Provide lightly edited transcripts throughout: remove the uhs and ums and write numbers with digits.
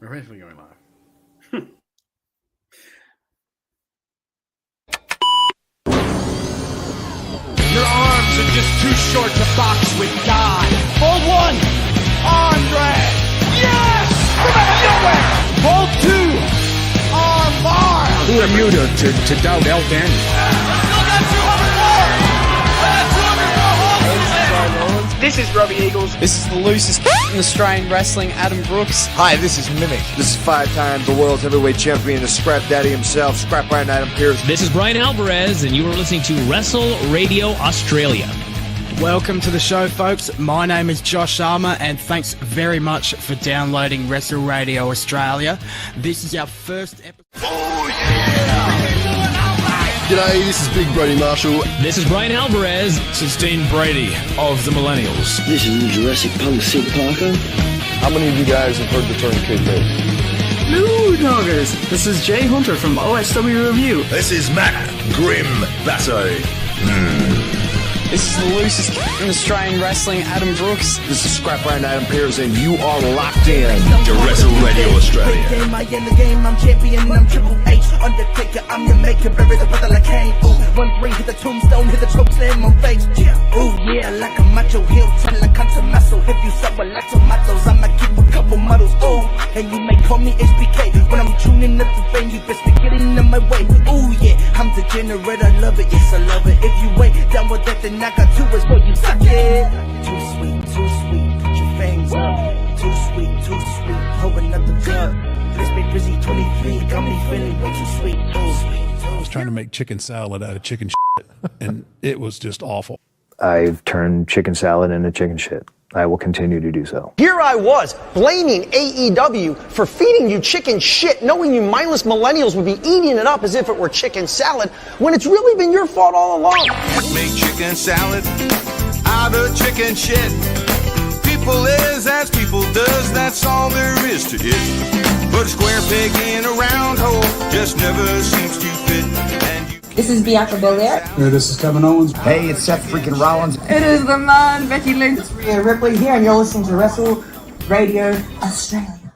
We're actually going live. Your arms are just too short to box with God. Hold one. Andre. Yes! From out of nowhere. Hold two. Armbar. Who are you to doubt El Daniel? Still got 204. This is Robbie Eagles. This is the loosest in Australian wrestling, Adam Brooks. Hi, this is Mimic. This is 5 times the world's heavyweight champion, the Scrap Daddy himself, Scrap Iron Adam Pierce. This is Brian Alvarez, and you are listening to Wrestle Radio Australia. Welcome to the show, folks. My name is Josh Armour, and thanks very much for downloading Wrestle Radio Australia. This is our first episode. Oh, yeah! G'day, this is Big Brody Marshall. This is Brian Alvarez. This is Dean Brady of the Millennials. This is Jurassic Punk Sid Parker. How many of you guys have heard the term kayfabe? Hello, doggers. This is Jay Hunter from OSW Review. This is Matt Grim Basso. This is the loosest in Australian wrestling, Adam Brooks. This is Scrap Iron Adam Pierce, and you are locked in to Wrestle Radio Australia. I in the game, I'm champion, I'm Triple H. Undertaker, I'm your maker, bury the brother like Kane. Ooh, 1-3, hit the tombstone, hit the choke slam on face. Ooh, yeah, like a macho heel, turn like a muscle. If you sour like tomatoes, I'ma keep a couple models. Ooh, and you may call me HBK. When I'm tuning up the band, you best be getting in my way. Ooh, yeah, I'm degenerate, I love it, yes, I love it. If you wait down with that, then I got 2 as well, you suck it. Too sweet, put your fangs up. Too sweet, hold another cup. Let's be busy, 23, got me feeling way too sweet. I was trying to make chicken salad out of chicken shit, and it was just awful. I've turned chicken salad into chicken shit. I will continue to do so. Here I was, blaming AEW for feeding you chicken shit, knowing you mindless millennials would be eating it up as if it were chicken salad, when it's really been your fault all along. Make chicken salad out of chicken shit. People is as people does, that's all there is to it. But a square peg in a round hole just never seems to fit. This is Bianca Belair. Hey, this is Kevin Owens. Hey, it's Seth freaking Rollins. It is the man, Becky Lynch. It's Rhea Ripley here, and you're listening to Wrestle Radio Australia.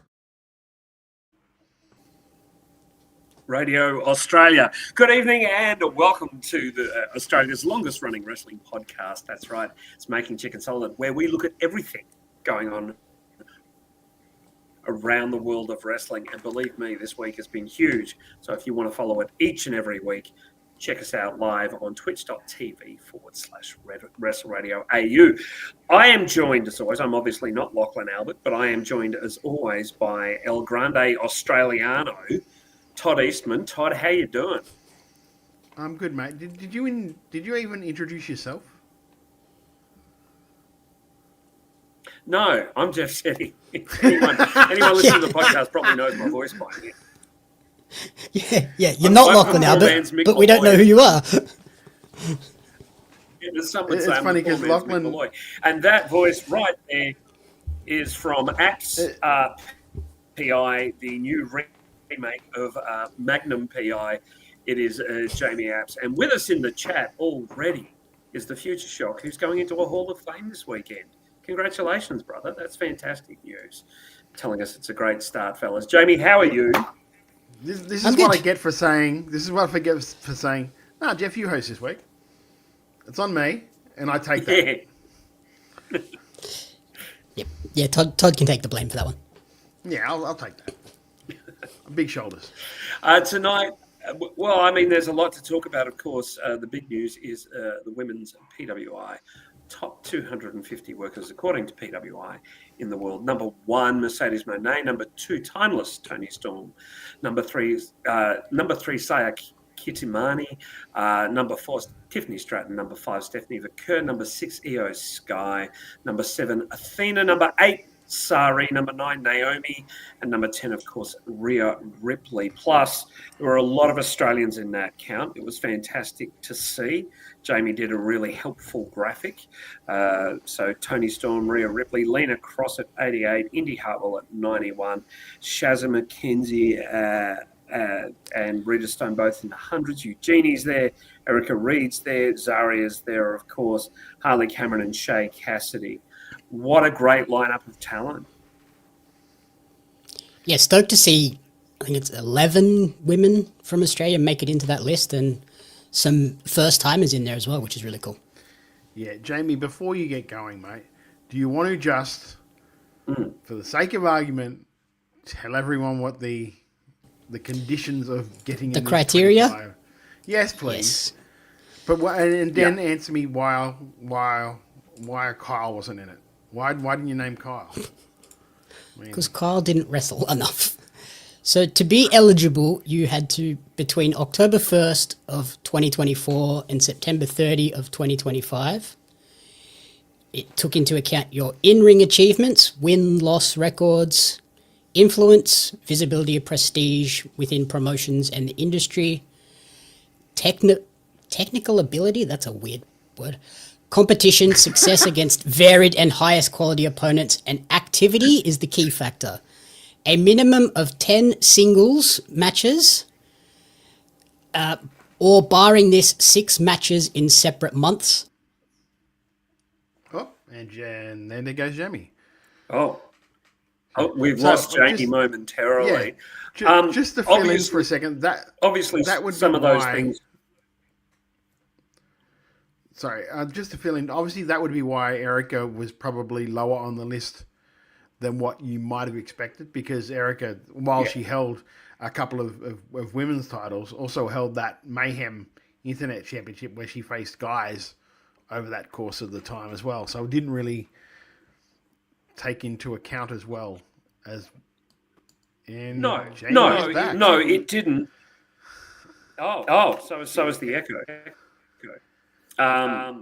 Radio Australia. Good evening and welcome to the Australia's longest running wrestling podcast. That's right. It's Making Chicken Salad, where we look at everything going on around the world of wrestling. And believe me, this week has been huge. So if you want to follow it each and every week, check us out live on twitch.tv/Wrestle Radio AU. I am joined, as always, I'm obviously not Lachlan Albert, but I am joined, as always, by El Grande Australiano, Todd Eastman. Todd, how you doing? I'm good, mate. Did you even introduce yourself? No, I'm Jeff Shetty. Anyone listening to the podcast probably knows my voice by now. Yeah, you're not Lachlan Albert, but we don't know who you are. It's funny because Lachlan, and that voice right there is from Apps PI, the new remake of Magnum PI. It is Jamie Apps, and with us in the chat already is the Future Shock, who's going into a Hall of Fame this weekend. Congratulations, brother! That's fantastic news. Telling us it's a great start, fellas. Jamie, how are you? This is what I get for saying. This is what I get for saying. No, Jeff, you host this week. It's on me, and I take that. Yeah. Todd can take the blame for that one. Yeah, I'll take that. Big shoulders. Tonight, well, I mean, there's a lot to talk about. Of course, the big news is the women's PWI top 250 workers, according to PWI, in the world. Number 1, Mercedes Moné. Number 2, Timeless, Toni Storm. Number 3, Saya Kitimani. Number 4, Tiffany Stratton. Number 5, Stephanie Vaquer. Number 6, Io Sky. Number 7, Athena. Number 8, Sari. Number 9, Naomi. And number 10, of course, Rhea Ripley. Plus, there were a lot of Australians in that count. It was fantastic to see. Jamie did a really helpful graphic. So Toni Storm, Rhea Ripley, Lena Cross at 88, Indy Hartwell at 91, Shazza McKenzie and Rita Stone both in the hundreds. Eugenie's there, Erica Reed's there, Zaria's there, of course, Harley Cameron and Shay Cassidy. What a great lineup of talent. Yeah, stoked to see, I think it's 11 women from Australia make it into that list, and some first-timers in there as well, which is really cool. Yeah, Jamie, before you get going, mate, do you want to just, for the sake of argument, tell everyone what the conditions of getting the in criteria? 25? Yes, please. Yes. But and then answer me why Kyle wasn't in it. Why didn't you name Kyle? Because Kyle didn't wrestle enough. So to be eligible, you had to, between October 1st of 2024 and September 30 of 2025, it took into account your in-ring achievements, win-loss records, influence, visibility or prestige within promotions and the industry, technical ability, that's a weird word, competition, success against varied and highest quality opponents, and activity is the key factor. A minimum of 10 singles matches, or barring this, 6 matches in separate months. Oh, and then there goes Jamie. Oh, we've lost Jamie momentarily. Yeah, just to fill in for a second, that would some be of those why, things. Sorry, just to fill in, obviously that would be why Erica was probably lower on the list than what you might have expected, because Erica, while she held a couple of women's titles, also held that Mayhem Internet Championship where she faced guys over that course of the time as well. So it didn't really take into account as well as... And No, it didn't. So is the Echo. I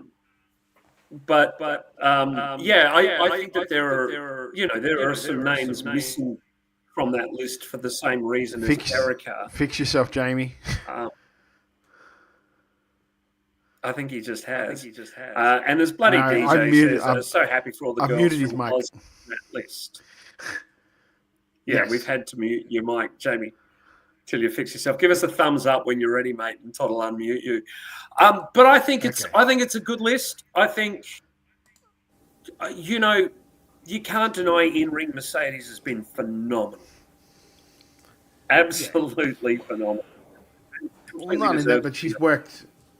think that there are some names missing from that list for the same reason as Erica. Fix yourself, Jamie. I think he just has. And as bloody DJ says, I'm so happy for all the girls from Oz on that list. Yeah, yes. We've had to mute your mic, Jamie, till you fix yourself. Give us a thumbs up when you're ready, mate, and Todd will unmute you. But I think it's a good list. I think, you can't deny in-ring Mercedes has been phenomenal. Absolutely phenomenal. Well, not only that, but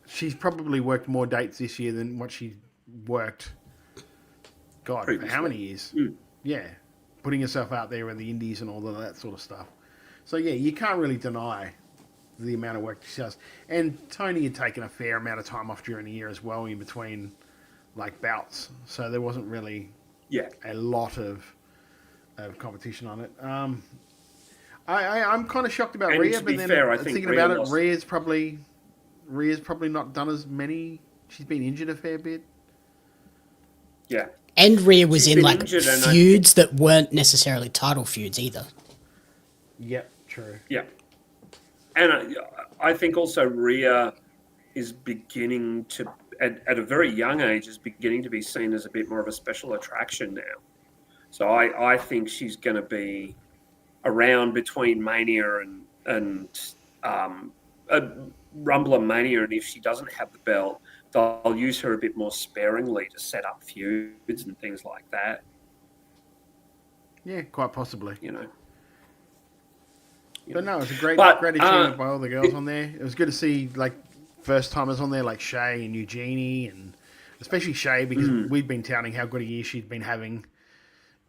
she's probably worked more dates this year than what she worked, God, for how many years? Yeah. Putting herself out there in the indies and all of that sort of stuff. So, yeah, you can't really deny the amount of work she does. And Tony had taken a fair amount of time off during the year as well in between, bouts. So there wasn't really a lot of competition on it. I'm kind of shocked about Rhea, but then thinking about it, Rhea's probably not done as many. She's been injured a fair bit. Yeah. And Rhea was in feuds that weren't necessarily title feuds either. Yep, true. Yeah. And I think also Rhea is beginning to, at a very young age, is beginning to be seen as a bit more of a special attraction now. So I think she's going to be around between Mania and Rumble and Mania, and if she doesn't have the belt, they'll use her a bit more sparingly to set up feuds and things like that. Yeah, quite possibly. But no, it was a great achievement by all the girls on there. It was good to see first timers on there like Shay and Eugenie, and especially Shay, because we've been touting how good a year she's been having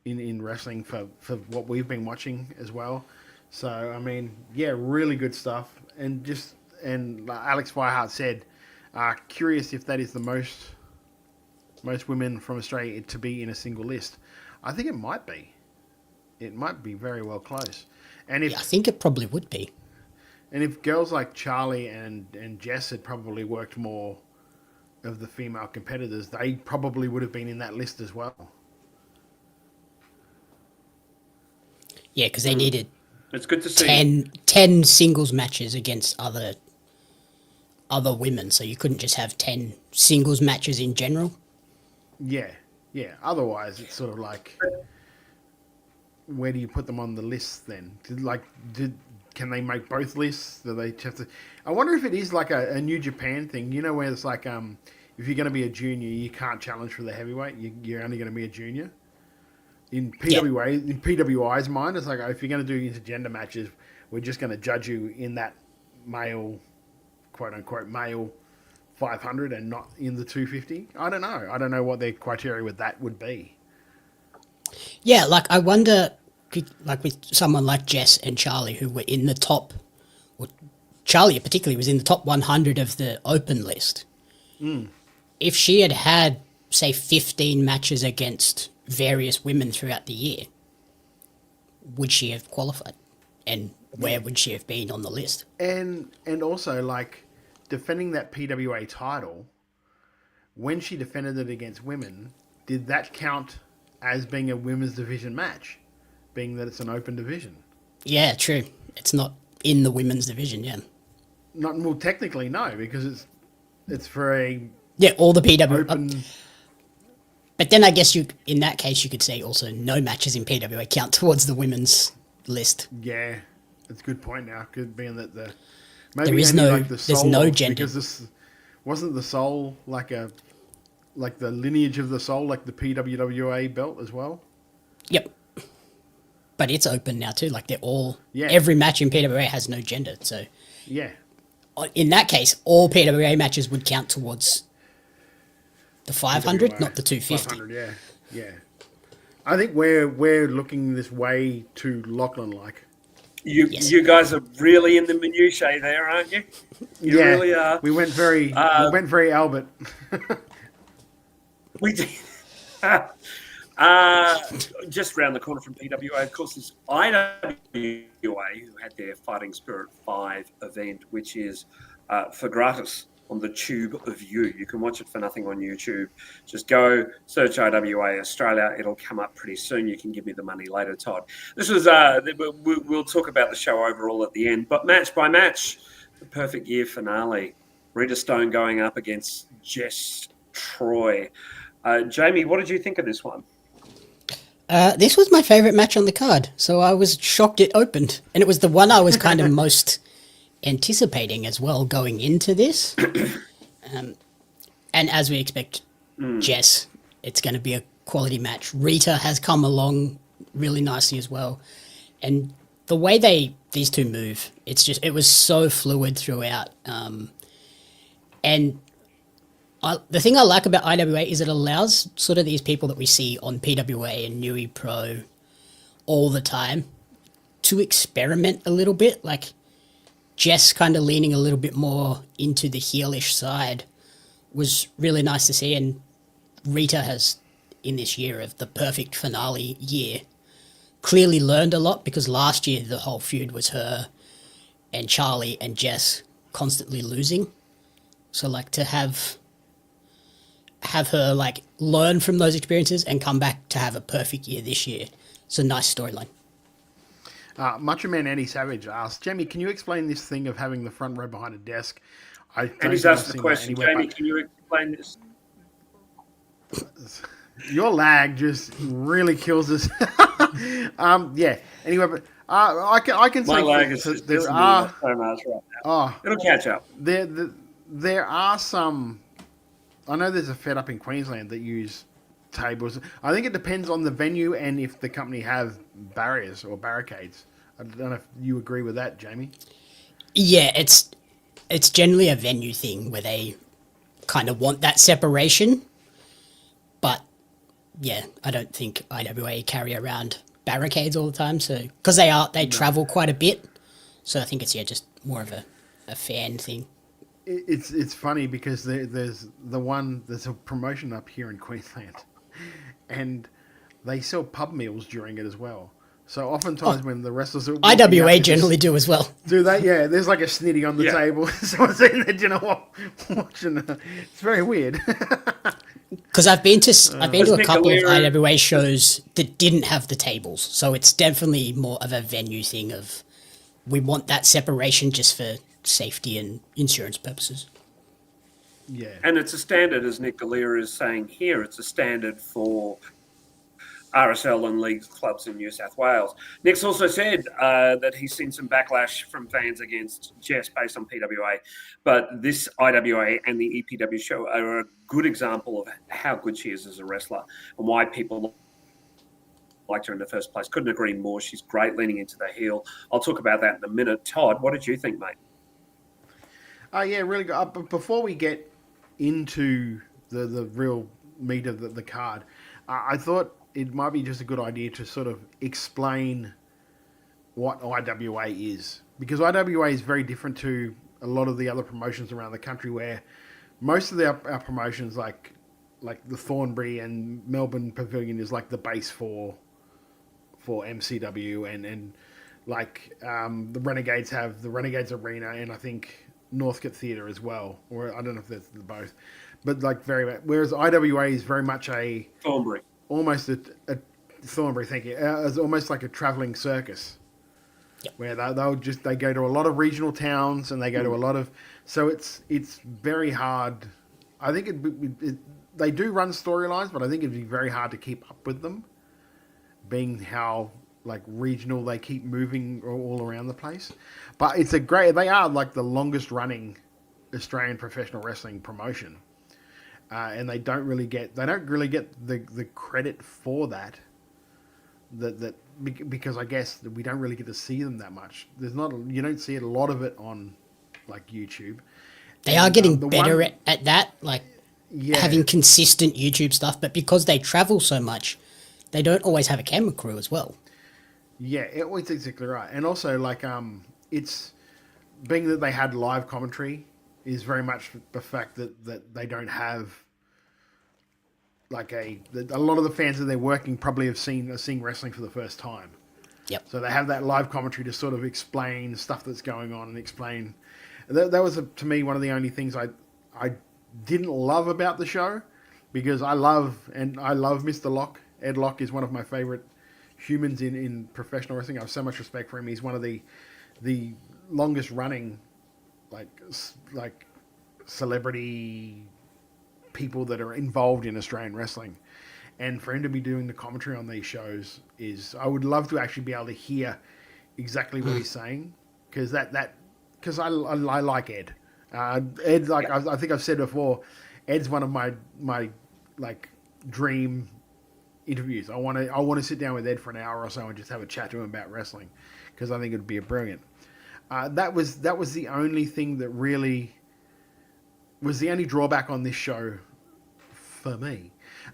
in wrestling for what we've been watching as well. So I mean, yeah, really good stuff. And Alex Firehart said, curious if that is the most women from Australia to be in a single list. I think it might be. It might be very well close. And I think it probably would be. And if girls like Charlie and Jess had probably worked more of the female competitors, they probably would have been in that list as well. Yeah, because they needed it's good to see 10 singles matches against other women, so you couldn't just have 10 singles matches in general. Yeah. Otherwise, it's sort of like, where do you put them on the list then? Can they make both lists? Do they have to? I wonder if it is like a New Japan thing, where it's like, if you're going to be a junior, you can't challenge for the heavyweight. You're only going to be a junior. in PWI's mind, it's like, if you're going to do intergender matches, we're just going to judge you in that male, quote unquote, male 500 and not in the 250. I don't know. I don't know what their criteria with that would be. Yeah, like I wonder, like with someone like Jess and Charlie, who were in the top, or Charlie particularly was in the top 100 of the open list. If she had had, say, 15 matches against various women throughout the year, would she have qualified? And where would she have been on the list? And also, like, defending that PWA title, when she defended it against women, did that count as being a women's division match, being that it's an open division? Yeah, true. It's not in the women's division, yeah. Not, well, technically, no, because it's for a... Yeah, all the PWA... Open... But then I guess in that case, you could say also no matches in PWA count towards the women's list. Yeah, that's a good point now, being that the... Maybe there is no, like there's no gender. Because this wasn't the soul like the lineage of the soul, like the PWWA belt as well? Yep. But it's open now too, like they're all... Yeah. Every match in PWA has no gender, so... Yeah. In that case, all PWA matches would count towards the 500, PWA, not the 250. 500, yeah. I think we're looking this way too Lachlan-like. You guys are really in the minutiae there, aren't you? You really are. We went very Albert. We did. Just around the corner from PWA, of course, is IWA, who had their Fighting Spirit V event, which is for gratis on the Tube of You. You can watch it for nothing on YouTube. Just go search IWA Australia. It'll come up pretty soon. You can give me the money later, Todd. This was we'll talk about the show overall at the end, but match by match, the perfect year finale. Rita Stone going up against Jess Troy. Jamie, what did you think of this one? This was my favourite match on the card, so I was shocked it opened. And it was the one I was kind of most anticipating as well going into this. And as we expect, Jess, it's going to be a quality match. Rita has come along really nicely as well. And the way these two move, it was so fluid throughout. And the thing I like about IWA is it allows sort of these people that we see on PWA and Newey Pro all the time to experiment a little bit. Like Jess kind of leaning a little bit more into the heelish side was really nice to see. And Rita has, in this year of the perfect finale year, clearly learned a lot, because last year the whole feud was her and Charlie and Jess constantly losing. So like to have her like learn from those experiences and come back to have a perfect year this year. It's a nice storyline. Macho Man Andy Savage asked, Jamie, can you explain this thing of having the front row behind a desk? Andy's asked the question, Jamie, can you explain this? Your lag just really kills us. Yeah. Anyway, but I can say my lag is just there are so much right now. It'll catch up. There are some. I know there's a Fed up in Queensland that use tables. I think it depends on the venue and if the company have barriers or barricades. I don't know if you agree with that, Jamie. Yeah, it's generally a venue thing where they kind of want that separation. But yeah, I don't think IWA carry around barricades all the time. So because they travel quite a bit. So I think it's just more of a fan thing. It's funny because there's a promotion up here in Queensland, and they sell pub meals during it as well. So oftentimes when the wrestlers are IWA generally do as well. Do they? Yeah, there's like a snitty on the table. Someone's sitting there, you know, watching. It's very weird. Because I've been to a couple of IWA shows that didn't have the tables, so it's definitely more of a venue thing of we want that separation just for safety and insurance purposes. Yeah. And it's a standard, as Nick Galera is saying here, it's a standard for RSL and league clubs in New South Wales. Nick's also said that he's seen some backlash from fans against Jess based on PWA, but this IWA and the EPW show are a good example of how good she is as a wrestler and why people liked her in the first place. Couldn't agree more. She's great leaning into the heel. I'll talk about that in a minute. Todd, what did you think, mate? Yeah, really good. But before we get into the real meat of the card, I thought it might be just a good idea to sort of explain what IWA is. Because IWA is very different to a lot of the other promotions around the country, where most of our promotions, like the Thornbury and Melbourne Pavilion, is like the base for MCW, and like the Renegades have the Renegades Arena, and I think Northcote Theatre as well, or I don't know if that's both, but like whereas IWA is very much a Thornbury, almost a Thornbury, thank you, it's almost like a travelling circus. Yep. Where they go to a lot of regional towns, and they go to a lot of, so it's very hard. I think they do run storylines, but I think it'd be very hard to keep up with them, being how like regional they keep moving all around the place. But they are like the longest running Australian professional wrestling promotion, and they don't really get the credit for that. Because I guess we don't really get to see them that much. You don't see a lot of it on like YouTube. They are getting better at that, like having consistent YouTube stuff. But because they travel so much, they don't always have a camera crew as well. Yeah, it's exactly right. And also, like, it's being that they had live commentary is very much the fact that they don't have like a lot of the fans that they're working probably are seeing wrestling for the first time. Yep. So they have that live commentary to sort of explain stuff that's going on and explain. That was to me one of the only things I didn't love about the show, because I love Mr. Locke. Ed Locke is one of my favorite humans in professional wrestling. I have so much respect for him. He's one of the longest running like celebrity people that are involved in Australian wrestling, and for him to be doing the commentary on these shows I would love to actually be able to hear exactly what he's saying, because I like Ed. Ed, like I think I've said before, Ed's one of my like dream interviews. I want to sit down with Ed for an hour or so and just have a chat to him about wrestling, because I think it'd be brilliant. That was the only thing that really was the only drawback on this show for me.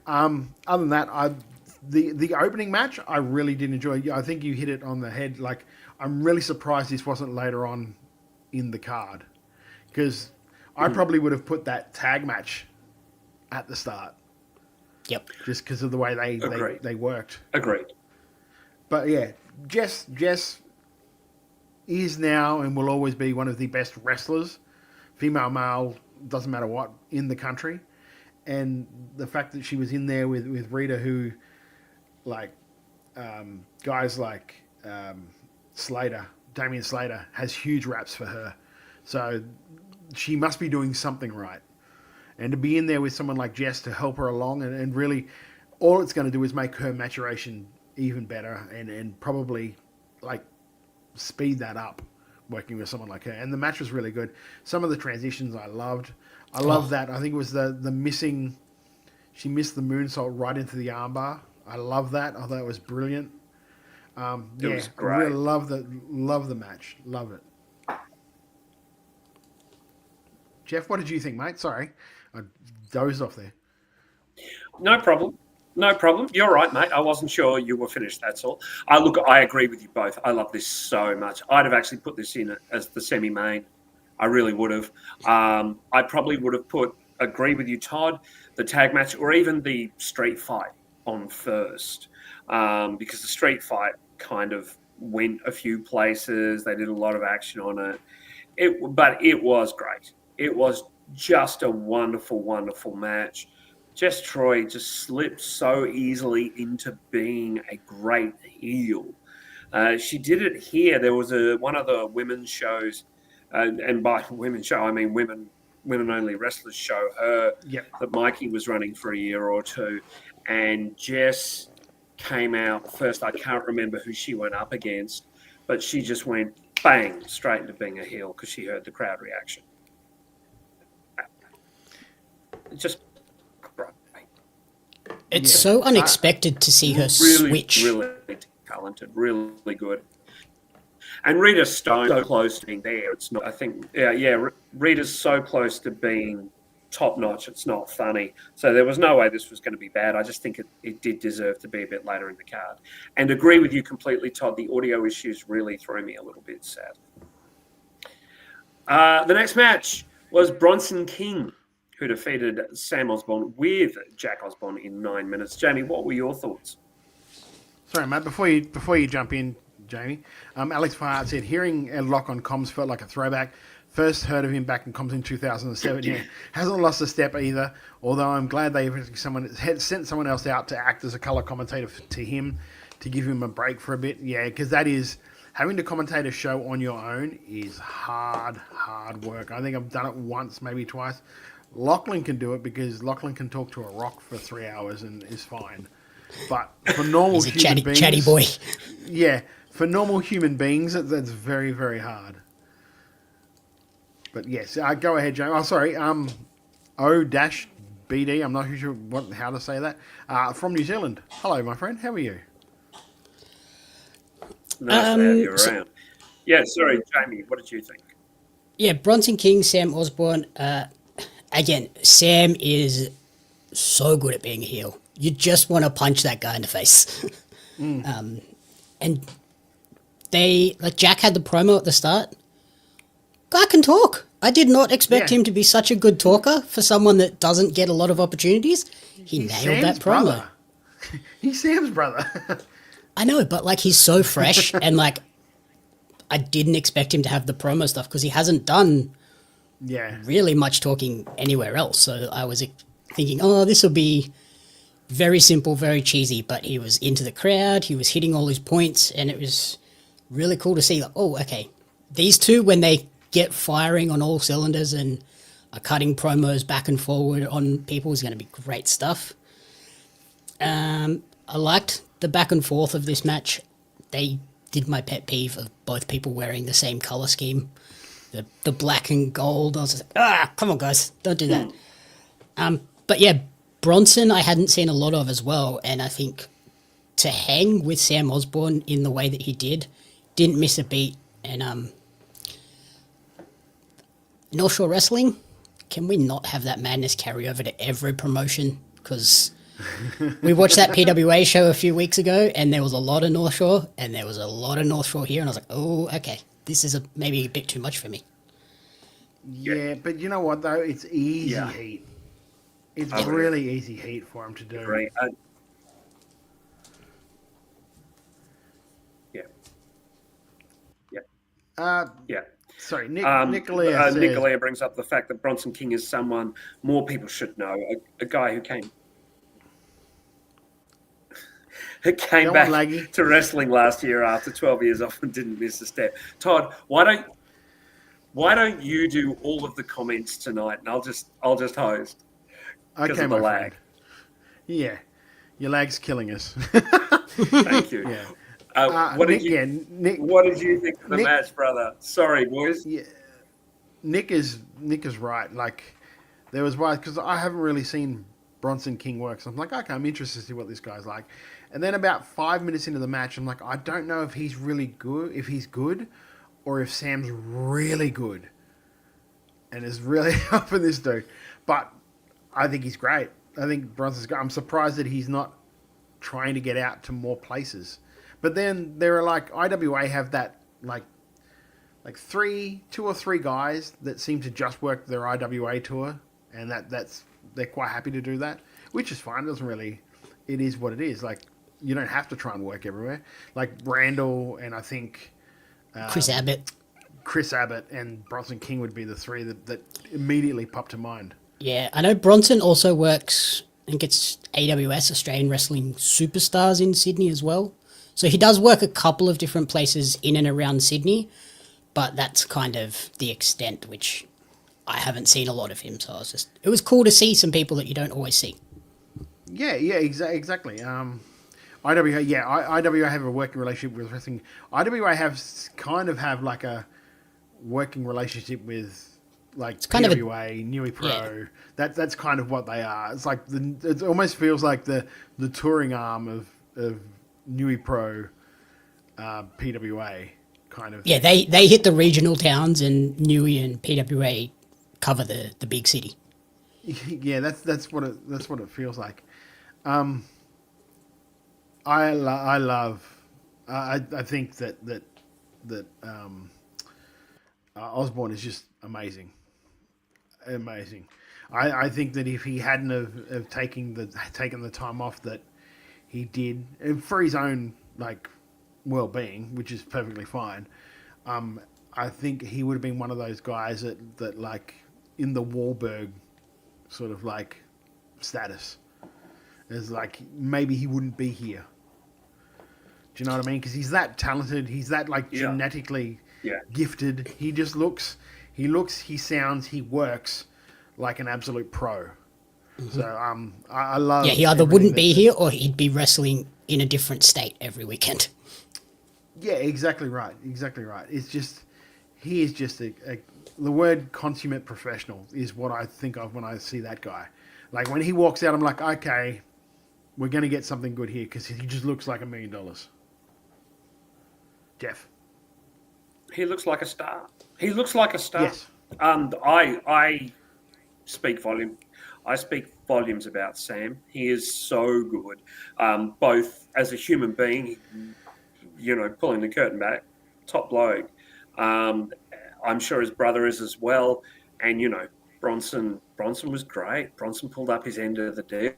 Other than that, the opening match I really did enjoy. I think you hit it on the head. Like, I'm really surprised this wasn't later on in the card, because I probably would have put that tag match at the start. Yep. Just because of the way they worked. Agreed. But yeah, Jess is now and will always be one of the best wrestlers, female, male, doesn't matter what, in the country. And the fact that she was in there with Rita, who, like, guys like Damian Slater, has huge raps for her. So she must be doing something right. And to be in there with someone like Jess to help her along, and really all it's going to do is make her maturation even better, and probably like speed that up working with someone like her. And the match was really good. Some of the transitions I loved. I love that. I think it was the missing. She missed the moonsault right into the armbar. I love that. I thought it was brilliant. It was great. I really love the match. Love it. Jeff, what did you think, mate? Sorry, I dozed off there. No problem. You're right, mate. I wasn't sure you were finished, that's all. I agree with you both. I love this so much. I'd have actually put this in as the semi-main. I really would have. I probably would have agree with you, Todd, the tag match or even the street fight on first, because the street fight kind of went a few places. They did a lot of action on it. But it was great. It was just a wonderful, wonderful match. Jess Troy just slipped so easily into being a great heel. She did it here. There was one of the women's shows, and by women's show, I mean women-only wrestlers show that Mikey was running for a year or two, and Jess came out first. I can't remember who she went up against, but she just went bang straight into being a heel because she heard the crowd reaction. Just It's so unexpected to see her switch. Really talented, really good. And Rita Stone so close to being there. It's not. I think. Yeah. Rita's so close to being top notch. It's not funny. So there was no way this was going to be bad. I just think it did deserve to be a bit later in the card. And agree with you completely, Todd. The audio issues really threw me a little bit sad. The next match was Bronson King, who defeated Sam Osborne with Jack Osborne in 9 minutes. Jamie, what were your thoughts? Sorry, mate. Before you jump in, Jamie, Alex Fahart said hearing Ed Lock on comms felt like a throwback. First heard of him back in comms in 2007. Yeah, hasn't lost a step either. Although I'm glad they had sent someone else out to act as a colour commentator to him to give him a break for a bit. Yeah, because that is having to commentate a show on your own is hard work. I think I've done it once, maybe twice. Lachlan can do it because Lachlan can talk to a rock for 3 hours and is fine. But for normal human beings, chatty boy. Yeah, for normal human beings, that's very, very hard. But yes, go ahead, Jamie. Oh, sorry. O-BD. I'm not sure how to say that. From New Zealand. Hello, my friend. How are you? Nice to have you around. Yeah, sorry, Jamie. What did you think? Yeah, Bronson King, Sam Osborne. Again, Sam is so good at being a heel. You just want to punch that guy in the face. And Jack had the promo at the start. Guy can talk. I did not expect him to be such a good talker for someone that doesn't get a lot of opportunities. He's nailed that promo. Brother. He's Sam's brother. I know, but he's so fresh and I didn't expect him to have the promo stuff because he hasn't done really much talking anywhere else. So I was thinking, this will be very simple, very cheesy, but he was into the crowd, he was hitting all his points, and it was really cool to see, okay, these two, when they get firing on all cylinders and are cutting promos back and forward on people, is going to be great stuff. I liked the back and forth of this match. They did my pet peeve of both people wearing the same colour scheme, the black and gold. I was just like, come on, guys, don't do that. But yeah, Bronson I hadn't seen a lot of as well, and I think to hang with Sam Osborne in the way that he didn't miss a beat. And North Shore Wrestling, can we not have that madness carry over to every promotion? Because we watched that PWA show a few weeks ago, and there was a lot of North Shore, and there was a lot of North Shore here, and I was like, oh, okay, this is maybe a bit too much for me. Yeah, but you know what, though? It's easy heat. It's really easy heat for him to do. Great. Sorry, Nicolia Nicolia brings up the fact that Bronson King is someone more people should know. A guy who came back to wrestling last year after 12 years off and didn't miss a step. Todd, why don't you do all of the comments tonight, and I'll just host because of the lag. Yeah, your lag's killing us. Thank you. Yeah. What did you think of the match, brother? Sorry, boys. Yeah, Nick is right. There was why, because I haven't really seen Bronson King work, so I'm like, okay, I'm interested to see what this guy's like. And then about 5 minutes into the match, I'm like, I don't know if he's really good, or if Sam's really good, and is really helping this dude. But I think he's great. I think Bronson's great. I'm surprised that he's not trying to get out to more places. But then there are IWA have that two or three guys that seem to just work their IWA tour, and they're quite happy to do that, which is fine. It is what it is. You don't have to try and work everywhere. Randall and I think Chris Abbott and Bronson King would be the three that immediately pop to mind. Yeah, I know Bronson also works and gets AWS, Australian Wrestling Superstars, in Sydney as well. So he does work a couple of different places in and around Sydney, but that's kind of the extent, which I haven't seen a lot of him. So it was cool to see some people that you don't always see. Yeah, exactly. IWA have a working relationship with wrestling. IWA have a working relationship with like it's kind PWA, Newey Pro. Yeah. That's kind of what they are. It's like it almost feels like the touring arm of Newey Pro, PWA kind of. Yeah, they hit the regional towns, and Newey and PWA cover the big city. Yeah, that's what it feels like. I think that Osborne is just amazing. I think that if he hadn't have taken the time off that he did, and for his own like well-being, which is perfectly fine, I think he would have been one of those guys that like in the Wahlberg sort of like status. It's like maybe he wouldn't be here. Do you know what I mean? Because he's that talented. He's that like genetically gifted. He just looks, he sounds, he works like an absolute pro. Mm-hmm. So I love. Yeah, he either wouldn't be here or he'd be wrestling in a different state every weekend. Yeah, exactly right. It's just he is just the word consummate professional is what I think of when I see that guy. Like when he walks out, I'm like, okay, we're going to get something good here because he just looks like $1 million. Jeff. He looks like a star. Yes. And I speak volume. I speak volumes about Sam. He is so good, both as a human being, pulling the curtain back, top bloke. I'm sure his brother is as well. And, Bronson was great. Bronson pulled up his end of the deal.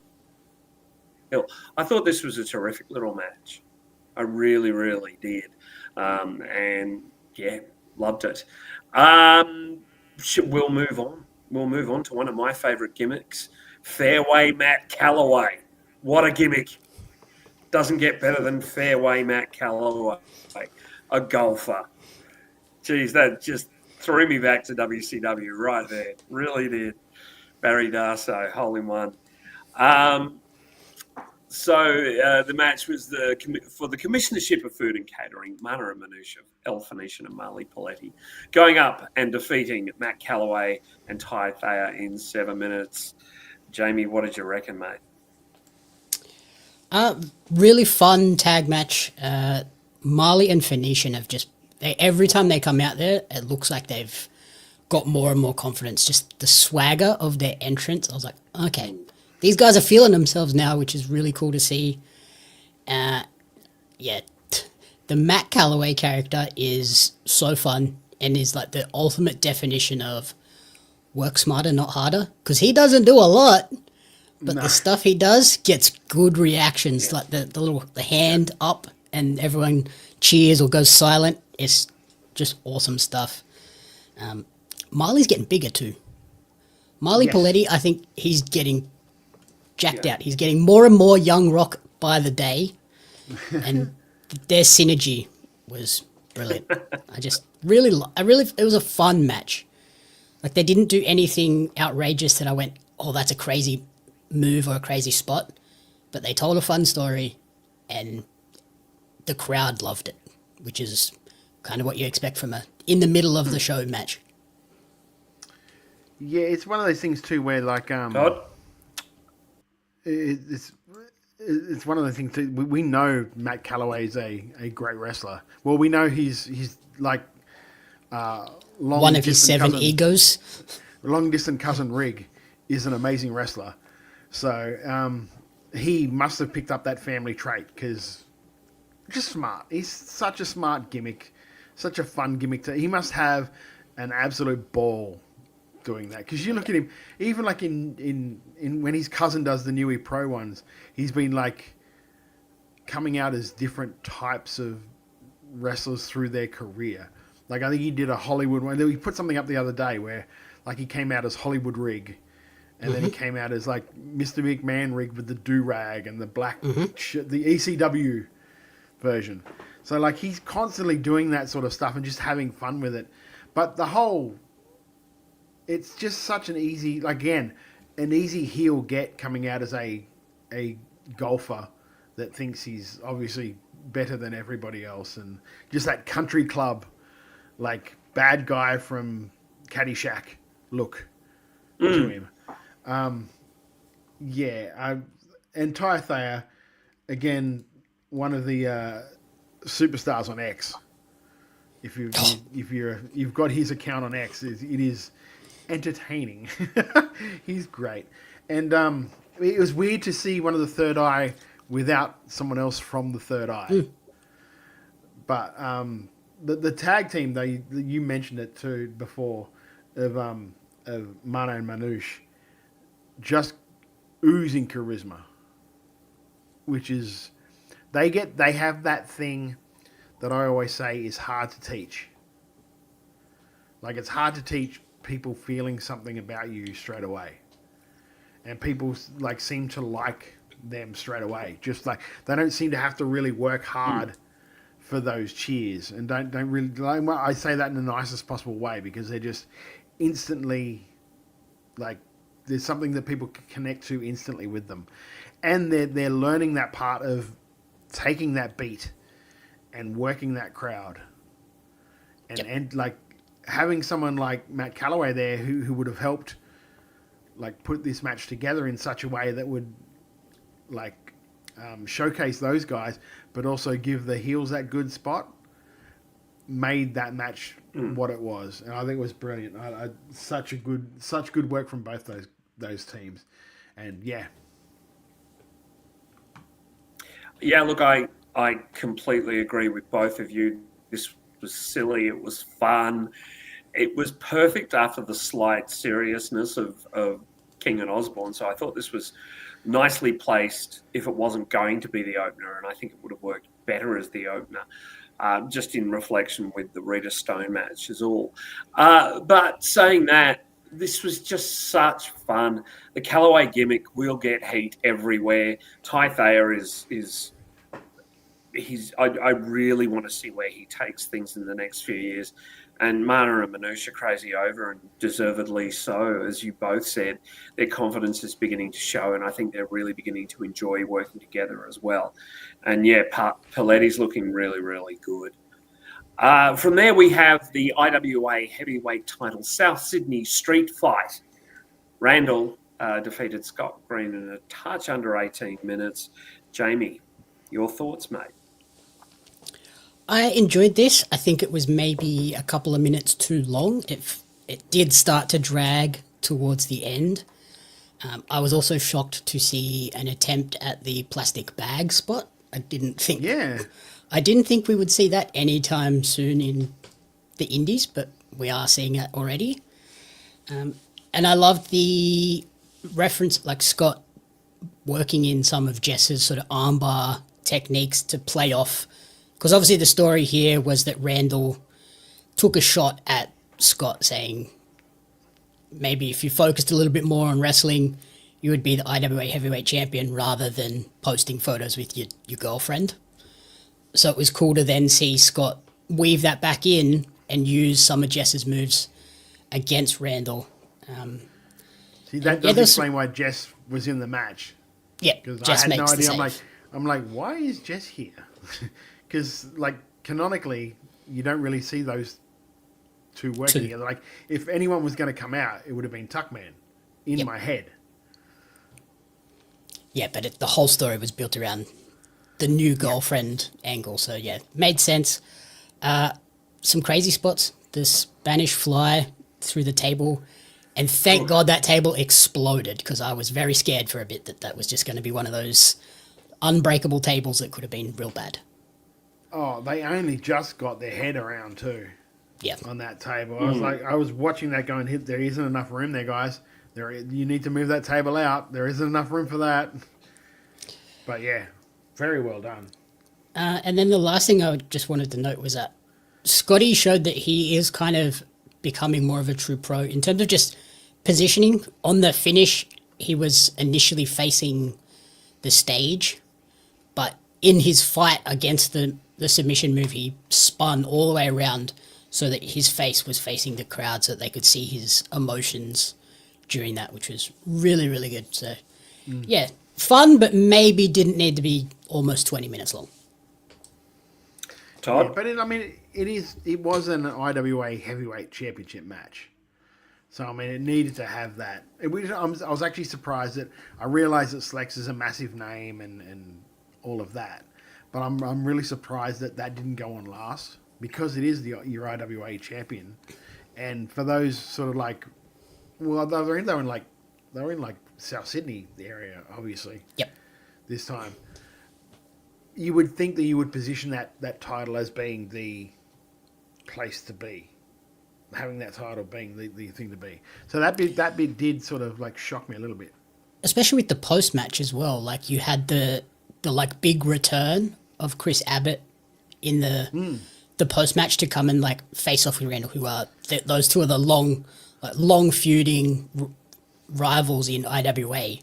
I thought this was a terrific little match. I really, really did. And, yeah, loved it. We'll move on. We'll move on to one of my favourite gimmicks, Fairway Matt Calloway. What a gimmick. Doesn't get better than Fairway Matt Calloway, a golfer. Geez, that just threw me back to WCW right there. Really did. Barry Darso, hole in one. So the match was for the Commissionership of Food and Catering, Mana and Manusha, El Phoenician and Marley Paletti, going up and defeating Matt Calloway and Ty Thayer in 7 minutes. Jamie, what did you reckon, mate? Really fun tag match. Marley and Phoenician have every time they come out there, it looks like they've got more and more confidence. Just the swagger of their entrance. I was like, okay, these guys are feeling themselves now, which is really cool to see. The Matt Calloway character is so fun and is like the ultimate definition of work smarter, not harder. Because he doesn't do a lot, but the stuff he does gets good reactions. Yeah. Like the hand up and everyone cheers or goes silent. It's just awesome stuff. Marley's getting bigger too. Marley Paletti, I think he's getting jacked out. He's getting more and more young rock by the day. And their synergy was brilliant. It was a fun match. Like they didn't do anything outrageous that I went, oh, that's a crazy move or a crazy spot. But they told a fun story and the crowd loved it, which is kind of what you expect from a in the middle of the show match. Yeah, it's one of those things too where like it's one of the things too, we know Matt Calloway is a great wrestler. Well, we know he's like one of his 7 egos. Long distant cousin Rig is an amazing wrestler. So he must have picked up that family trait because just smart. He's such a smart gimmick, such a fun gimmick. He must have an absolute ball doing that. Because you look at him, even like in when his cousin does the Newey Pro ones, he's been like coming out as different types of wrestlers through their career. Like I think he did a Hollywood one. He put something up the other day where like he came out as Hollywood Rig. And then he came out as like Mr. McMahon Rig with the do-rag and the black, the ECW version. So like he's constantly doing that sort of stuff and just having fun with it. But it's just such an easy, again, an easy heel get coming out as a golfer that thinks he's obviously better than everybody else. And just that country club, like bad guy from Caddyshack look to him. And Ty Thayer, again, one of the superstars on X. If you've got his account on X, it is entertaining. He's great, and it was weird to see one of the Third Eye without someone else from the Third Eye. But the tag team, though, you mentioned it too before, of Mano and Manouche, just oozing charisma, which is they have that thing that I always say is hard to teach. Like, it's hard to teach people feeling something about you straight away, and people like seem to like them straight away. Just like they don't seem to have to really work hard for those cheers, and don't really. Like, I say that in the nicest possible way, because they're just instantly like there's something that people can connect to instantly with them, and they're learning that part of taking that beat and working that crowd, and like having someone like Matt Calloway there who would have helped like put this match together in such a way that would like showcase those guys, but also give the heels that good spot, made that match what it was, and I think it was brilliant. Such good work from both those teams, and yeah, look, I completely agree with both of you. This was silly. It was fun. It was perfect after the slight seriousness of King and Osborne. So I thought this was nicely placed if it wasn't going to be the opener, and I think it would have worked better as the opener, just in reflection with the Rita Stone match is all. But saying that, this was just such fun. The Calloway gimmick will get heat everywhere. Ty Thayer I really want to see where he takes things in the next few years. And Mana and Manouche are crazy over, and deservedly so, as you both said. Their confidence is beginning to show, and I think they're really beginning to enjoy working together as well. And yeah, Paletti's looking really, really good. From there, we have the IWA Heavyweight title South Sydney Street Fight. Randall defeated Scott Green in a touch under 18 minutes. Jamie, your thoughts, mate? I enjoyed this. I think it was maybe a couple of minutes too long. It did start to drag towards the end. I was also shocked to see an attempt at the plastic bag spot. I didn't think we would see that anytime soon in the Indies, but we are seeing it already. And I loved the reference, like Scott working in some of Jess's sort of armbar techniques to play off. Because obviously the story here was that Randall took a shot at Scott, saying maybe if you focused a little bit more on wrestling, you would be the IWA Heavyweight Champion rather than posting photos with your girlfriend. So it was cool to then see Scott weave that back in and use some of Jess's moves against Randall. See, that does explain why Jess was in the match. Yeah, because Jess I had no makes the idea. save. I'm like, why is Jess here? Because, like, canonically, you don't really see those two working together. Like, if anyone was going to come out, it would have been Tuckman in my head. Yeah, but the whole story was built around the new girlfriend angle. So, yeah, made sense. Some crazy spots. The Spanish fly through the table. And thank God that table exploded, because I was very scared for a bit that was just going to be one of those unbreakable tables that could have been real bad. Oh, they only just got their head around too. Yeah. On that table. I was watching that going, there isn't enough room there, guys. You need to move that table out. There isn't enough room for that. But yeah, very well done. And then the last thing I just wanted to note was that Scotty showed that he is kind of becoming more of a true pro in terms of just positioning. On the finish, he was initially facing the stage, but in his fight against the submission move, he spun all the way around so that his face was facing the crowd so that they could see his emotions during that, which was really, really good. So, yeah, fun, but maybe didn't need to be almost 20 minutes long. Todd? Yeah, but it was an IWA Heavyweight Championship match. So, I mean, it needed to have that. I was actually surprised that I realized that Slex is a massive name and all of that. But I'm really surprised that didn't go on last because it is your IWA champion. And for those sort of like, well, they were in like South Sydney, the area, obviously. Yep. This time. You would think that you would position that title as being the place to be. Having that title being the thing to be. So that bit did sort of like shock me a little bit. Especially with the post match as well. Like you had the like big return of Chris Abbott in the post match to come and like face off with Randall, who are those two are the long feuding rivals in IWA.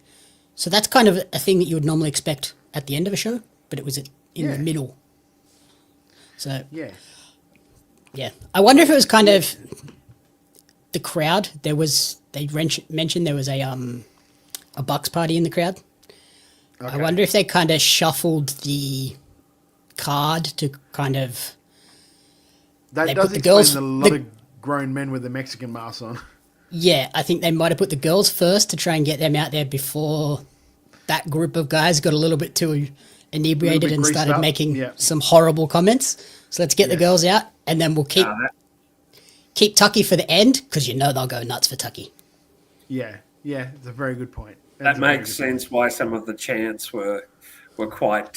So that's kind of a thing that you would normally expect at the end of a show, but it was in the middle. So yeah. I wonder if it was kind of the crowd. They mentioned there was a Bucks party in the crowd. Okay. I wonder if they kind of shuffled the card to kind of. That does explain a lot of grown men with the Mexican masks on. Yeah, I think they might have put the girls first to try and get them out there before that group of guys got a little bit too inebriated and started making some horrible comments. So let's get the girls out, and then we'll keep Tucky for the end, because you know they'll go nuts for Tucky. Yeah, it's a very good point. That makes sense why some of the chants were quite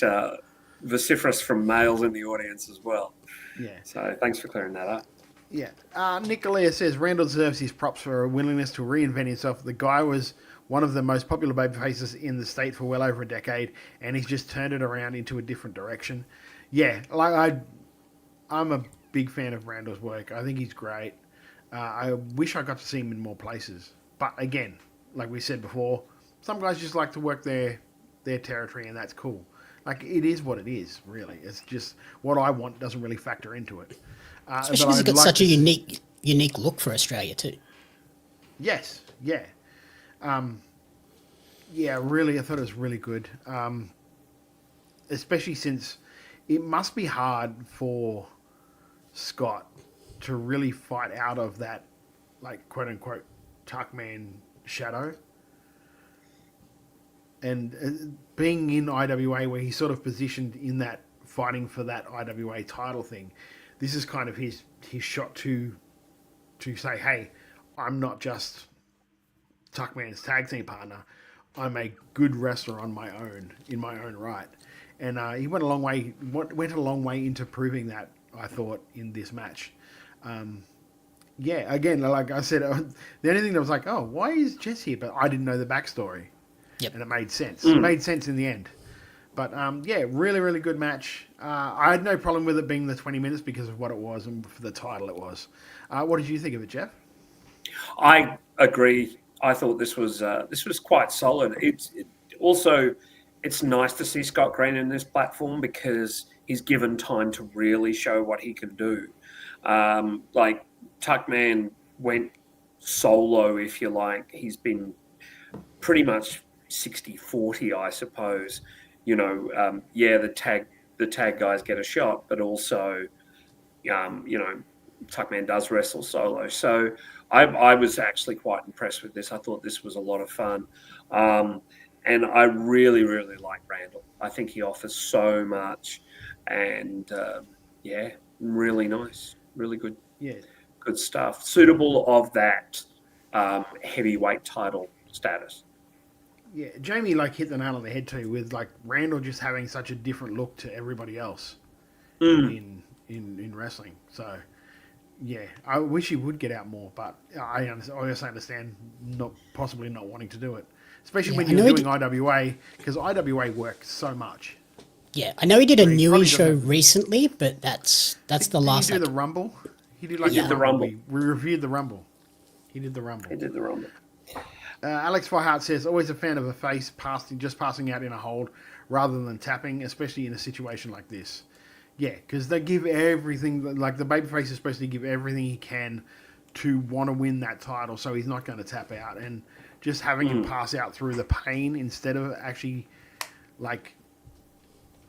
vociferous from males in the audience as well. Yeah. So thanks for clearing that up. Yeah. Nicolea says, Randall deserves his props for a willingness to reinvent himself. The guy was one of the most popular babyfaces in the state for well over a decade, and he's just turned it around into a different direction. Yeah, like I'm a big fan of Randall's work. I think he's great. I wish I got to see him in more places. But again, like we said before, some guys just like to work their territory, and that's cool. Like, it is what it is, really. It's just what I want doesn't really factor into it. Especially because he's got such a unique look for Australia too. Yes, yeah. Really, I thought it was really good. Especially since it must be hard for Scott to really fight out of that, like, quote-unquote, Tuckman shadow. And being in IWA, where he's sort of positioned in that, fighting for that IWA title thing, this is kind of his shot to say, hey, I'm not just Tuckman's tag team partner. I'm a good wrestler on my own, in my own right. And he went a long way into proving that, I thought, in this match. Again, like I said, the only thing that was like, oh, why is Jess here? But I didn't know the backstory. Yep. And it made sense. It made sense in the end. But, really, really good match. I had no problem with it being the 20 minutes because of what it was and for the title it was. What did you think of it, Jeff? I agree. I thought this was quite solid. It's nice to see Scott Green in this platform because he's given time to really show what he can do. Like Tuckman went solo, if you like. He's been pretty much 60-40, I suppose. You know, the tag guys get a shot, but also, Tuckman does wrestle solo. So I was actually quite impressed with this. I thought this was a lot of fun. And I really, really like Randall. I think he offers so much. And, really nice. Really good. Yeah. Good stuff. Suitable of that heavyweight title status. Yeah, Jamie hit the nail on the head too, with Randall just having such a different look to everybody else in wrestling. So, yeah, I wish he would get out more, but I also understand possibly not wanting to do it, especially when you're doing IWA, because IWA works so much. Yeah, I know he did a Newey show recently, but that's the last. Did he do the Rumble? He did the Rumble. We reviewed the Rumble. He did the Rumble. Alex Fihart says, always a fan of a face passing out in a hold rather than tapping, especially in a situation like this. Yeah, because they give everything, like the babyface is supposed to give everything he can to want to win that title, so he's not going to tap out. And just having him pass out through the pain instead of actually,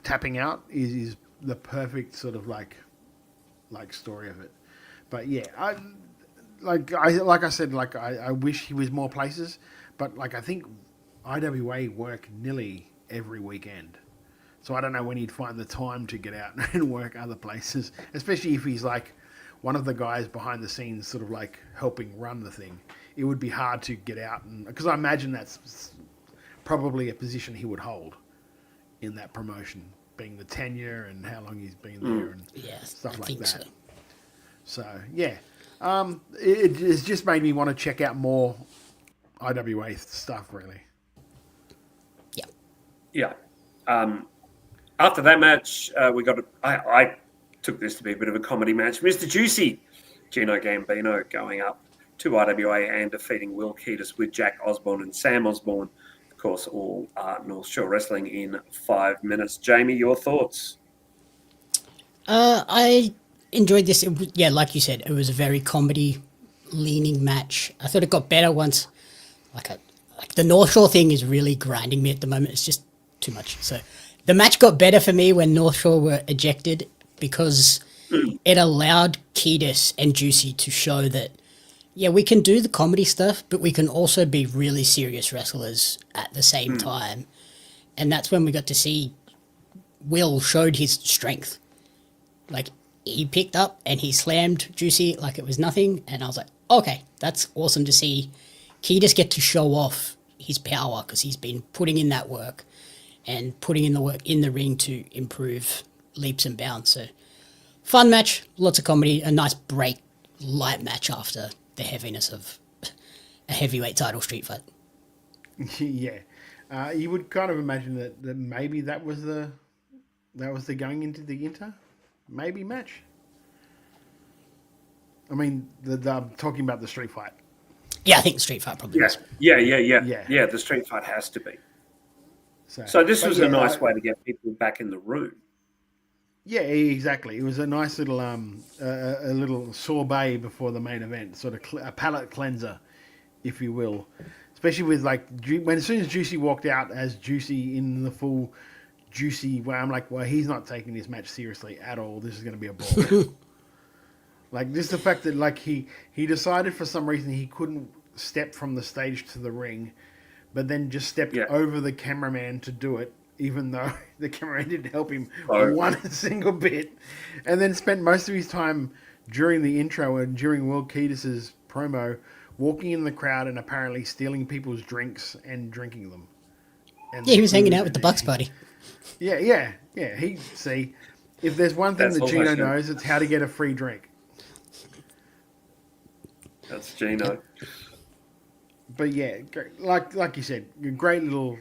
tapping out is the perfect sort of, story of it. But, yeah, I said, I wish he was more places, but I think IWA work nearly every weekend. So I don't know when he'd find the time to get out and work other places, especially if he's one of the guys behind the scenes sort of helping run the thing. It would be hard to get out, because I imagine that's probably a position he would hold in that promotion, being the tenure and how long he's been there and stuff like that. So yeah, it's just made me want to check out more IWA stuff, really. Yeah. After that match, we got. I took this to be a bit of a comedy match. Mr. Juicy, Gino Gambino, going up to IWA and defeating Will Keatis with Jack Osborne and Sam Osborne. Of course, all North Shore Wrestling in 5 minutes. Jamie, your thoughts? I enjoyed this. Like you said, it was a very comedy-leaning match. I thought it got better once. The North Shore thing is really grinding me at the moment. It's just too much. So the match got better for me when North Shore were ejected, because it allowed Keatis and Juicy to show that, we can do the comedy stuff, but we can also be really serious wrestlers at the same time. And that's when we got to see Will showed his strength. He picked up and he slammed Juicy like it was nothing. And I was like, okay, that's awesome to see Keatis get to show off his power, because he's been putting in that work and putting in the work in the ring to improve leaps and bounds. So fun match, lots of comedy, a nice break, light match after the heaviness of a heavyweight title street fight. Yeah. You would kind of imagine that maybe that was the going into the maybe match. I mean, talking about the street fight. Yeah, I think the street fight probably was. Yeah, the street fight has to be. So this was a nice way to get people back in the room. Yeah, exactly. It was a nice little a little sorbet before the main event, sort of a palate cleanser, if you will. Especially with as soon as Juicy walked out as Juicy in the full Juicy way, I'm like, well, he's not taking this match seriously at all. This is going to be a ball. Just the fact that he decided for some reason he couldn't step from the stage to the ring, but then just stepped over the cameraman to do it, even though the cameraman didn't help him one single bit, and then spent most of his time during the intro and during Will Keatis' promo walking in the crowd and apparently stealing people's drinks and drinking them. And he was hanging out with the Bucks buddy. Yeah. If there's one thing that Gino knows, it's how to get a free drink. That's Gino. But yeah, like you said, great little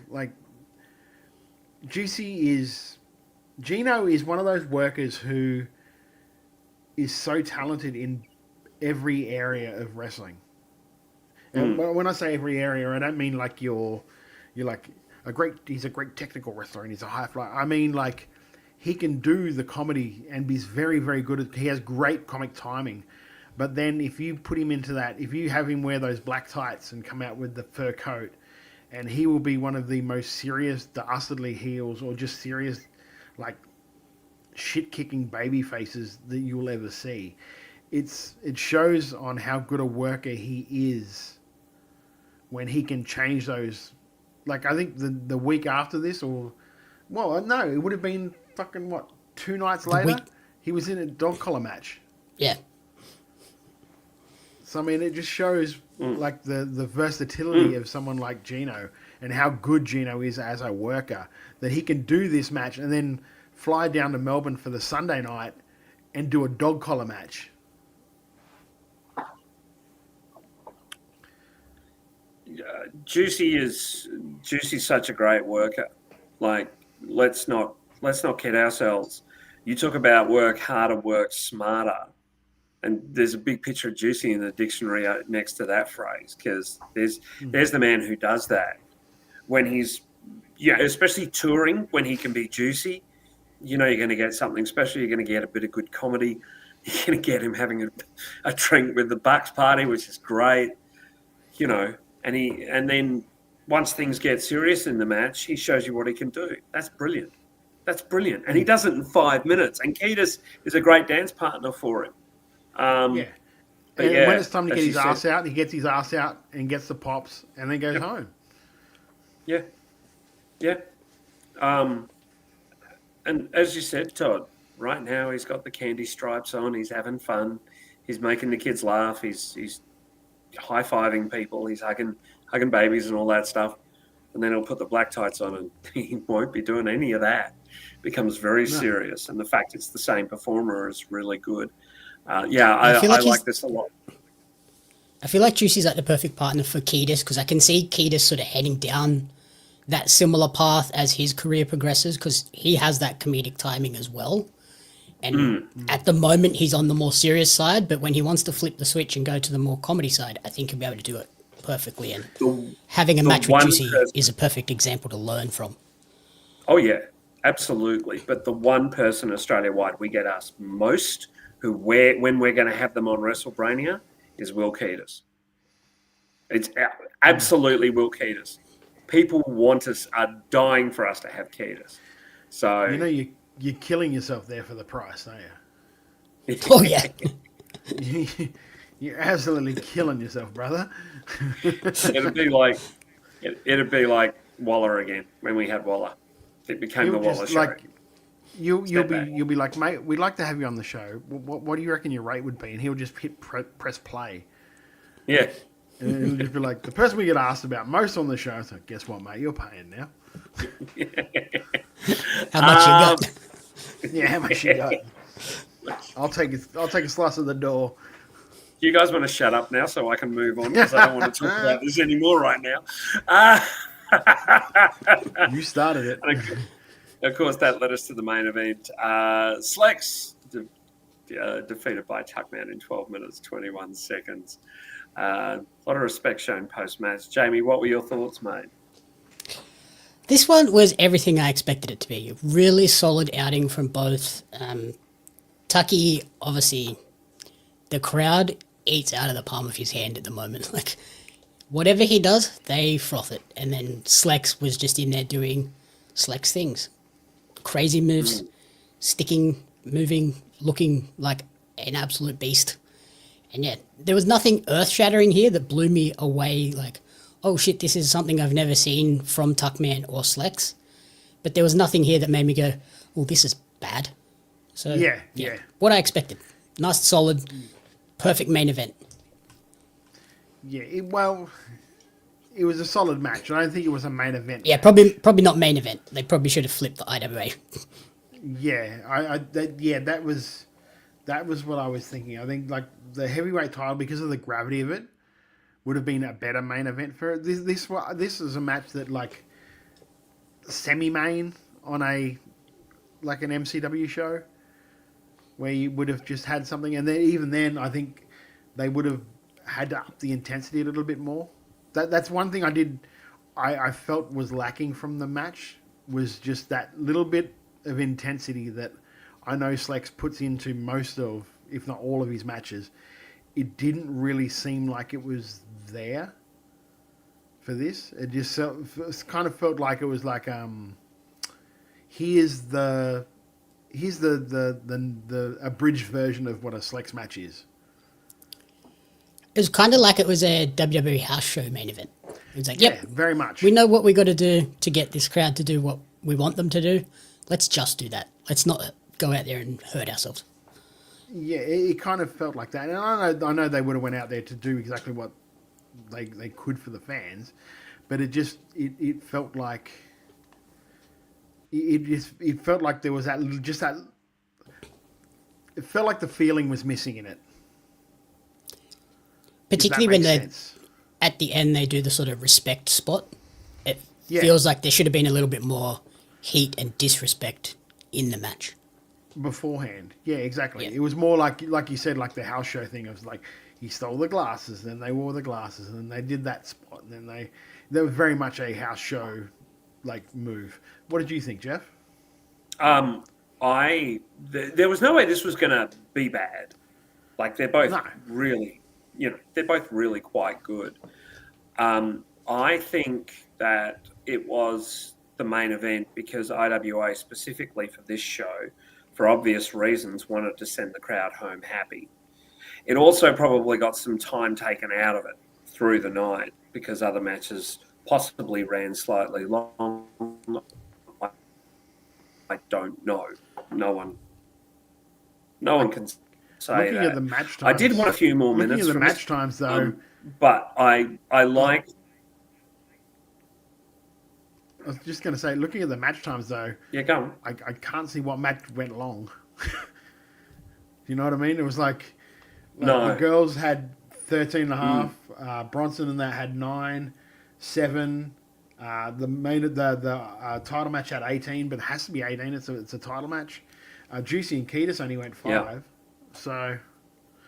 Gino is one of those workers who is so talented in every area of wrestling. And when I say every area, I don't mean you're he's a great technical wrestler and he's a high flyer. I mean he can do the comedy and he's very, very good he has great comic timing. But then if you put him into that, if you have him wear those black tights and come out with the fur coat, and he will be one of the most serious, dastardly heels or just serious, shit-kicking baby faces that you'll ever see. It shows on how good a worker he is when he can change those. I think the week after this, it would have been fucking 2 nights later, he was in a dog collar match. Yeah. So, I mean, it just shows the versatility of someone like Gino and how good Gino is as a worker, that he can do this match and then fly down to Melbourne for the Sunday night and do a dog collar match. Juicy's such a great worker. Let's not kid ourselves. You talk about work harder, work smarter. And there's a big picture of Juicy in the dictionary next to that phrase, because there's the man who does that. When he's, especially touring, when he can be juicy, you're going to get something special. You're going to get a bit of good comedy. You're going to get him having a drink with the Bucks party, which is great, And then once things get serious in the match, he shows you what he can do. That's brilliant. And he does it in 5 minutes. And Keatis is a great dance partner for him. And when it's time to get his ass out, he gets his ass out and gets the pops and then goes home. Yeah. Yeah. And as you said, Todd, right now he's got the candy stripes on. He's having fun. He's making the kids laugh. He's high-fiving people. He's hugging babies and all that stuff. And then he'll put the black tights on and he won't be doing any of that. Becomes very serious. And the fact it's the same performer is really good. I like this a lot. I feel like Juicy's like the perfect partner for Kiedis because I can see Kiedis sort of heading down that similar path as his career progresses because he has that comedic timing as well. And at the moment, he's on the more serious side, but when he wants to flip the switch and go to the more comedy side, I think he'll be able to do it perfectly. And having a match with Juicy is a perfect example to learn from. Oh, yeah, absolutely. But the one person Australia-wide we get asked most when we're going to have them on WrestleBrania is Will Kiedis. It's absolutely Will Kiedis. People are dying for us to have Kiedis. So you're killing yourself there for the price, aren't you? Oh yeah, you're absolutely killing yourself, brother. It'd be like Waller again when we had Waller. It became the Waller show. Like, you'll be like, mate, we'd like to have you on the show. What do you reckon your rate would be? And he'll just hit press play. Yeah. And he'll just be like, the person we get asked about most on the show. So guess what, mate? You're paying now. How much you got? Yeah, how much you got? I'll take a slice of the door. You guys want to shut up now so I can move on because I don't want to talk about this anymore right now. You started it. And of course, that led us to the main event. Slex defeated by Tuckman in 12 minutes, 21 seconds. A lot of respect shown post-match. Jamie, what were your thoughts, mate? This one was everything I expected it to be. A really solid outing from both. Tucky, obviously, the crowd eats out of the palm of his hand at the moment. Like, whatever he does, they froth it. And then Slex was just in there doing Slex things. Crazy moves, sticking, moving, looking like an absolute beast. And yeah, there was nothing earth-shattering here that blew me away like, oh shit, this is something I've never seen from Tuckman or Slex. But there was nothing here that made me go, oh, this is bad. So yeah. What I expected. Nice, solid, perfect main event. Yeah, it was a solid match. I don't think it was a main event. Yeah, probably not main event. They probably should have flipped the IWA. Yeah, that was what I was thinking. I think like the heavyweight title, because of the gravity of it, would have been a better main event for it. This is a match that like semi-main on an MCW show, where you would have just had something, and then even then, I think they would have had to up the intensity a little bit more. That's one thing I felt was lacking from the match, was just that little bit of intensity that I know Slex puts into most of, if not all of his matches. It didn't really seem like it was there for this. It just kind of felt like it was like, here's the abridged version of what a Slex match is. It was kind of like it was a WWE house show main event. It was like, yep, yeah, very much. We know what we got to do to get this crowd to do what we want them to do. Let's just do that. Let's not go out there and hurt ourselves. Yeah, it kind of felt like that. And I know they would have went out there to do exactly what they could for the fans, but it felt like it felt like there was it felt like the feeling was missing in it. Particularly when at the end they do the sort of respect spot. It feels like there should have been a little bit more heat and disrespect in the match. Beforehand. Yeah, exactly. Yeah. It was more like you said, like the house show thing. It was like he stole the glasses, then they wore the glasses, and then they did that spot, and then there was very much a house show like move. What did you think, Jeff? There was no way this was going to be bad. Like they're both really, they're both really quite good. I think that it was the main event because IWA specifically for this show, for obvious reasons, wanted to send the crowd home happy. It also probably got some time taken out of it through the night because other matches possibly ran slightly long. I don't know. No one can say Looking that. at the match times, I did want a few more minutes. Looking at the from match times, though, but I like. I was just going to say, looking at the match times, though, Yeah, go on. I can't see what match went long. You know what I mean? It was like No. the girls had 13 and a half. Bronson and that had 9, 7. The title match had 18, but it has to be 18. It's a title match. Juicy and Ketis only went 5. Yeah. So,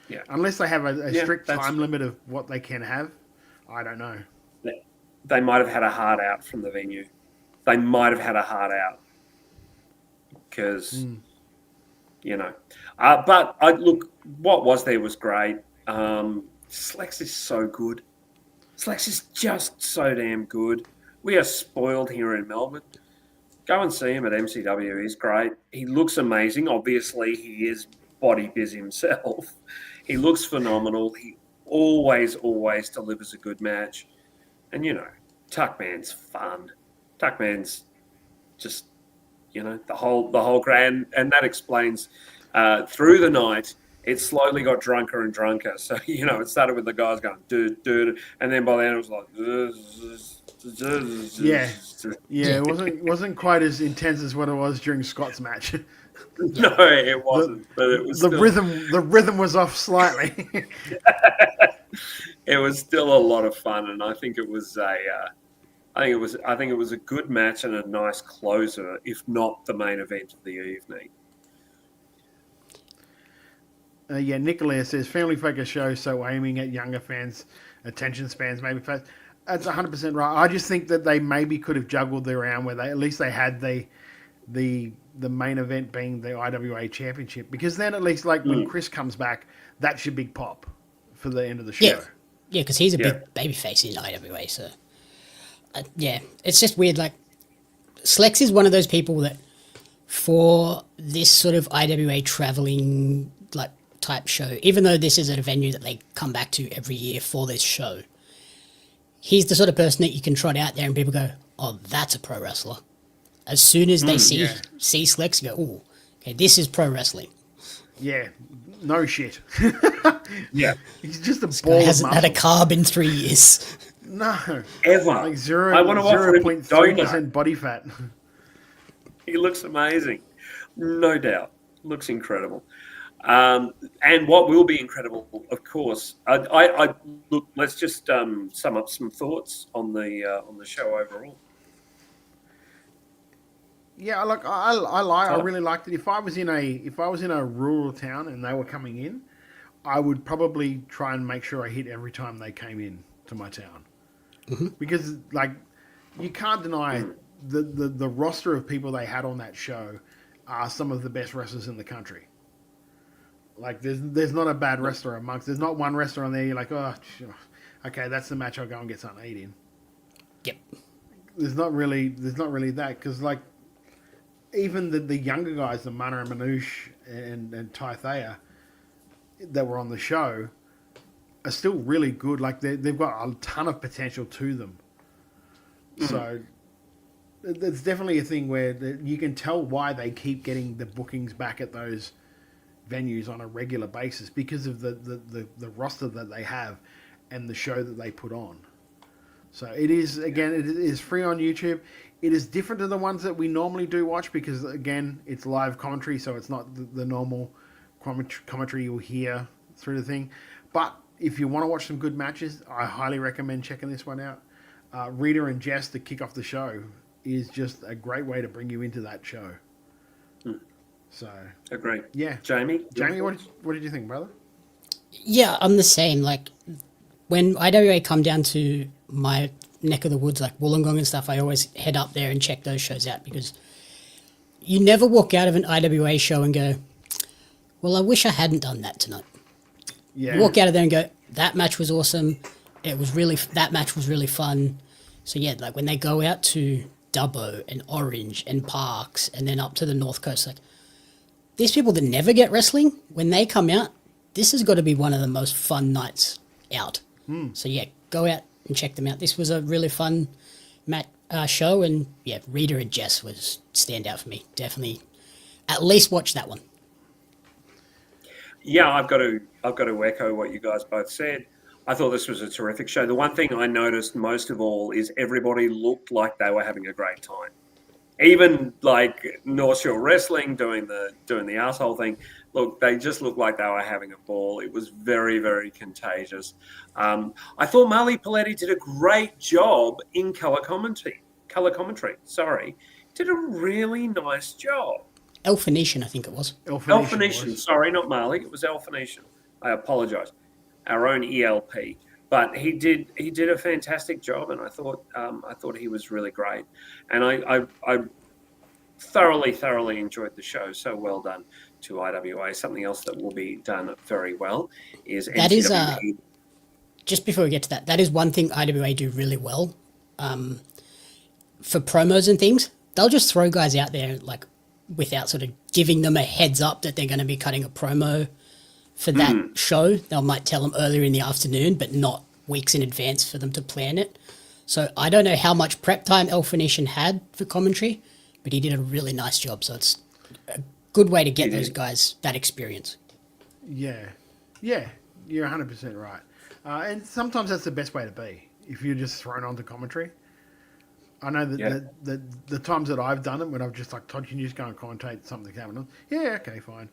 yeah, unless they have a strict time limit of what they can have, I don't know. They might have had a hard out from the venue. They might have had a hard out because, but look, what was there was great. Slex is so good. Slex is just so damn good. We are spoiled here in Melbourne. Go and see him at MCW. He's great. He looks amazing. Obviously, he is body biz himself. He looks phenomenal. He always delivers a good match. And, Tuckman's fun. Tuckman's just, the whole grand. And that explains through the night, it slowly got drunker and drunker. So, it started with the guys going, dude, and then by the end it was like, it wasn't quite as intense as what it was during Scott's match. No, it wasn't. But it was the rhythm was off slightly. It was still a lot of fun, and I think it was I think it was a good match and a nice closer, if not the main event of the evening. Nicolas says family focus show, so aiming at younger fans, attention spans maybe fast. That's 100% right. I just think that they maybe could have juggled around where they had the main event being the IWA Championship, because then at least when Chris comes back, that's your big pop for the end of the show. Yeah, because he's a big babyface in IWA. So it's just weird. Like Slex is one of those people that for this sort of IWA traveling type show, even though this is at a venue that they come back to every year for this show, he's the sort of person that you can trot out there and people go, oh, that's a pro wrestler. As soon as they see Slex, go, oh, okay, this is pro wrestling. Yeah, no shit. Yeah. He's just a this ball guy hasn't had a carb in 3 years. No. Ever. Like I want to offer him a 0.3% body fat. He looks amazing. No doubt. Looks incredible. And what will be incredible, of course, I look. Let's just sum up some thoughts on the show overall. Yeah, look, I really liked it. If I was in a rural town and they were coming in, I would probably try and make sure I hit every time they came in to my town, because you can't deny the roster of people they had on that show are some of the best wrestlers in the country. Like there's not a bad wrestler amongst. There's not one wrestler on there you're like, oh, okay, that's the match I'll go and get something to eat in. Yep. There's not really that, because even the younger guys, the Mana and Manouche and Ty Thayer that were on the show are still really good. Like they've got a ton of potential to them. So it's definitely a thing where you can tell why they keep getting the bookings back at those venues on a regular basis, because of the roster that they have and the show that they put on. So it is free on YouTube. It is different to the ones that we normally do watch, because again, it's live commentary, so it's not the normal commentary you'll hear through the thing. But if you want to watch some good matches, I highly recommend checking this one out. Rita and Jess to kick off the show is just a great way to bring you into that show. So agree. Yeah, Jamie, what did you think, brother? Yeah, I'm the same. Like when IWA come down to my neck of the woods, like Wollongong and stuff, I always head up there and check those shows out, because you never walk out of an IWA show and go, well, I wish I hadn't done that tonight. Yeah. You walk out of there and go, that match was awesome. That match was really fun. So yeah, like when they go out to Dubbo and Orange and Parks and then up to the North Coast, like these people that never get wrestling, when they come out, this has got to be one of the most fun nights out. Mm. So yeah, go out and check them out. This was a really fun show, and yeah, Rita and Jess was stand out for me. Definitely, at least watch that one. Yeah, I've got to echo what you guys both said. I thought this was a terrific show. The one thing I noticed most of all is everybody looked like they were having a great time. Even like North Shore Wrestling doing the asshole thing, look, they just looked like they were having a ball. It was very, very contagious. I thought Marley Paletti did a great job in color commentary. Did a really nice job. El Phoenician, I think it was. El Phoenician. Sorry, not Marley. It was El Phoenician. I apologise. Our own ELP. But he did a fantastic job, and I thought he was really great. And I thoroughly enjoyed the show. So well done to IWA. Something else that will be done very well is that NCWP. is just before we get to that is one thing IWA do really well. For promos and things, they'll just throw guys out there like without sort of giving them a heads up that they're going to be cutting a promo for that show. They might tell them earlier in the afternoon, but not weeks in advance for them to plan it. So I don't know how much prep time El Phoenician had for commentary, but he did a really nice job. So it's a good way to get those guys that experience. Yeah, you're 100% right. And sometimes that's the best way to be if you're just thrown onto commentary. I know that the times that I've done it when I've just like, Todd, can you just go and commentate something happening on? Yeah, okay, fine.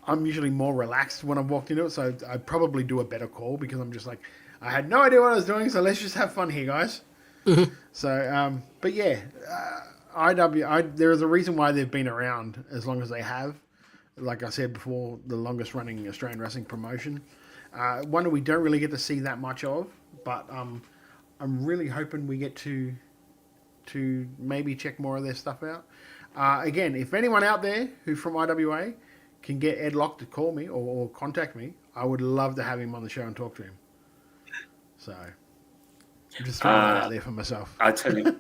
I'm usually more relaxed when I've walked into it, so I probably do a better call because I'm just like, I had no idea what I was doing, so let's just have fun here, guys. Mm-hmm. So, but yeah, there is a reason why they've been around as long as they have. Like I said before, the longest running Australian wrestling promotion. One that we don't really get to see that much of, but I'm really hoping we get to maybe check more of their stuff out. Again, if anyone out there who from IWA can get Ed Locke to call me or contact me, I would love to have him on the show and talk to him. So, I'm just throwing that out there for myself. I tell you,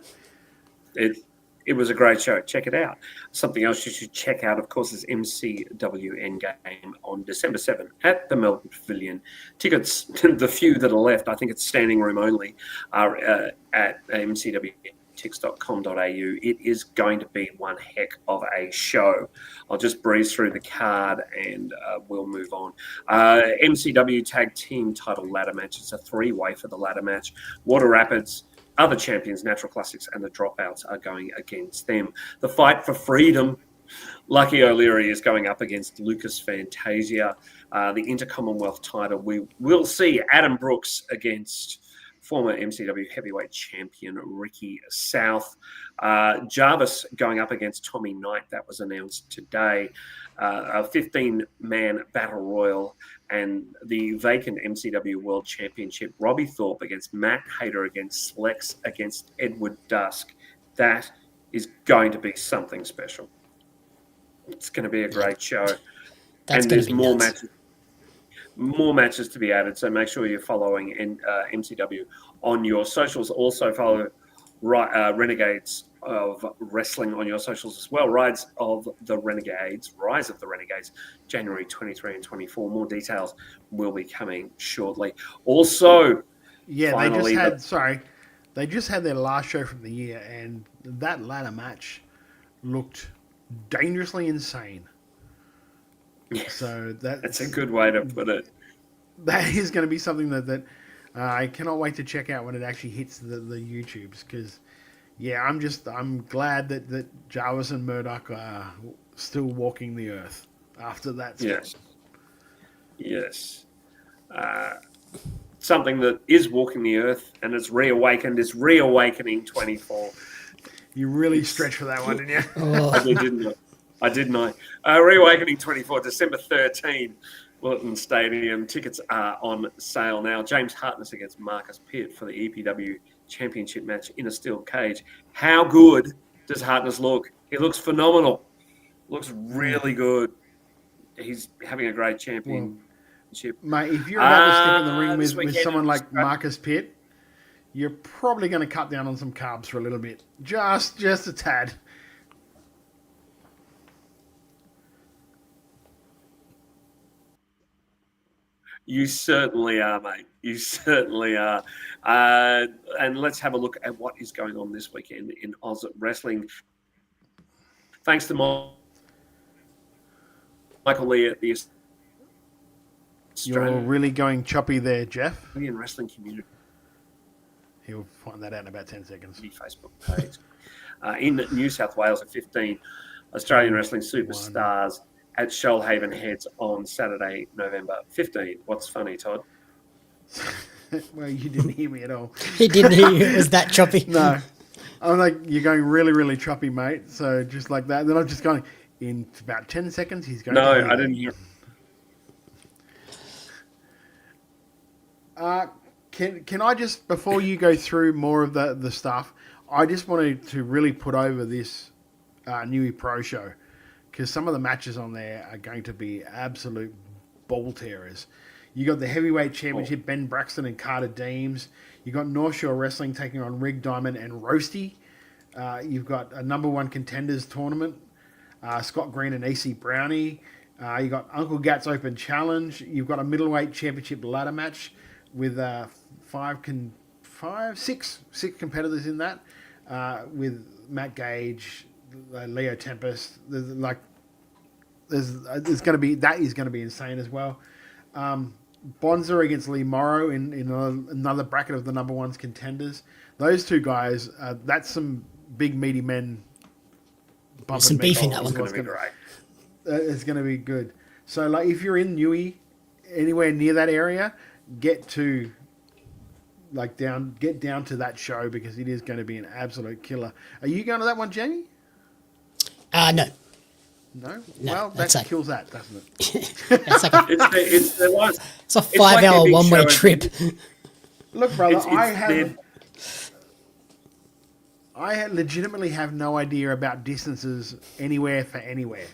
it was a great show. Check it out. Something else you should check out, of course, is MCW Endgame on December 7th at the Melbourne Pavilion. Tickets, the few that are left, I think it's standing room only, are at mcwtix.com.au. It is going to be one heck of a show. I'll just breeze through the card and we'll move on. MCW Tag Team Title Ladder Match. It's a three-way for the ladder match. Water Rapids, other champions, Natural Classics, and the Dropouts are going against them. The Fight for Freedom, Lucky O'Leary is going up against Lucas Fantasia. The Intercommonwealth title, we will see Adam Brooks against former MCW heavyweight champion Ricky South. Jarvis going up against Tommy Knight. That was announced today. A 15-man battle royal and the vacant MCW World Championship. Robbie Thorpe against Matt Hayter against Lex against Edward Dusk. That is going to be something special. It's going to be a great show. And there's more matches. More matches to be added, so make sure you're following MCW on your socials. Also follow Renegades of Wrestling on your socials as well. Rise of the Renegades, January 23 and 24. More details will be coming shortly. Also, finally, they just had their last show from the year, and that ladder match looked dangerously insane. Yes, so that's a good way to put it. That is going to be something that I cannot wait to check out when it actually hits the YouTubes. Because, I'm glad that Jarvis and Murdoch are still walking the earth after that. Yes. Something that is walking the earth and it's reawakened is Reawakening 24. You really stretched for that one, didn't you? I didn't. Reawakening 24, December 13, Wilton Stadium. Tickets are on sale now. James Hartness against Marcus Pitt for the EPW Championship match in a steel cage. How good does Hartness look? He looks phenomenal. Looks really good. He's having a great championship. Mate, if you're about to step in the ring with someone like Marcus Pitt, you're probably going to cut down on some carbs for a little bit. Just a tad. You certainly are, mate. You certainly are. And let's have a look at what is going on this weekend in Oz Wrestling. Thanks to Michael Lee at the Australian You're really going choppy there, Jeff. Wrestling Community. He'll find that out in about 10 seconds. Facebook page. In New South Wales at 15, Australian Wrestling Superstars at Shoalhaven Heads on Saturday, November 15. What's funny, Todd? Well, you didn't hear me at all. He didn't hear you. It was that choppy. No. I'm like, you're going really, really choppy, mate. So just like that. Then I'm just going, in about 10 seconds, he's going No, I didn't hear. Can I just, before you go through more of the stuff, I just wanted to really put over this Newey Pro show, because some of the matches on there are going to be absolute ball tearers. You got the Heavyweight Championship, Ben Braxton and Carter Deems. You got North Shore Wrestling taking on Rig Diamond and Roasty. You've got a number one contenders tournament, Scott Green and EC Brownie. You got Uncle Gat's Open Challenge. You've got a middleweight championship ladder match with six competitors in that, with Matt Gage, Leo Tempest. There's going to be, that is going to be insane as well. Bonza against Lee Morrow in another bracket of the number one's contenders. Those two guys, that's some big meaty men. Some beef in that one. It's going to be good. So, like, if you're in Newey, anywhere near that area, get down to that show, because it is going to be an absolute killer. Are you going to that one, Jamie? No. No? Well, that kills that, doesn't it? It's like it's a 5-hour one-way trip. Look, brother, I legitimately have no idea about distances anywhere for anywhere.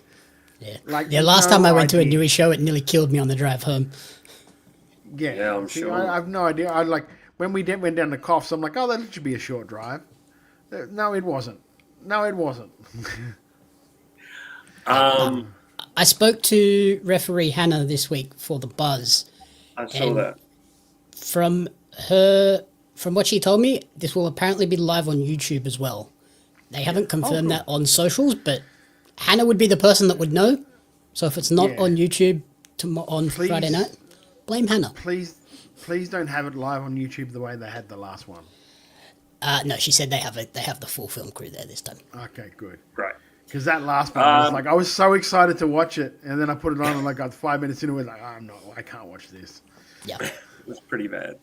Yeah. Last time I went to a Newey show, it nearly killed me on the drive home. Yeah, I'm sure. I have no idea. When we went down to Coffs, I'm like, oh, that should be a short drive. No, it wasn't. I spoke to referee Hannah this week for the Buzz. I saw that. From what she told me, this will apparently be live on YouTube as well. They haven't confirmed that on socials, but Hannah would be the person that would know. So if it's not on YouTube on Friday night, blame Hannah. Please don't have it live on YouTube the way they had the last one. No, she said they have the full film crew there this time. Okay, good. Great. Because that last one, I was so excited to watch it, and then I put it on, and got 5 minutes into it, I can't watch this. Yeah. It was pretty bad.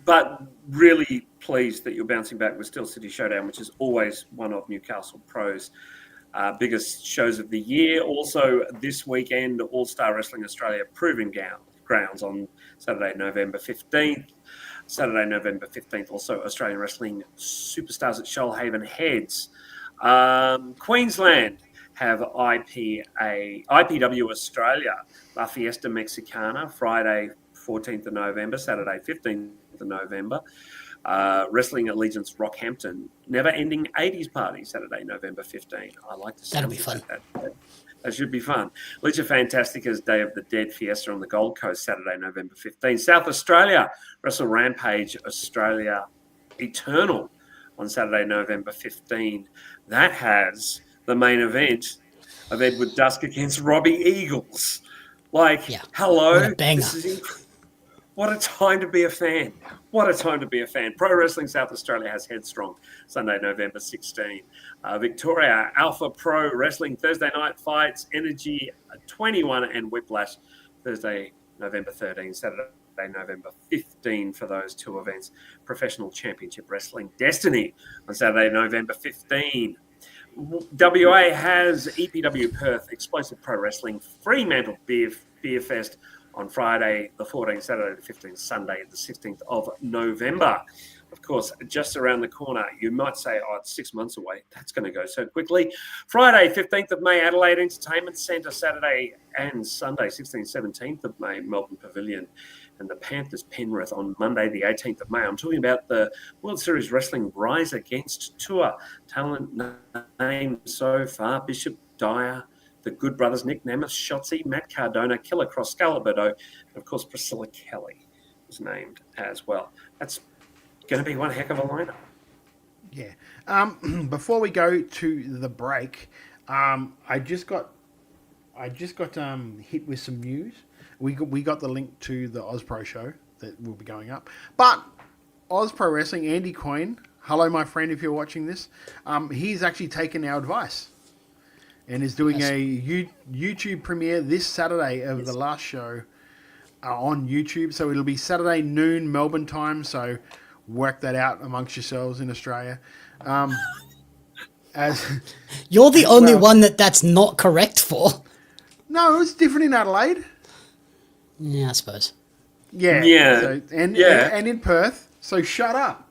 But really pleased that you're bouncing back with Steel City Showdown, which is always one of Newcastle Pro's biggest shows of the year. Also, this weekend, All-Star Wrestling Australia Proving Grounds on Saturday, November 15th. Saturday, November 15th, also Australian Wrestling Superstars at Shoalhaven Heads. Queensland have IPW Australia, La Fiesta Mexicana, Friday 14th of November, Saturday 15th of November. Wrestling Allegiance Rockhampton, Never Ending 80s Party, Saturday, November 15th. I like to say that'll be fun. That should be fun. Lucha Fantastica's Day of the Dead Fiesta on the Gold Coast, Saturday, November 15th. South Australia, Wrestle Rampage Australia Eternal on Saturday, November 15. That has the main event of Edward Dusk against Robbie Eagles. Hello. What a banger. What a time to be a fan. What a time to be a fan. Pro Wrestling South Australia has Headstrong, Sunday, November 16. Victoria, Alpha Pro Wrestling, Thursday Night Fights, Energy 21, and Whiplash, Thursday, November 13, Saturday, November 15 for those two events. Professional Championship Wrestling Destiny on Saturday, November 15. WA has EPW Perth, Explosive Pro Wrestling, Fremantle Beer Fest on Friday the 14th, Saturday the 15th, Sunday the 16th of November. Of course, just around the corner. You might say, it's 6 months away. That's going to go so quickly. Friday, 15th of May, Adelaide Entertainment Centre. Saturday and Sunday, 16th, 17th of May, Melbourne Pavilion. And the Panthers Penrith on Monday, the 18th of May. I'm talking about the World Series Wrestling Rise Against Tour. Talent names so far: Bishop, Dyer, the Good Brothers, Nick Nemeth, Shotzi, Matt Cardona, Killer Cross, Scarlett Bordeaux, and of course Priscilla Kelly was named as well. That's going to be one heck of a lineup. Yeah. Before we go to the break, I just got hit with some news. We got the link to the OzPro show that will be going up. But Oz Pro Wrestling, Andy Coyne, hello my friend if you're watching this, he's actually taken our advice and is doing a YouTube premiere this Saturday of the last show on YouTube. So it'll be Saturday noon Melbourne time, so work that out amongst yourselves in Australia. As You're the only one that's not correct for. No, it's different in Adelaide. Yeah, I suppose. Yeah. Yeah. So, and in Perth. So shut up.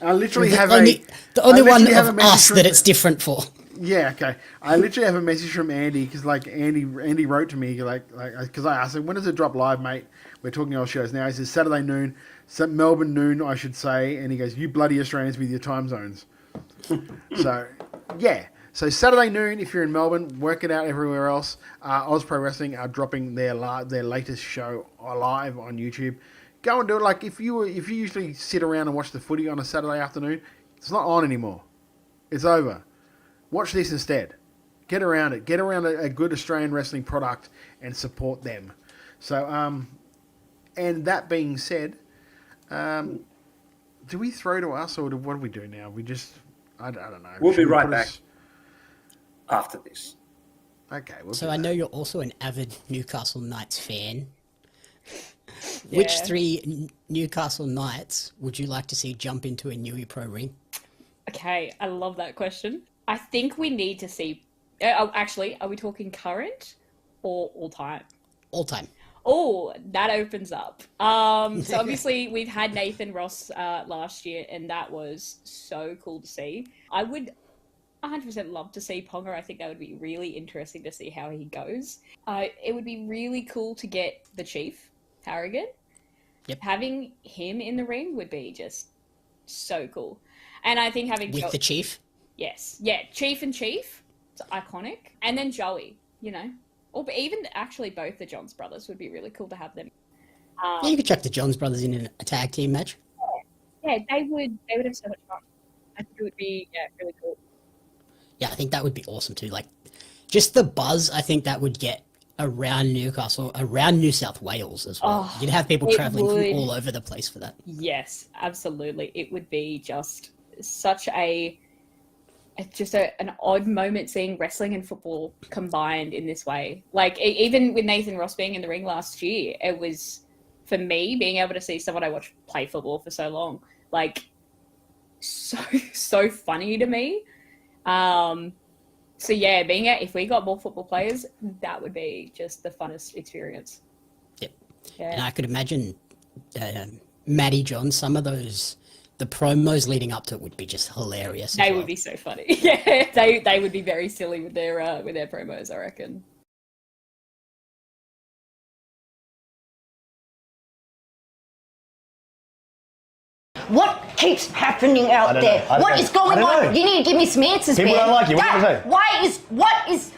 I literally have the only one of us that it's different for. Yeah, okay. I literally have a message from Andy because Andy wrote to me because I asked him, when does it drop live, mate? We're talking all shows now. He says Saturday noon, Melbourne noon, I should say. And he goes, you bloody Australians with your time zones. So yeah. So Saturday noon, if you're in Melbourne, work it out everywhere else. Oz Pro Wrestling are dropping their latest show live on YouTube. Go and do it. Like if you usually sit around and watch the footy on a Saturday afternoon, it's not on anymore. It's over. Watch this instead. Get around it. Get around a good Australian wrestling product and support them. So, and that being said, do we throw to us or what do we do now? We just, I don't know. We'll be right back after this. Okay. So I know you're also an avid Newcastle Knights fan. Yeah. Which 3 Newcastle Knights would you like to see jump into a Newey Pro ring? Okay, I love that question. I think we need to see... actually, are we talking current or all-time? All-time. Oh, that opens up. So obviously, we've had Nathan Ross last year, and that was so cool to see. I would 100% love to see Ponga. I think that would be really interesting to see how he goes. It would be really cool to get the Chief, Harrigan. Yep. Having him in the ring would be just so cool. And I think having... With the Chief? Yes. Yeah, Chief and Chief. It's iconic. And then Joey, you know. Or even actually both the Johns brothers would be really cool to have them. Yeah, you could chuck the Johns brothers in a tag team match. Yeah, they would have so much fun. I think it would be really cool. Yeah, I think that would be awesome too. Like, just the buzz I think that would get around Newcastle, around New South Wales as well. You'd have people travelling from all over the place for that. Yes, absolutely. It would be just such an odd moment seeing wrestling and football combined in this way. Like, even with Nathan Ross being in the ring last year, it was, for me, being able to see someone I watched play football for so long, like, so funny to me. So yeah, if we got more football players, that would be just the funnest experience. Yep. Yeah. And I could imagine Matty John, some of those, the promos leading up to it would be just hilarious. They would be so funny. Yeah, they would be very silly with their promos, I reckon. What keeps happening out there? What is going on? You need to give me some answers, People man. don't like you. What do you say?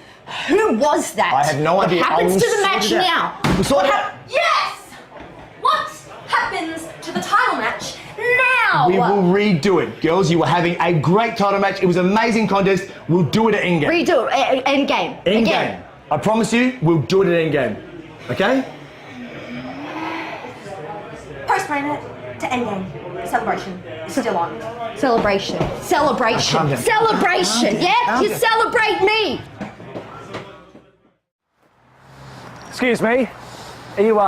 Who was that? I have no idea. What happens to the match now? Yes! What happens to the title match now? We will redo it. Girls, you were having a great title match. It was an amazing contest. We'll do it at Endgame. Redo it. Endgame. Endgame. I promise you, we'll do it at Endgame. Okay? Post-main event to Endgame. Celebration is still on. Celebration. Yeah? You celebrate me. Excuse me. Are you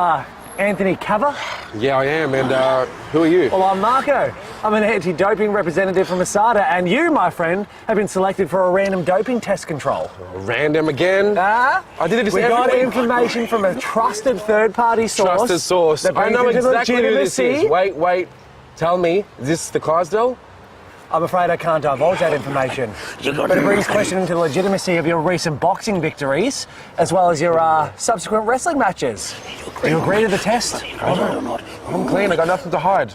Anthony Cover? Yeah, I am. And who are you? Well, I'm Marco. I'm an anti-doping representative from ASADA, and you, my friend, have been selected for a random doping test control. Random again? I did this We got week. information from a trusted third-party source. Trusted source. That I know brings into exactly who this legitimacy. is. Wait. Tell me, is this the Clydesdale? I'm afraid I can't divulge that information. But it brings question into the legitimacy of your recent boxing victories, as well as your subsequent wrestling matches. Do you agree to the test? I'm clean, I got nothing to hide.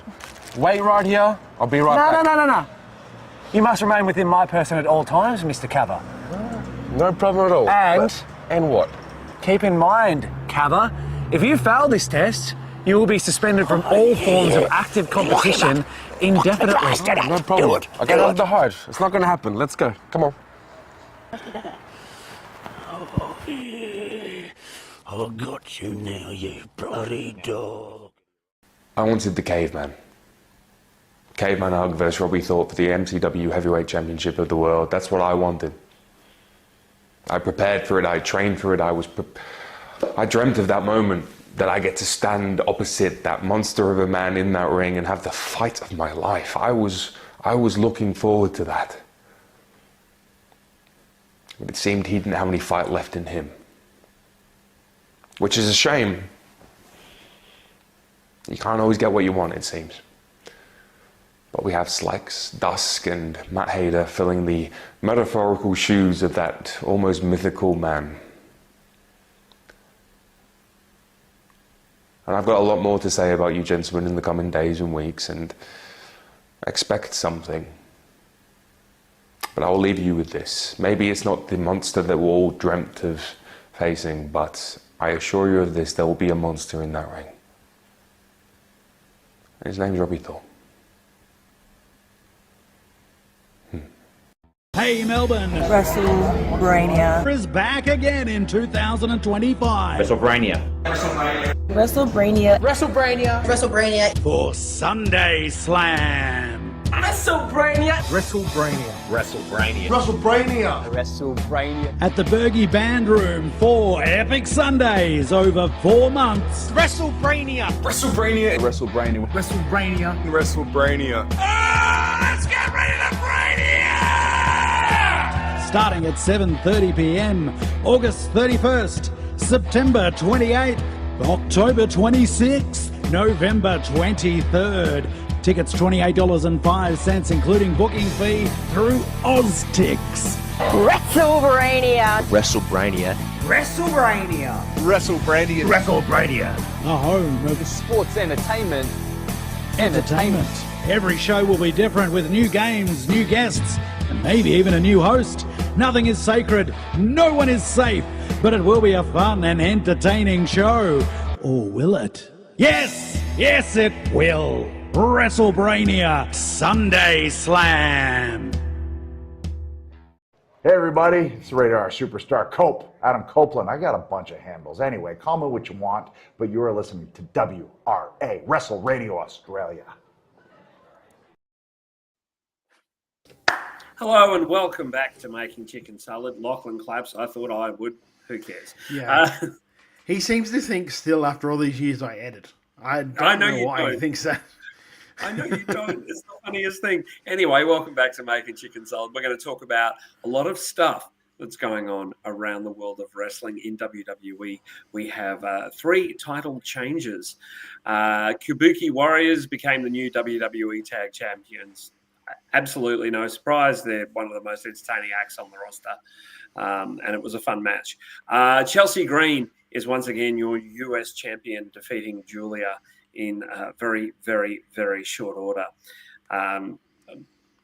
Wait right here, I'll be right back. No. You must remain within my person at all times, Mr. Cover. No problem at all. And what? Keep in mind, Cava, if you fail this test, you will be suspended from all forms of active competition indefinitely. No problem. I got out of the hide. It's not going to happen. Let's go. Come on. I got you now, you bloody dog. I wanted the caveman. Caveman hug versus Robbie Thorpe for the MCW Heavyweight Championship of the world. That's what I wanted. I prepared for it. I trained for it. I dreamt of that moment that I get to stand opposite that monster of a man in that ring and have the fight of my life. I was looking forward to that. But it seemed he didn't have any fight left in him. Which is a shame. You can't always get what you want, it seems. But we have Slacks, Dusk, and Matt Hayter filling the metaphorical shoes of that almost mythical man. And I've got a lot more to say about you gentlemen in the coming days and weeks, and expect something. But I will leave you with this. Maybe it's not the monster that we all dreamt of facing, but I assure you of this, there will be a monster in that ring. And his name's Robbie Thorpe. Hey Melbourne! WrestleBrania is back again in 2025. WrestleBrania. WrestleBrania. WrestleBrania. WrestleBrania. For Sunday Slam. WrestleBrania. WrestleBrania. WrestleBrania. WrestleBrania. WrestleBrania. At the Bergie Band Room, 4 epic Sundays over 4 months. WrestleBrania. WrestleBrania. WrestleBrania. WrestleBrania. WrestleBrania. Let's get ready to Brania! Starting at 7:30 p.m. August 31st, September 28th, October 26th, November 23rd. Tickets $28.05, including booking fee through OzTix. WrestleBrania. WrestleBrania. WrestleBrania. WrestleBrania. WrestleBrania. The home of sports entertainment. Every show will be different with new games, new guests, and maybe even a new host. Nothing is sacred, no one is safe, but it will be a fun and entertaining show. Or will it? Yes, it will. WrestleBrania Sunday Slam. Hey everybody, it's Radar Superstar Adam Copeland. I got a bunch of handles. Anyway, call me what you want, but you are listening to WRA, Wrestle Radio Australia. Hello and welcome back to Making Chicken Salad. Lachlan claps. I thought I would. Who cares? Yeah. He seems to think still after all these years I edit. I don't know why he thinks that. I know you don't. It's the funniest thing. Anyway, welcome back to Making Chicken Salad. We're going to talk about a lot of stuff that's going on around the world of wrestling in WWE. We have 3 title changes. Kabuki Warriors became the new WWE Tag Champions. Absolutely no surprise. They're one of the most entertaining acts on the roster. And it was a fun match. Chelsea Green is once again your US champion, defeating Julia in very, very, very short order.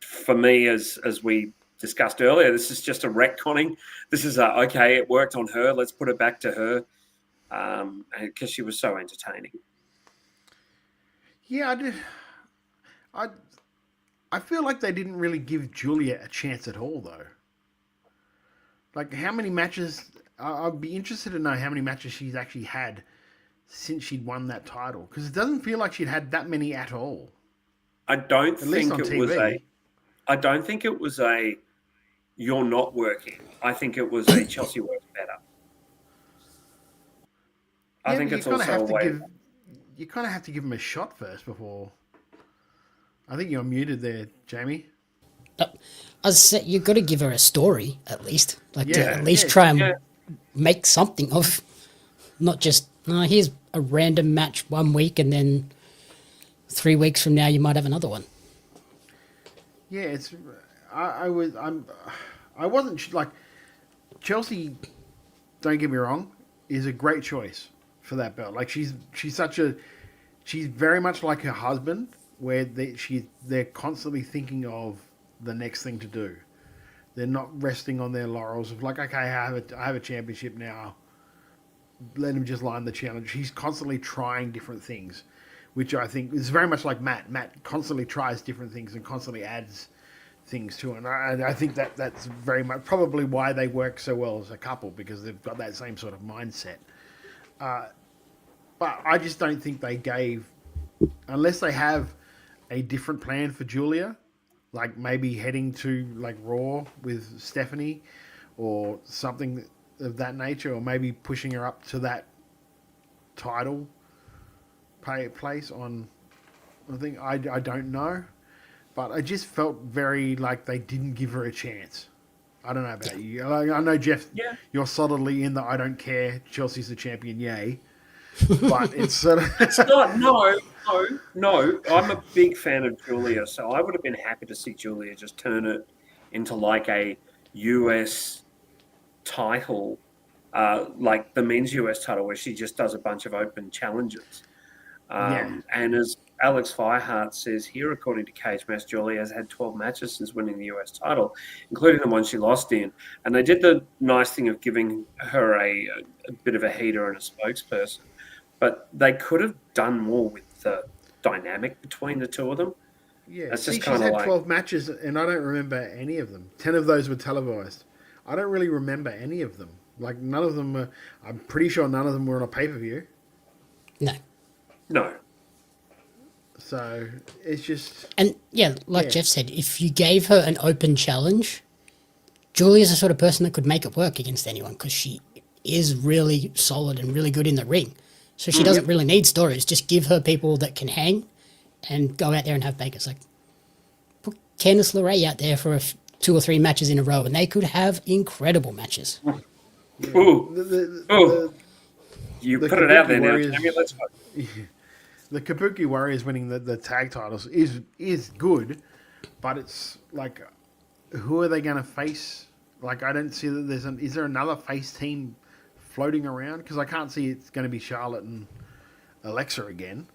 For me, as we discussed earlier, this is just a retconning. This is okay, it worked on her. Let's put it back to her because she was so entertaining. Yeah, I did. I feel like they didn't really give Julia a chance at all, though. Like, how many matches... I'd be interested to know how many matches she's actually had since she'd won that title. Because it doesn't feel like she'd had that many at all. I don't think it was a you're not working. I think it was a Chelsea works better. I think it's also a way... You kind of have to give him a shot first before... I think you're muted there, Jamie. As I said, you've got to give her a story, at least. At least try and make something of. Not just, here's a random match one week and then 3 weeks from now you might have another one. Yeah, it's... I wasn't... Like, Chelsea, don't get me wrong, is a great choice for that belt. Like, she's very much like her husband, where they're constantly thinking of the next thing to do. They're not resting on their laurels of like, okay, I have a championship now. Let him just line the challenge. He's constantly trying different things, which I think is very much like Matt. Matt constantly tries different things and constantly adds things to it. And I think that's very much probably why they work so well as a couple, because they've got that same sort of mindset. But I just don't think they gave, unless they have a different plan for Julia, like maybe heading to like Raw with Stephanie or something of that nature, or maybe pushing her up to that title place on, I think, I don't know. But I just felt very like they didn't give her a chance. I don't know about you. I know, Jeff, you're solidly in the I don't care, Chelsea's the champion, yay. But it's sort of... It's not, no. I'm a big fan of Julia, so I would have been happy to see Julia just turn it into like a US title, like the men's US title, where she just does a bunch of open challenges. And as Alex Firehart says here, according to Cage Match, Julia has had 12 matches since winning the US title, including the one she lost in. And they did the nice thing of giving her a bit of a heater and a spokesperson. But they could have done more with the dynamic between the two of them. Yeah, that's she's just kind of had like 12 matches, and I don't remember any of them. 10 of those were televised. I don't really remember any of them. Like, none of them were... I'm pretty sure none of them were on a pay-per-view. No. So, it's just... And, Jeff said, if you gave her an open challenge, Julia's the sort of person that could make it work against anyone, because she is really solid and really good in the ring. So she doesn't really need stories. Just give her people that can hang and go out there and have bakers. Like, put Candice LeRae out there for 2 or 3 matches in a row, and they could have incredible matches. You put it out there now. Let's go. The Kabuki Warriors winning the tag titles is good, but it's like, who are they going to face? Like, I don't see that is there another face team floating around? Because I can't see it's going to be Charlotte and Alexa again.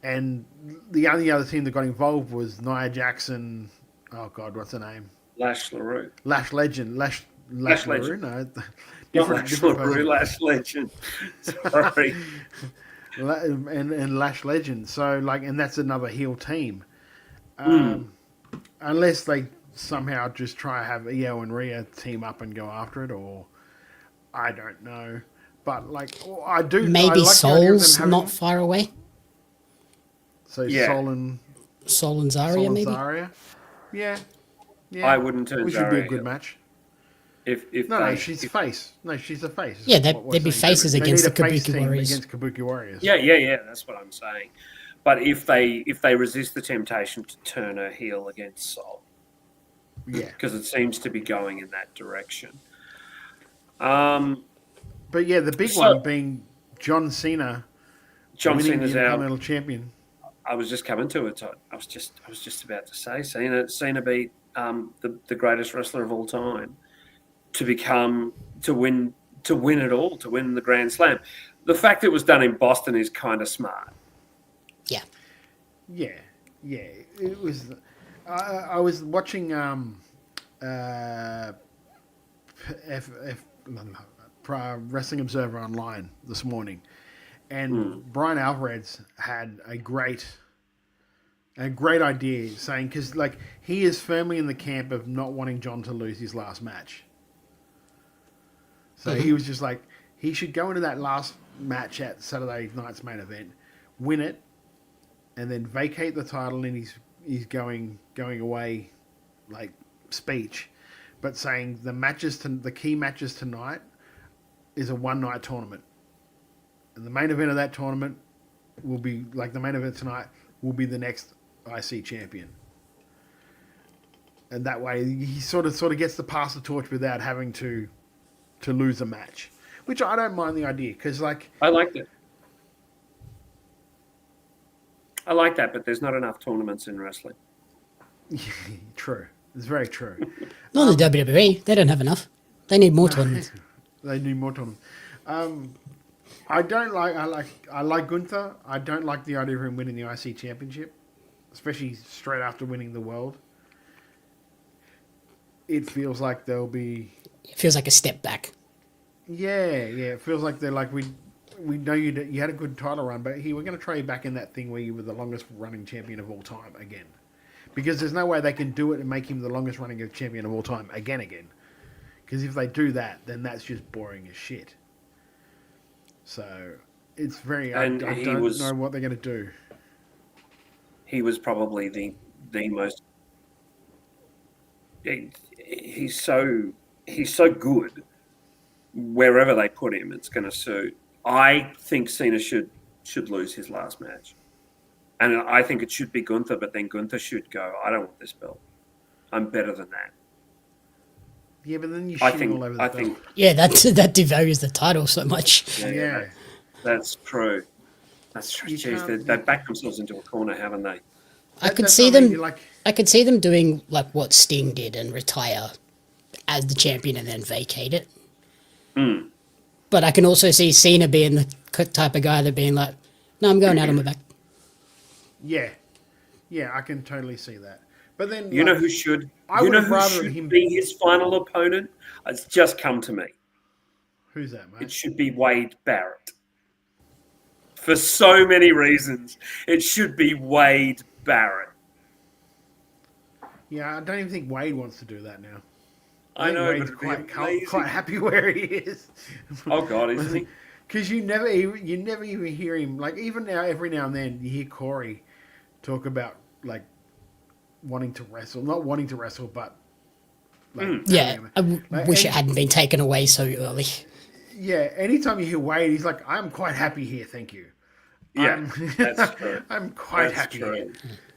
And the only other team that got involved was Nia Jackson. Oh God, what's her name? Lash LaRue. Lash Legend. Lash LaRue. No, different LaRue. Lash Legend. Sorry. and Lash Legend. So like, and that's another heel team. Unless they somehow just try to have Io and Rhea team up and go after it, or I don't know. But like, I do. Maybe I like Soul's not far away. So Soul and Zarya, maybe. Zarya. Yeah. I wouldn't turn Zarya. Which would be a good match. If she's face. No, she's a face. Yeah, they'd be faces against the Kabuki Warriors. Against Kabuki Warriors. Yeah. That's what I'm saying. But if they resist the temptation to turn her heel against Soul, because it seems to be going in that direction. But yeah, the big one being John Cena. John Cena's the Intercontinental champion. I was just coming to it. I was just about to say Cena beat the greatest wrestler of all time to win it all, to win the Grand Slam. The fact it was done in Boston is kind of smart. Yeah. It was. I was watching Wrestling Observer Online this morning, and Brian Alvarez had a great idea, saying, because like he is firmly in the camp of not wanting John to lose his last match. So he was just like, he should go into that last match at Saturday night's main event, win it, and then vacate the title in his going away like speech, but saying the key matches tonight is a one-night tournament, and the main event of that tournament will be like the main event tonight will be the next IC champion, and that way he sort of gets to pass the torch without having to lose a match, which I don't mind the idea, because like I liked it. I like that, but there's not enough tournaments in wrestling. True. It's very true. Not the WWE. They don't have enough. They need more tournaments. They need more tournaments. I like Gunther. I don't like the idea of him winning the IC championship, especially straight after winning the world. it feels like there'll be. It feels like a step back. Yeah. It feels like they're like we know you had a good title run, but here we're going to try you back in that thing where you were the longest running champion of all time again, because there's no way they can do it and make him the longest running champion of all time again. Because if they do that, then that's just boring as shit. So it's very. I don't know what they're going to do. He was probably the most. He's so good. Wherever they put him, it's going to suit. I think Cena should lose his last match, and I think it should be Gunther. But then Gunther should go, I don't want this belt. I'm better than that. Yeah, but then you shit all over the belt. Yeah, that devalues the title so much. Yeah. That's true. That's true. Jeez, they've backed themselves into a corner, haven't they? I could see them doing like what Sting did and retire as the champion and then vacate it. But I can also see Cena being the type of guy that being like, no, I'm going out on my back. Yeah, I can totally see that. But then you know who should be his final opponent? It's just come to me. Who's that, mate? It should be Wade Barrett. For so many reasons, it should be Wade Barrett. Yeah, I don't even think Wade wants to do that now. I know, Wade's quite happy where he is. Oh God, isn't he? Because you never even hear him, like, even now, every now and then you hear Corey talk about like not wanting to wrestle, but like, I wish it hadn't been taken away so early. Yeah, anytime you hear Wade, he's like, I'm quite happy here, thank you. Yeah, that's true. I'm quite happy here.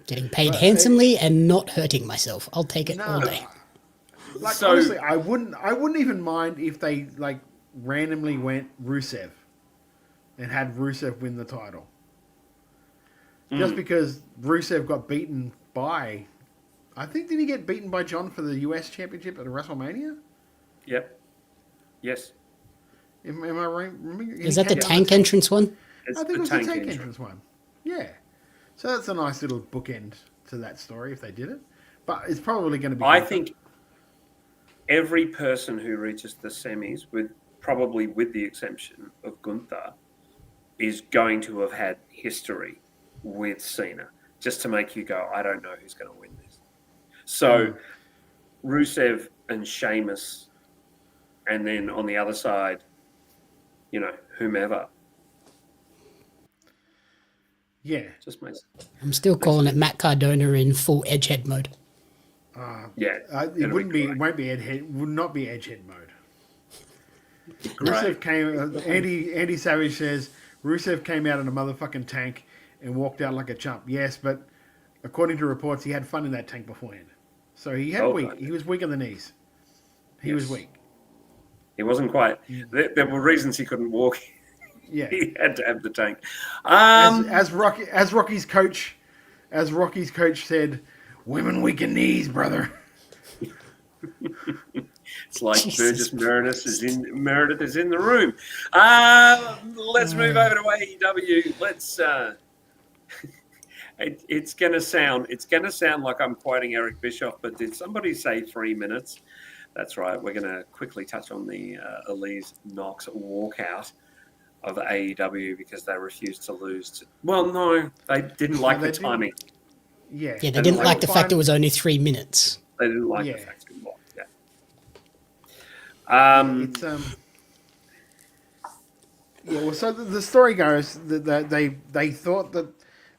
Getting paid handsomely and not hurting myself. I'll take it all day. Like, honestly, I wouldn't even mind if they like randomly went Rusev and had Rusev win the title. Just because Rusev got beaten by, I think, did he get beaten by John for the US Championship at WrestleMania? Yep. Yes. Am I right? Is that the tank entrance one? I think it was the tank entrance one. Yeah. So that's a nice little bookend to that story if they did it. But it's probably going to be. I think every person who reaches the semis, with the exception of Gunther, is going to have had history with Cena, just to make you go, I don't know who's going to win this. So Rusev and Sheamus, and then on the other side, whomever. Yeah. Just makes I'm still calling it Matt Cardona in full edgehead mode. It wouldn't be. It won't be Edgehead. Would not be Edgehead mode. Rusev came. Andy Savage says Rusev came out in a motherfucking tank and walked out like a chump. Yes, but according to reports, he had fun in that tank beforehand. So he had weak. He was weak on the knees. He was weak. He wasn't quite. There were reasons he couldn't walk. Yeah, he had to have the tank. As Rocky's coach said, "Women weaken knees, brother." It's like Burgess Meredith is in the room. Let's move over to AEW. Let's. It's gonna sound like I'm quoting Eric Bischoff, but did somebody say 3 minutes? That's right. We're gonna quickly touch on the Alize Knox walkout of AEW because they refused to lose. No, they didn't like the timing. Yeah, they didn't like the fact it was only 3 minutes. They didn't like the fact it was. Well, so the story goes that they thought that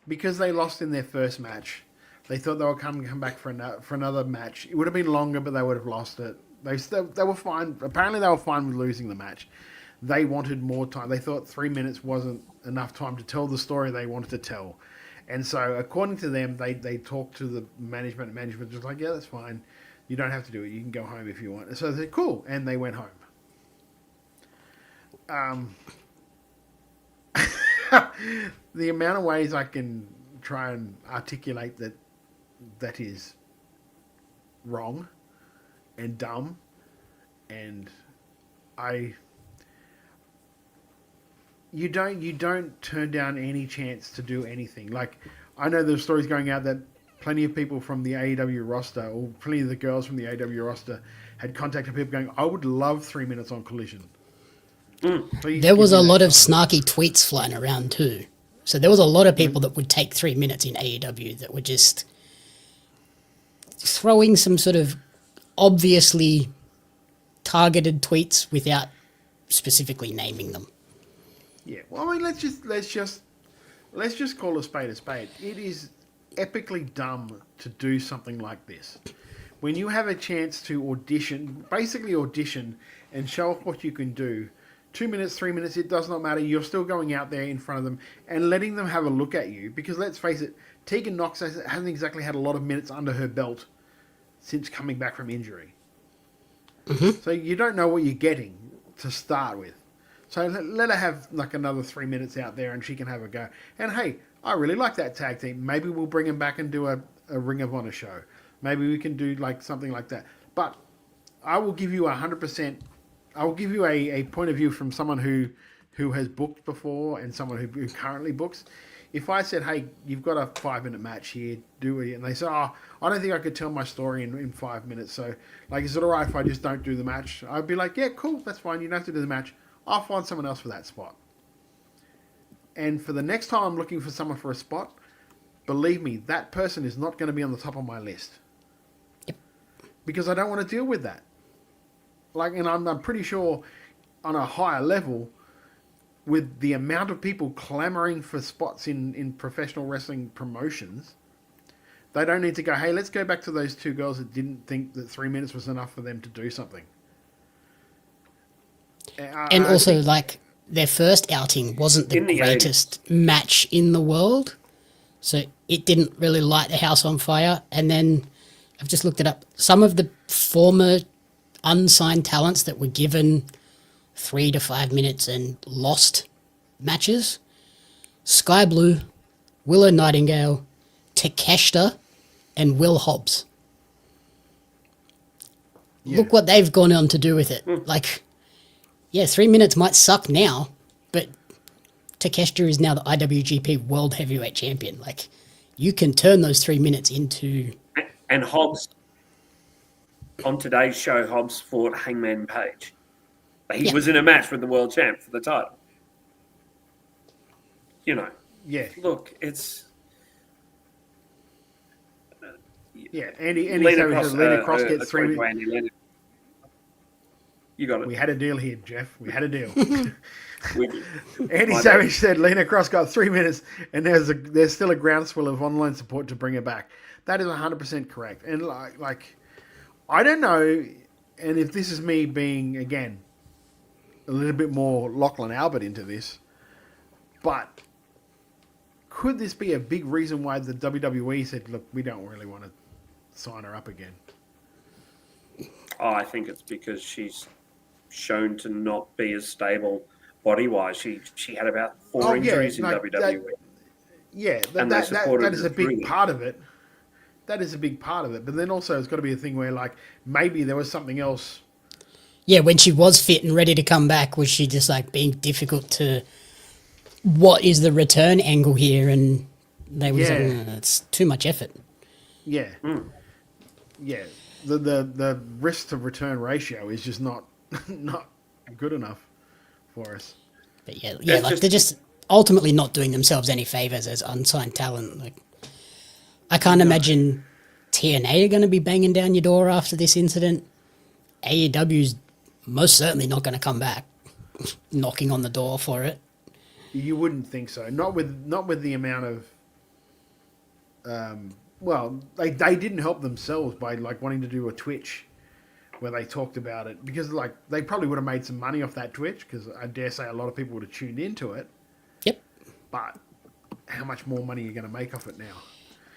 because they lost in their first match, they thought they would come back for another match. It would have been longer, but they would have lost it. They were fine. Apparently, they were fine with losing the match. They wanted more time. They thought 3 minutes wasn't enough time to tell the story they wanted to tell. And so, according to them, they talked to the management. And management was like, yeah, that's fine. You don't have to do it. You can go home if you want. And so they said, cool. And they went home. The amount of ways I can try and articulate that is wrong and dumb. And you don't turn down any chance to do anything. Like, I know there's stories going out that plenty of people from the AEW roster, or plenty of the girls from the AEW roster, had contacted people going, I would love 3 minutes on Collision. There was a lot of snarky tweets flying around too. So there was a lot of people that would take 3 minutes in AEW that were just throwing some sort of obviously targeted tweets without specifically naming them. Yeah, well, I mean, let's just call a spade a spade. It is epically dumb to do something like this. When you have a chance to audition, and show off what you can do, 2 minutes, 3 minutes, it does not matter. You're still going out there in front of them and letting them have a look at you. Because let's face it, Tegan Nox hasn't exactly had a lot of minutes under her belt since coming back from injury. So you don't know what you're getting to start with. So let her have like another 3 minutes out there and she can have a go. And hey, I really like that tag team. Maybe we'll bring them back and do a Ring of Honor show. Maybe we can do like something like that. But I will give you 100%. I will give you a point of view from someone who has booked before and someone who currently books. If I said, hey, you've got a 5 minute match here, do it. And they said, oh, I don't think I could tell my story in 5 minutes. So, like, is it all right if I just don't do the match? I'd be like, yeah, cool, that's fine. You don't have to do the match. I'll find someone else for that spot. And for the next time I'm looking for someone for a spot, believe me, that person is not going to be on the top of my list. Yep. Because I don't want to deal with that. Like, and I'm pretty sure on a higher level, with the amount of people clamoring for spots in professional wrestling promotions, they don't need to go, hey, let's go back to those two girls that didn't think that 3 minutes was enough for them to do something. And also, like, their first outing wasn't the greatest match in the world. So it didn't really light the house on fire. And then I've just looked it up. Some of the former unsigned talents that were given 3 to 5 minutes and lost matches: Sky Blue, Willow Nightingale, Takeshita, and Will Hobbs. Yeah. Look what they've gone on to do with it. Like, yeah, 3 minutes might suck now, but Takeshita is now the IWGP World Heavyweight Champion. Like, you can turn those 3 minutes into... And Hobbs, on today's show, Hobbs fought Hangman Page. He was in a match with the world champ for the title. You know. Yeah. Look, it's... Yeah, Andy Lena Cross gets 3 minutes. You got it. We had a deal here, Jeff. We had a deal. We did. Andy Savage said Lena Cross got 3 minutes, and there's still a groundswell of online support to bring it back. That is 100% correct. And like, I don't know, and if this is me being, again, a little bit more Lachlan Albert into this, but could this be a big reason why the WWE said, look, we don't really want to sign her up again? Oh, I think it's because she's shown to not be as stable body-wise. She had about 4 injuries in WWE. That is a big part of it. That is a big part of it. But then also it's got to be a thing where, like, maybe there was something else. Yeah, when she was fit and ready to come back, was she just, like, being difficult to... What is the return angle here? And they were like, it's too much effort. Yeah. Yeah. The risk to return ratio is just not good enough for us. But yeah, like, they're just ultimately not doing themselves any favors as unsigned talent. Like, I can't imagine TNA are going to be banging down your door after this incident. AEW's most certainly not going to come back knocking on the door for it. You wouldn't think so. Not with the amount of well, they didn't help themselves by, like, wanting to do a Twitch where they talked about it, because, like, they probably would have made some money off that Twitch, because I dare say a lot of people would have tuned into it. Yep. But how much more money are you going to make off it now?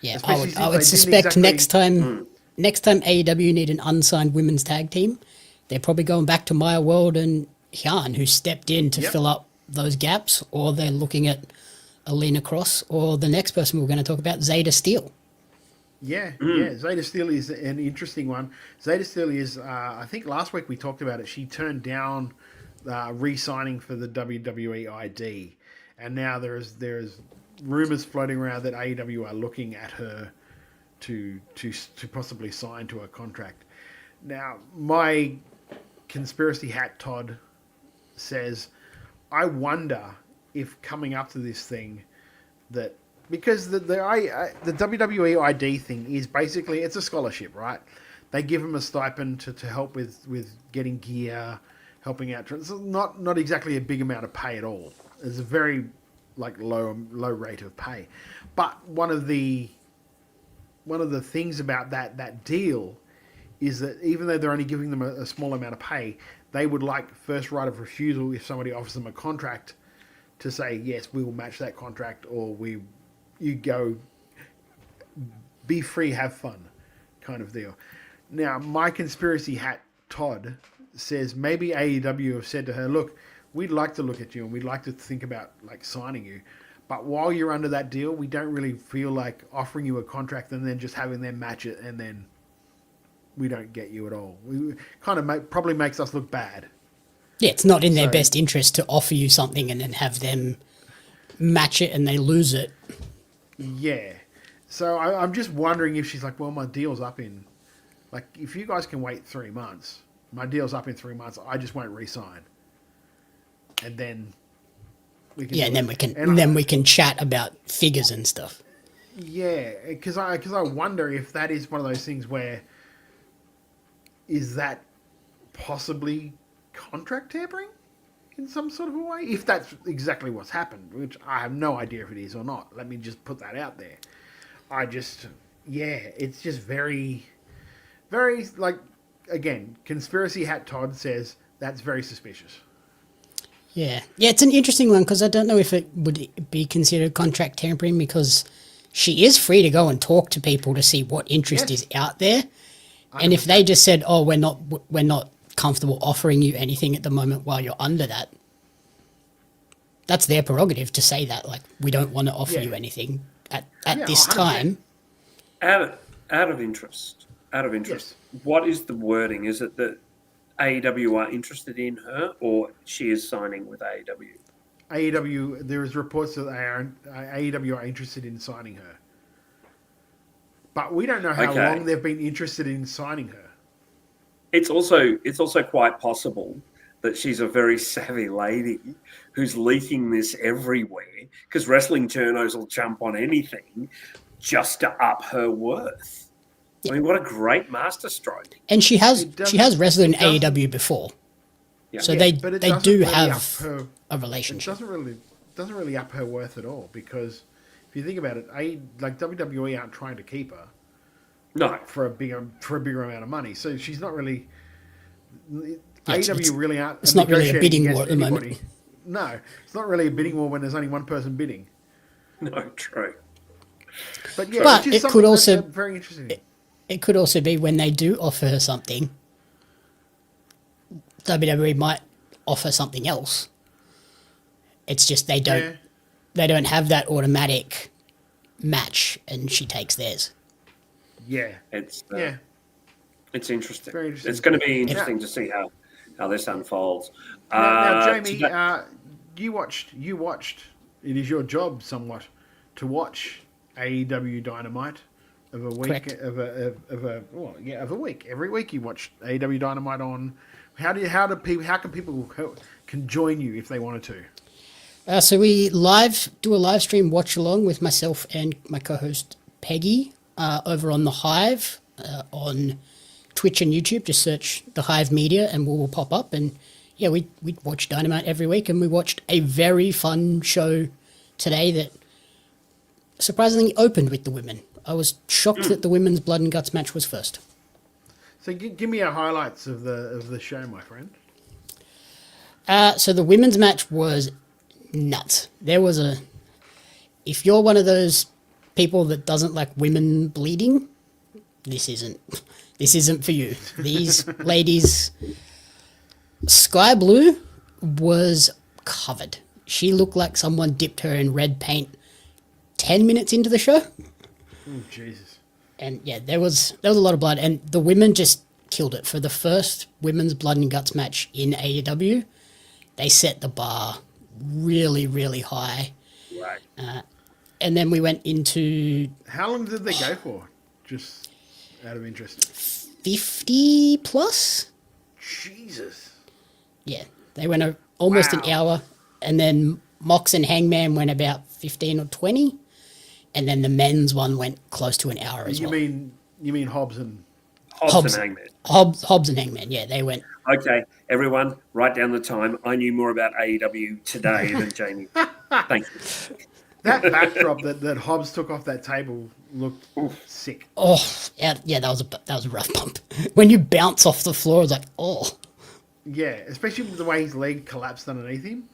Yeah, I would suspect next time AEW need an unsigned women's tag team, they're probably going back to Maya World and Hyun, who stepped in to fill up those gaps, or they're looking at Alina Cross, or the next person we're going to talk about, Zeta Steele. Yeah, Zeta Steele is an interesting one. Zeta Steele is, I think last week we talked about it, she turned down re-signing for the WWE ID, and now there's rumours floating around that AEW are looking at her to possibly sign to a contract. Now, my conspiracy hat Todd says, I wonder if coming up to this thing that, because the WWE ID thing is basically, it's a scholarship, right? They give them a stipend to help with getting gear, helping out. It's not exactly a big amount of pay at all. It's a very low rate of pay. But one of the things about that deal is that even though they're only giving them a small amount of pay, they would like first right of refusal if somebody offers them a contract to say, yes, we will match that contract, or you go, be free, have fun kind of deal. Now, my conspiracy hat Todd says maybe AEW have said to her, look, we'd like to look at you and we'd like to think about signing you, but while you're under that deal, we don't really feel like offering you a contract and then just having them match it and then we don't get you at all. We kind of probably makes us look bad. Yeah, it's not in their best interest to offer you something and then have them match it and they lose it. Yeah. So I'm just wondering if she's like, well, my deal's up in, if you guys can wait 3 months, my deal's up in 3 months, I just won't re-sign. And then we can... Yeah, and then we can chat about figures and stuff. Yeah, because I wonder if that is one of those things where, is that possibly contract tampering in some sort of a way? If that's exactly what's happened, which I have no idea if it is or not. Let me just put that out there. It's just very, very, again, conspiracy hat Todd says that's very suspicious. Yeah, it's an interesting one because I don't know if it would be considered contract tampering because she is free to go and talk to people to see what interest is out there. And if they just said, "Oh, we're not comfortable offering you anything at the moment while you're under that," that's their prerogative to say that. We don't want to offer you anything at this 100%. Time. Out of interest, yes. What is the wording? Is it that AEW are interested in her, or she is signing with AEW? AEW. There is reports that AEW are interested in signing her. But we don't know how long they've been interested in signing her. It's also quite possible that she's a very savvy lady who's leaking this everywhere because wrestling journos will jump on anything just to up her worth. I mean, what a great masterstroke! And she has wrestled in AEW before, so they do have a relationship. It doesn't really up her worth at all because if you think about it, WWE aren't trying to keep her. No, for a bigger amount of money. So she's not really. AEW really aren't. It's not really a bidding war at the moment. No, it's not really a bidding war when there's only one person bidding. No, true. But yeah, but it could also very interesting. It could also be when they do offer her something, WWE might offer something else. It's just they don't have that automatic match, and she takes theirs. Yeah, it's interesting. Very interesting. It's going to be interesting to see how this unfolds. Now Jamie, you watched. It is your job somewhat to watch AEW Dynamite of a week. Correct. Of a week. Every week you watch AEW Dynamite on. How can people join you if they wanted to? So we do a live stream watch along with myself and my co-host Peggy. Over on The Hive, on Twitch and YouTube, just search The Hive Media and we'll pop up. And yeah, we watch Dynamite every week, and we watched a very fun show today that surprisingly opened with the women. I was shocked that the women's blood and guts match was first. So give me your highlights of the show, my friend. So the women's match was nuts. There was if you're one of those people that doesn't like women bleeding, this isn't for you. These ladies, Sky Blue was covered. She looked like someone dipped her in red paint 10 minutes into the show. Oh, Jesus. And yeah, there was a lot of blood, and the women just killed it. For the first women's blood and guts match in AEW, they set the bar really, really high. Right. And then we went into... How long did they go for? Just out of interest. 50 plus? Jesus. Yeah, they went almost an hour, and then Mox and Hangman went about 15 or 20, and then the men's one went close to an hour as well. You mean Hobbs and Hobbs and Hangman. Hobbs and Hangman, yeah, they went. Okay, everyone, write down the time. I knew more about AEW today than Jamie. Thank you. That backdrop that Hobbs took off that table looked sick. Oh, yeah, that was a rough bump. When you bounce off the floor, it's like, oh. Yeah, especially with the way his leg collapsed underneath him.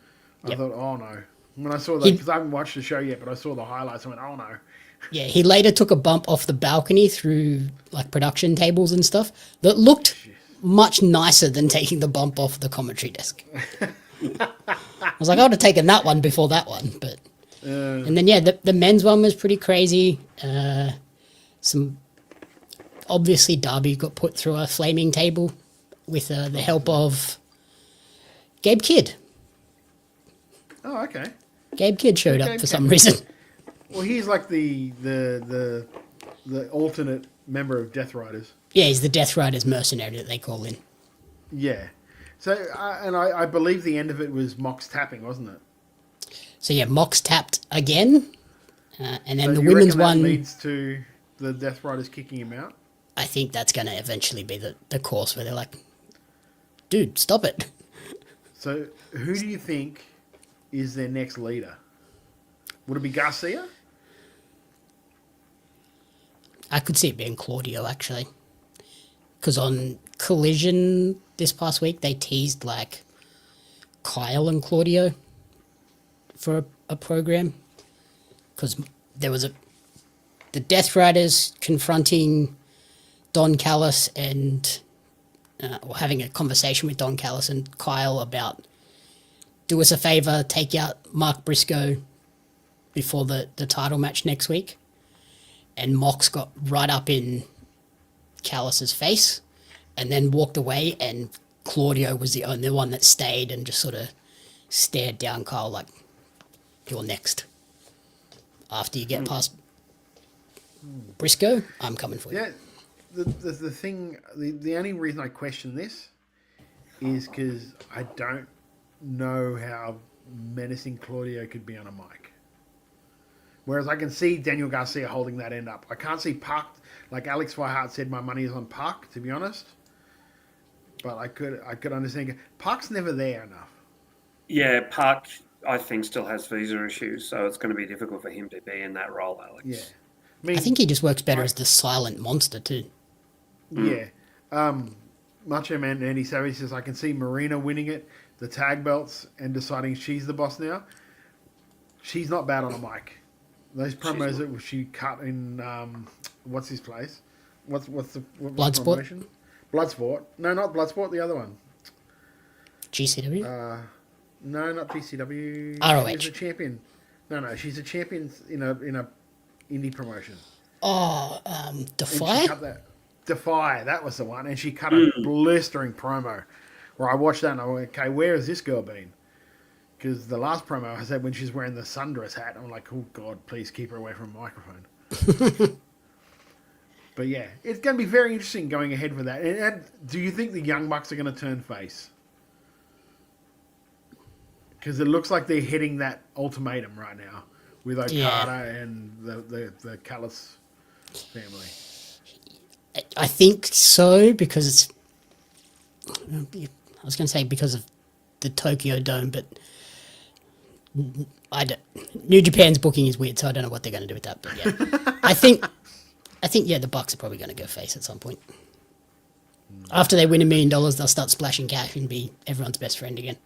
Yep. I thought, oh no. When I saw that, because I haven't watched the show yet, but I saw the highlights, I went, oh no. Yeah, he later took a bump off the balcony through like production tables and stuff that looked much nicer than taking the bump off the commentary desk. I was like, I would have taken that one before that one, but. And then the men's one was pretty crazy. Obviously Darby got put through a flaming table with the help of Gabe Kidd. Oh, okay. Gabe Kidd showed up for some reason. Well, he's like the alternate member of Death Riders. Yeah, he's the Death Riders mercenary that they call in. Yeah. So, and I believe the end of it was Mox tapping, wasn't it? So yeah, Mox tapped again, and then so the women's one leads to the Death Riders kicking him out. I think that's going to eventually be the course where they're like, dude, stop it. So who do you think is their next leader? Would it be Garcia? I could see it being Claudio, actually. Because on Collision this past week, they teased like Kyle and Claudio for a program. Because there was the Death Riders confronting Don Callis and or having a conversation with Don Callis and Kyle about do us a favor, take out Mark Briscoe before the title match next week. And Mox got right up in Callis's face and then walked away, and Claudio was the only one that stayed and just sort of stared down Kyle like, you're next. After you get past Briscoe, I'm coming for you. Yeah, the thing, the only reason I question this is because I don't know how menacing Claudio could be on a mic. Whereas I can see Daniel Garcia holding that end up. I can't see Park, like Alex Whiteheart said, my money is on Park, to be honest. But I could understand. Park's never there enough. Yeah, Park, I think, still has visa issues, so it's going to be difficult for him to be in that role, Alex. Yeah. I think he just works better as the silent monster, too. Yeah. Macho Man Andy Savage says, I can see Marina winning it, the tag belts, and deciding she's the boss now. She's not bad on a mic. Those promos that she cut in, what's his place? What's the Bloodsport? promotion? Bloodsport. No, not Bloodsport, the other one. GCW? No, not GCW. ROH. She's a champion. No, she's a champion in a indie promotion. Oh, Defy? Defy, that was the one. And she cut a blistering promo where I watched that and I went, okay, where has this girl been? Because the last promo I said when she's wearing the sundress hat, I'm like, oh, God, please keep her away from a microphone. But yeah, it's going to be very interesting going ahead with that. And do you think the Young Bucks are going to turn face? Because it looks like they're hitting that ultimatum right now with Okada and the Callis family. I think so, because it's... I was going to say because of the Tokyo Dome, but New Japan's booking is weird, so I don't know what they're going to do with that. But yeah, I think the Bucks are probably going to go face at some point. After they win $1 million, they'll start splashing cash and be everyone's best friend again.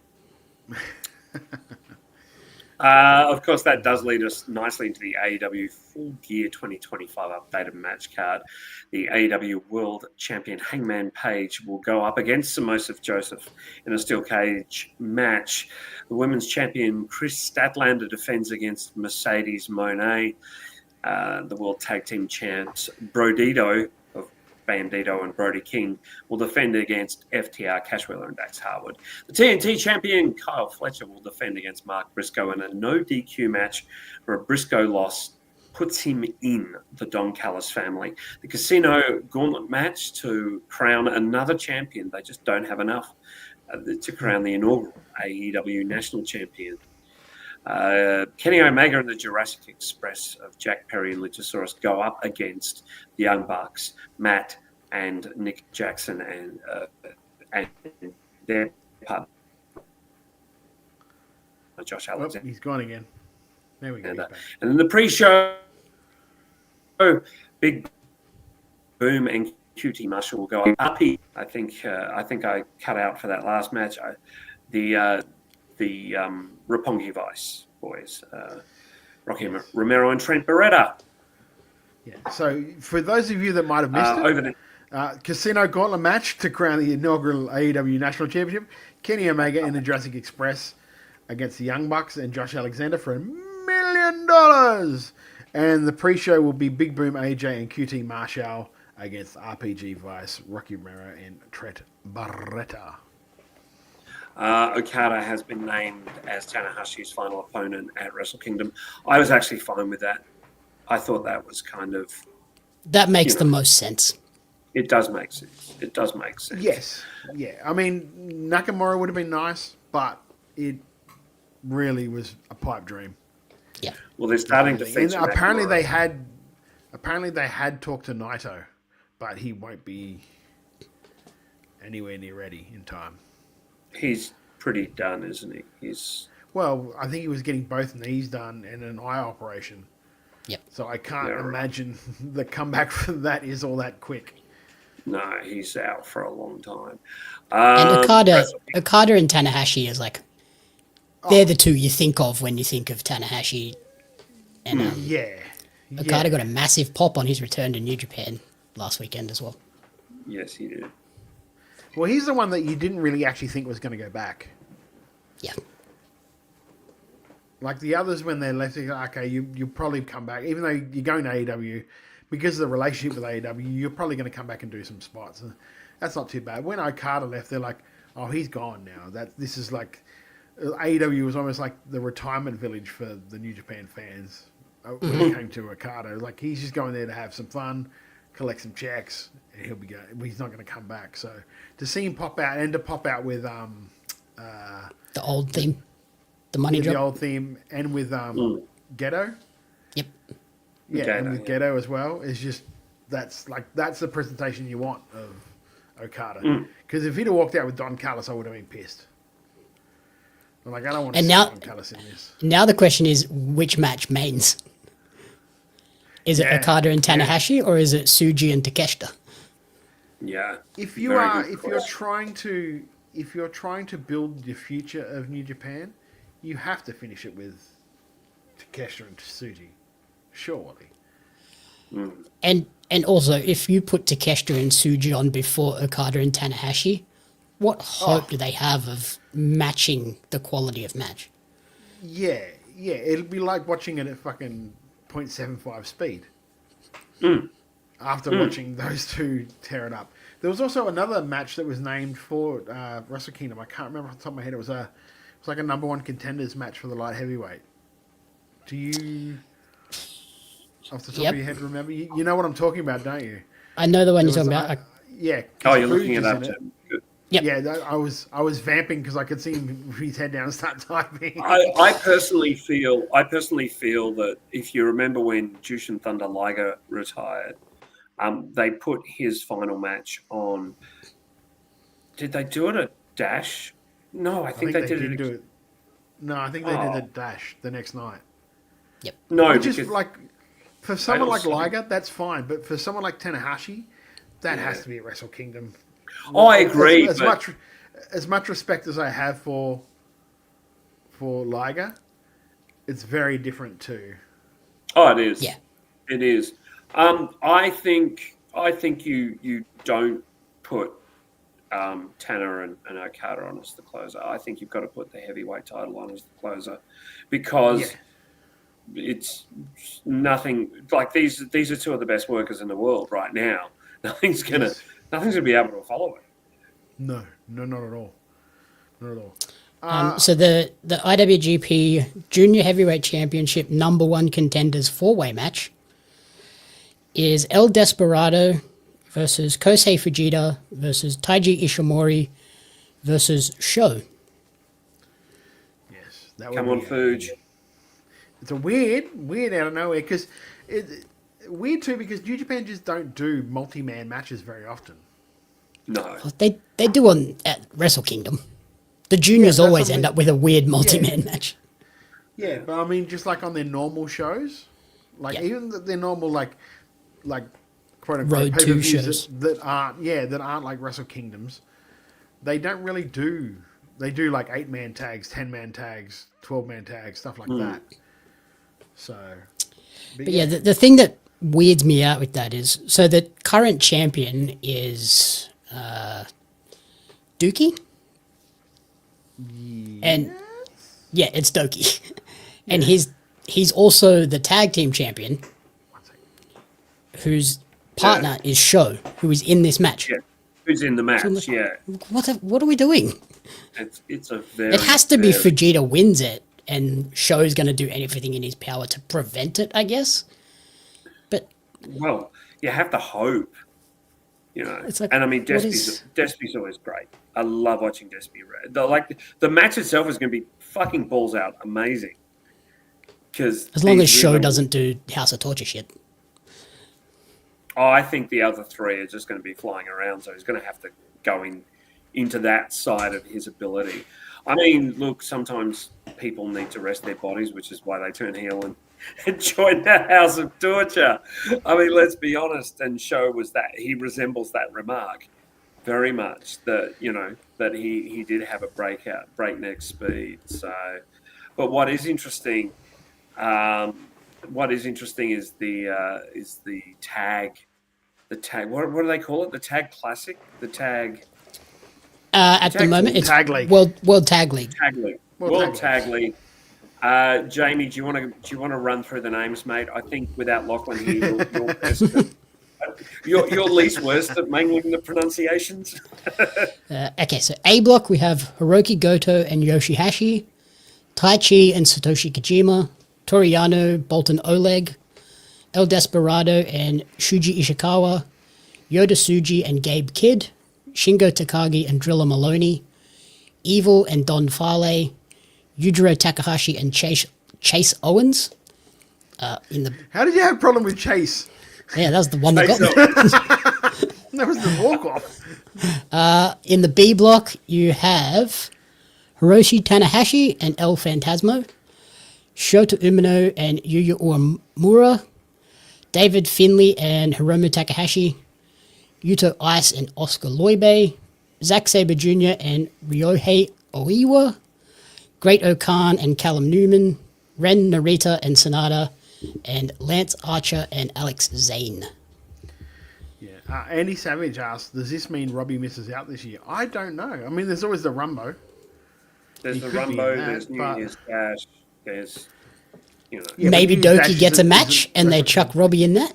Of course, that does lead us nicely into the AEW Full Gear 2025 updated match card. The AEW World Champion Hangman Page will go up against Samosa Joseph in a steel cage match. The Women's Champion Chris Statlander defends against Mercedes Moné. The World Tag Team Champs Brodito of Bandito and Brody King will defend against FTR, Cash Wheeler and Dax Harwood. The TNT Champion Kyle Fletcher will defend against Mark Briscoe in a no DQ match for a Briscoe loss puts him in the Don Callis family. The Casino Gauntlet match to crown another champion. They just don't have enough to crown the inaugural AEW National Champion. Kenny Omega and the Jurassic Express of Jack Perry and Luchasaurus go up against the Young Bucks, Matt and Nick Jackson, and their partner Josh Alexander. He's gone again. There we go. And then the pre-show, Big Boom and QT Marshall will go up. I think I cut out for that last match. The Roppongi Vice boys, Rocky Romero and Trent Beretta. Yeah. So for those of you that might have missed it, Casino Gauntlet match to crown the inaugural AEW National Championship. Kenny Omega and the Jurassic Express against the Young Bucks and Josh Alexander for $1 million. And the pre-show will be Big Boom AJ and QT Marshall against RPG Vice, Rocky Romero and Trent Beretta. Okada has been named as Tanahashi's final opponent at Wrestle Kingdom. I was actually fine with that. I thought that was kind of... That makes the most sense. It does make sense. It does make sense. Yes. Yeah. I mean, Nakamura would have been nice, but it really was a pipe dream. Yeah. Well, they're starting to feature apparently Nakamura. they had talked to Naito, but he won't be anywhere near ready in time. He's pretty done, isn't he? Well, I think he was getting both knees done and an eye operation. Yep. So I can't imagine the comeback from that is all that quick. No, he's out for a long time. And Okada and Tanahashi is like, they're the two you think of when you think of Tanahashi. And Okada got a massive pop on his return to New Japan last weekend as well. Yes, he did. Well, he's the one that you didn't really actually think was going to go back. Yeah. Like the others, when they left, you're like, okay, you'll probably come back. Even though you're going to AEW, because of the relationship with AEW, you're probably going to come back and do some spots. And that's not too bad. When Okada left, they're like, oh, he's gone now. This is like, AEW was almost like the retirement village for the New Japan fans when it came to Okada. Like, he's just going there to have some fun, collect some checks, and he'll be going. He's not going to come back. So to see him pop out and to pop out with the old theme, the money drop, the old theme, and with Ghetto. Yep. Yeah, Ghetto, and with Ghetto as well is just that's the presentation you want of Okada. Because if he'd have walked out with Don Callis, I would have been pissed. I'm like, I don't want to see Don Callis in this. Now the question is, which match mains? Is it Okada and Tanahashi, or is it Tsuji and Takeshita? Yeah. If you're trying to build the future of New Japan, you have to finish it with Takeshita and Tsuji, surely. And also, if you put Takeshita and Tsuji on before Okada and Tanahashi, what hope do they have of matching the quality of match? Yeah, it'll be like watching it at fucking 0.75 speed. After watching those two tear it up. There was also another match that was named for Wrestle Kingdom. I can't remember off the top of my head. It was like a number one contenders match for the light heavyweight. Do you, off the top of your head, remember? You know what I'm talking about, don't you? I know the one you're talking about. Yeah. Oh, you're looking it up. Yep. Yeah, I was vamping because I could see him with his head down and start typing. I personally feel that if you remember when Jushin Thunder Liger retired, they put his final match on. Did they do it at Dash? No, I think they did it. No, I think they did it Dash the next night. Yep. No, which is like for someone like Liger, that's fine, but for someone like Tanahashi, that has to be at Wrestle Kingdom. Oh, I agree. As much respect as I have for Liger, it's very different too. Oh, it is. Yeah, it is. I think you don't put Tanner and Okada on as the closer. I think you've got to put the heavyweight title on as the closer because it's nothing like these are two of the best workers in the world right now. Nothing's gonna be able to follow it. No, not at all. Not at all. So the IWGP Junior Heavyweight Championship #1 contenders 4-way match is El Desperado versus Kosei Fujita versus Taiji Ishimori versus Sho. Yes, that Come on, Fuji. It's a weird out of nowhere because weird too because New Japan just don't do multi-man matches very often. No, They do at Wrestle Kingdom. The juniors always end up with a weird multi-man match. Yeah, but I mean, just like on their normal shows, like even their normal like quote unquote Road 2 pay-per-views shows that aren't like Wrestle Kingdoms. They don't really do. They do like 8-man tags, 10-man tags, 12-man tags, stuff like that. So, but yeah, the thing that weirds me out with that is so the current champion is Dookie. And yeah, it's Doki. And he's also the tag team champion, whose partner is Sho, who is in this match. Yeah, who's in the match, What are we doing? It's a very... It has to be Fujita wins it, and Sho's going to do anything in his power to prevent it, I guess. But... Well, you have to hope, you know. It's like, and I mean, Despi's always great. I love watching Despi. The match itself is going to be fucking balls out amazing. As long as Sho doesn't do House of Torture shit. Oh, I think the other three are just going to be flying around, so he's going to have to go into that side of his ability. I mean, look, sometimes people need to rest their bodies, which is why they turn heel and join the House of Torture. I mean, let's be honest, and Sho was that. He resembles that remark very much, that, you know, that he did have a breakneck speed. So, but what is interesting is the tag. What do they call it? The Tag Classic? The Tag... At the moment, it's Tag League. World Tag League. World Tag League. Jamie, do you want to run through the names, mate? I think without Lachlan here, you're best you're least worst at mangling the pronunciations. Okay, so A block we have Hiroki Goto and Yoshihashi, Taichi and Satoshi Kojima, Toriano, Bolton Oleg, El Desperado and Shuji Ishikawa, Yoda Tsuji and Gabe Kidd, Shingo Takagi and Drilla Maloney, Evil and Don Farley, Yujiro Takahashi and Chase Owens. How did you have a problem with Chase? Yeah, that was the one that got me. That was the walk-off. In the B block, you have Hiroshi Tanahashi and El Phantasmo, Shota Umino and Yuya Uemura, David Finlay and Hiromu Takahashi, Yuto Ice and Oscar Loibe, Zack Sabre Jr. and Ryohei Oiwa, Great O'Khan and Callum Newman, Ren Narita and Sonata, and Lance Archer and Alex Zane. Yeah, Andy Savage asked, does this mean Robbie misses out this year? I don't know. I mean, there's always the Rumbo. There's the Rumbo, there's New Year's Dash, there's, you know... Yeah, maybe Doki gets a match and they chuck Robbie in that?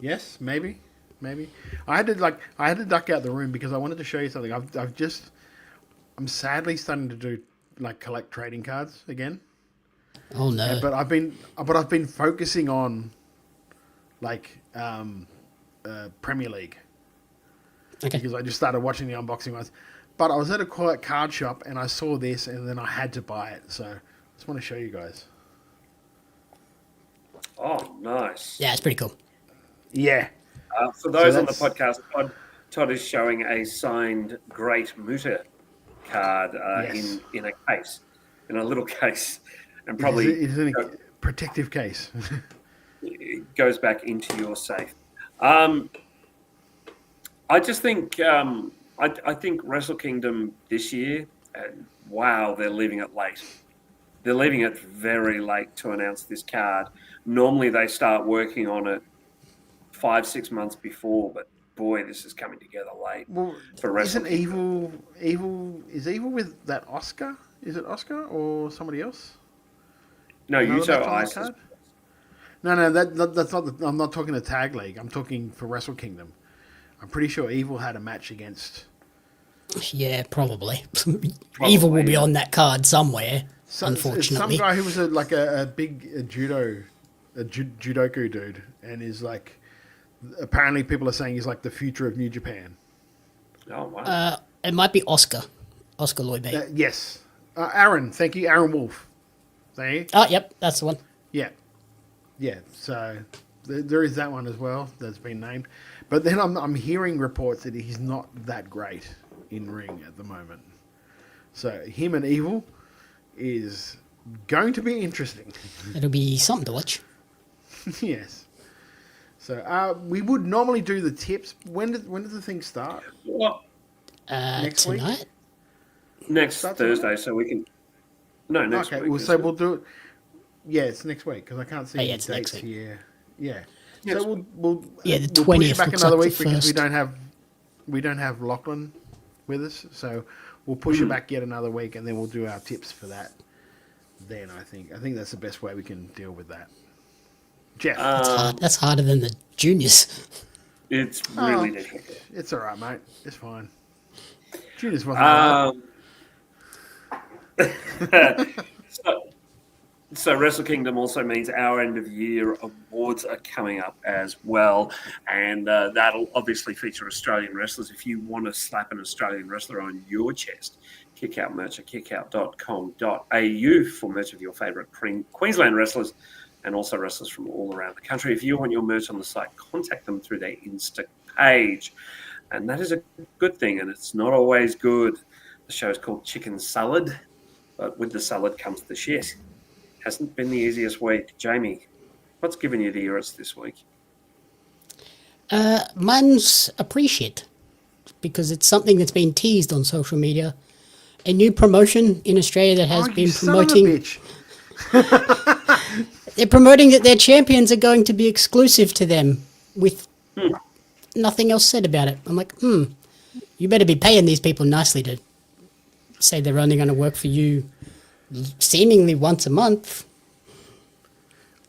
Yes, maybe. I had to duck out the room because I wanted to show you something. I'm sadly starting to do like collect trading cards again. Oh no! But I've been focusing on like Premier League. Okay. Because I just started watching the unboxing ones. But I was at a quiet card shop and I saw this and then I had to buy it. So I just want to show you guys. Oh, nice. Yeah, it's pretty cool. Yeah. For those on the podcast, Todd is showing a signed Great Muta card in a case, in a little case, and probably it's in a protective case. It goes back into your safe. I just think I think Wrestle Kingdom this year, wow, they're leaving it late. They're leaving it very late to announce this card. Normally they start working on it 5-6 months before, but boy, this is coming together late. Well, for Wrestle Evil with that Oscar? Is it Oscar or somebody else? No, Yuto Ice. No, that's not. I'm not talking the Tag League. I'm talking for Wrestle Kingdom. I'm pretty sure Evil had a match against Yeah, probably. Evil will be on that card somewhere, unfortunately. Some guy who was a big judoku dude, and is like, apparently people are saying he's like the future of New Japan. Oh, wow. It might be Oscar Loibe. Yes. Aaron, thank you. Aaron Wolf. Thank you. Oh, yep, that's the one. Yeah. Yeah, so there is that one as well that's been named. But then I'm hearing reports that he's not that great in ring at the moment. So him and Evil is going to be interesting. It'll be something to watch. Yes. So we would normally do the tips. When did the thing start? Well, next tonight? Week? Next Thursday, so we can... No, next week. Okay, well, so we'll do it... Yeah, it's next week, because I can't see any it's dates next week. here. Yeah. Yes. So we'll Yeah, the we'll 20th push it back looks another like week the because we first. don't have Lachlan with us. So we'll push it back yet another week, and then we'll do our tips for that. Then I think that's the best way we can deal with that. Jeff, That's harder than the juniors. It's really difficult. It's all right, mate. It's fine. Juniors wasn't So Wrestle Kingdom also means our end of year awards are coming up as well, and that'll obviously feature Australian wrestlers. If you want to slap an Australian wrestler on your chest, Kickout merch at kickout.com.au for merch of your favourite Queensland wrestlers and also wrestlers from all around the country. If you want your merch on the site, contact them through their Insta page, and that is a good thing, and it's not always good. The show is called Chicken Salad, but with the salad comes the shit. Hasn't been the easiest week. Jamie, what's given you the irrits this week? Mine's appreciate, because it's something that's been teased on social media. A new promotion in Australia that has been promoting... They're promoting that their champions are going to be exclusive to them with nothing else said about it. I'm like, you better be paying these people nicely to say they're only going to work for you seemingly once a month.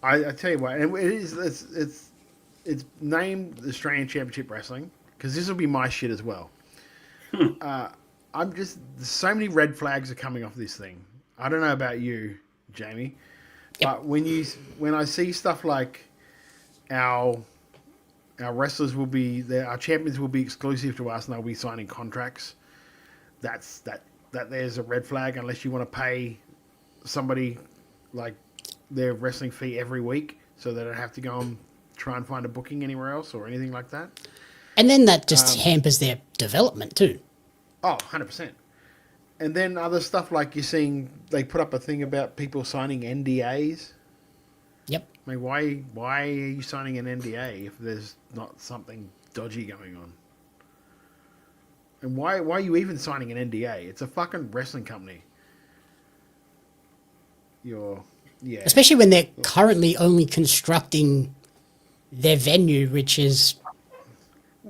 I tell you what, it's named Australian Championship Wrestling, because this will be my shit as well. So many red flags are coming off this thing. I don't know about you, Jamie, but when I see stuff like our wrestlers will be our champions will be exclusive to us and they'll be signing contracts, that there's a red flag, unless you want to pay somebody like their wrestling fee every week so they don't have to go and try and find a booking anywhere else or anything like that. And then that just hampers their development too. Oh, 100%. And then other stuff like you're seeing, they put up a thing about people signing NDAs. Yep. I mean, why are you signing an NDA if there's not something dodgy going on? And why are you even signing an NDA? It's a fucking wrestling company. Especially when they're currently only constructing their venue, which is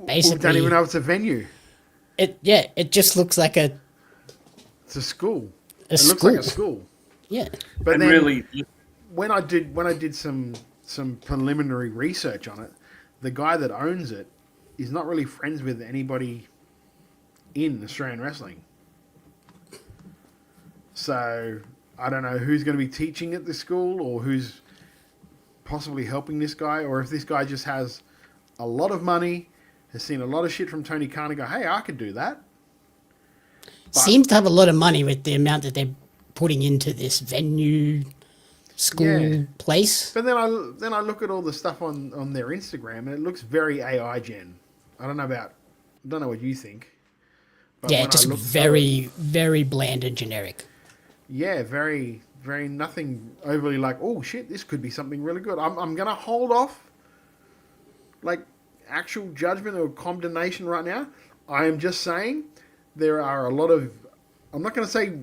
basically... We don't even know it's a venue. It just looks like a... It's a school. It looks like a school. Yeah. But and then really... when I did some preliminary research on it, the guy that owns it is not really friends with anybody in Australian wrestling. So I don't know who's going to be teaching at the school or who's possibly helping this guy, or if this guy just has a lot of money, has seen a lot of shit from Tony Khan and go, hey, I could do that. Seems to have a lot of money with the amount that they're putting into this venue school place. But then I look at all the stuff on their Instagram and it looks very AI gen. I don't know what you think. But Yeah, just very, very bland and generic. Yeah, very, very nothing overly like, oh shit, this could be something really good. I'm going to hold off like actual judgment or condemnation right now. I am just saying there are a lot of, I'm not going to say,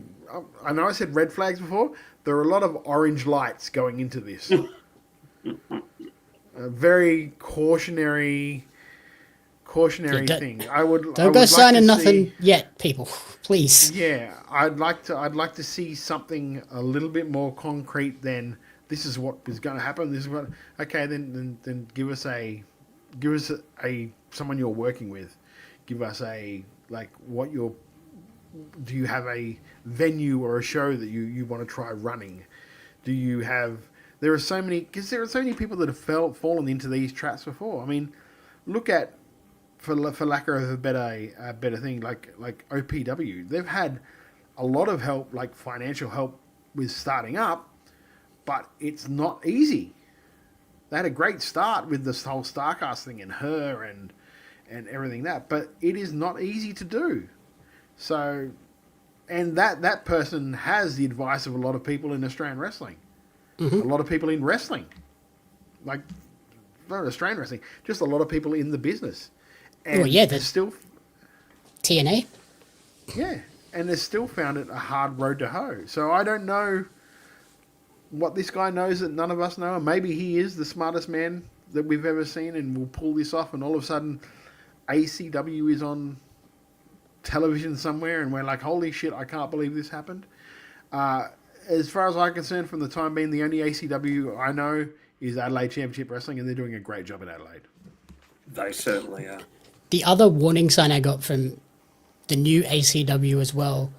I know I said red flags before, there are a lot of orange lights going into this. A very cautionary thing. Don't go signing nothing yet, people. Please. Yeah, I'd like to see something a little bit more concrete than this is what is going to happen. This is what. Okay, then give us a someone you're working with. Give us a like what your do you have a venue or a show that you want to try running? Do you have? There are so many people that have fallen into these traps before. I mean, look at for lack of a better thing like OPW. They've had a lot of help, like financial help with starting up, but it's not easy. They had a great start with this whole Starcast thing and her and everything but it is not easy to do. So, and that person has the advice of a lot of people in Australian wrestling. Mm-hmm. A lot of people in wrestling. Like, not Australian wrestling, just a lot of people in the business. And there's still... TNA? Yeah, and they still found it a hard road to hoe. So I don't know what this guy knows that none of us know. Maybe he is the smartest man that we've ever seen and will pull this off, and all of a sudden ACW is on television somewhere and we're like, holy shit, I can't believe this happened. As far as I'm concerned, from the time being, the only ACW I know is Adelaide Championship Wrestling, and they're doing a great job in Adelaide. They certainly are. The other warning sign I got from the new ACW as well,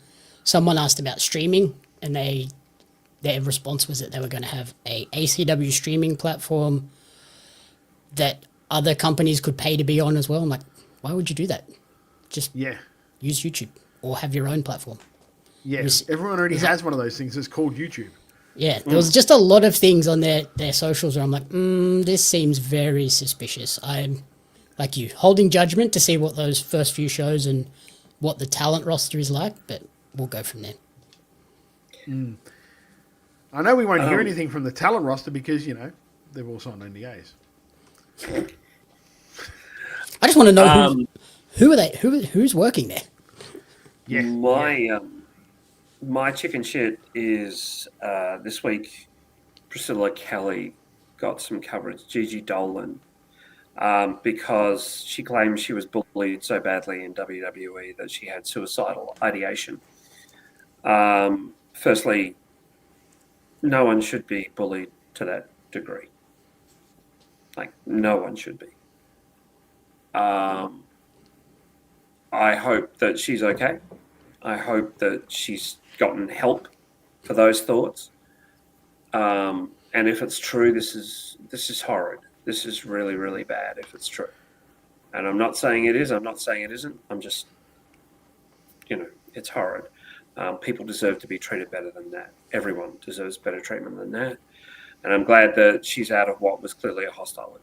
someone asked about streaming, and their response was that they were going to have a ACW streaming platform that other companies could pay to be on as well. I'm like, why would you do that? Just use YouTube or have your own platform. Yes, everyone already has one of those things. It's called YouTube. Yeah, there was just a lot of things on their socials where I'm like, this seems very suspicious. I'm, like you, holding judgment to see what those first few shows and what the talent roster is like, but we'll go from there. I know we won't hear anything from the talent roster because, they've all signed NDAs. I just want to know who are they? Who's working there? Yeah, my chicken shit is this week. Priscilla Kelly got some coverage. Gigi Dolan, because she claims she was bullied so badly in WWE that she had suicidal ideation. Firstly, no one should be bullied to that degree. Like, no one should be. I hope that she's okay. I hope that she's gotten help for those thoughts. And if it's true, this is horrid. This is really, really bad if it's true. And I'm not saying it is. I'm not saying it isn't. I'm just, it's horrid. People deserve to be treated better than that. Everyone deserves better treatment than that. And I'm glad that she's out of what was clearly a hostile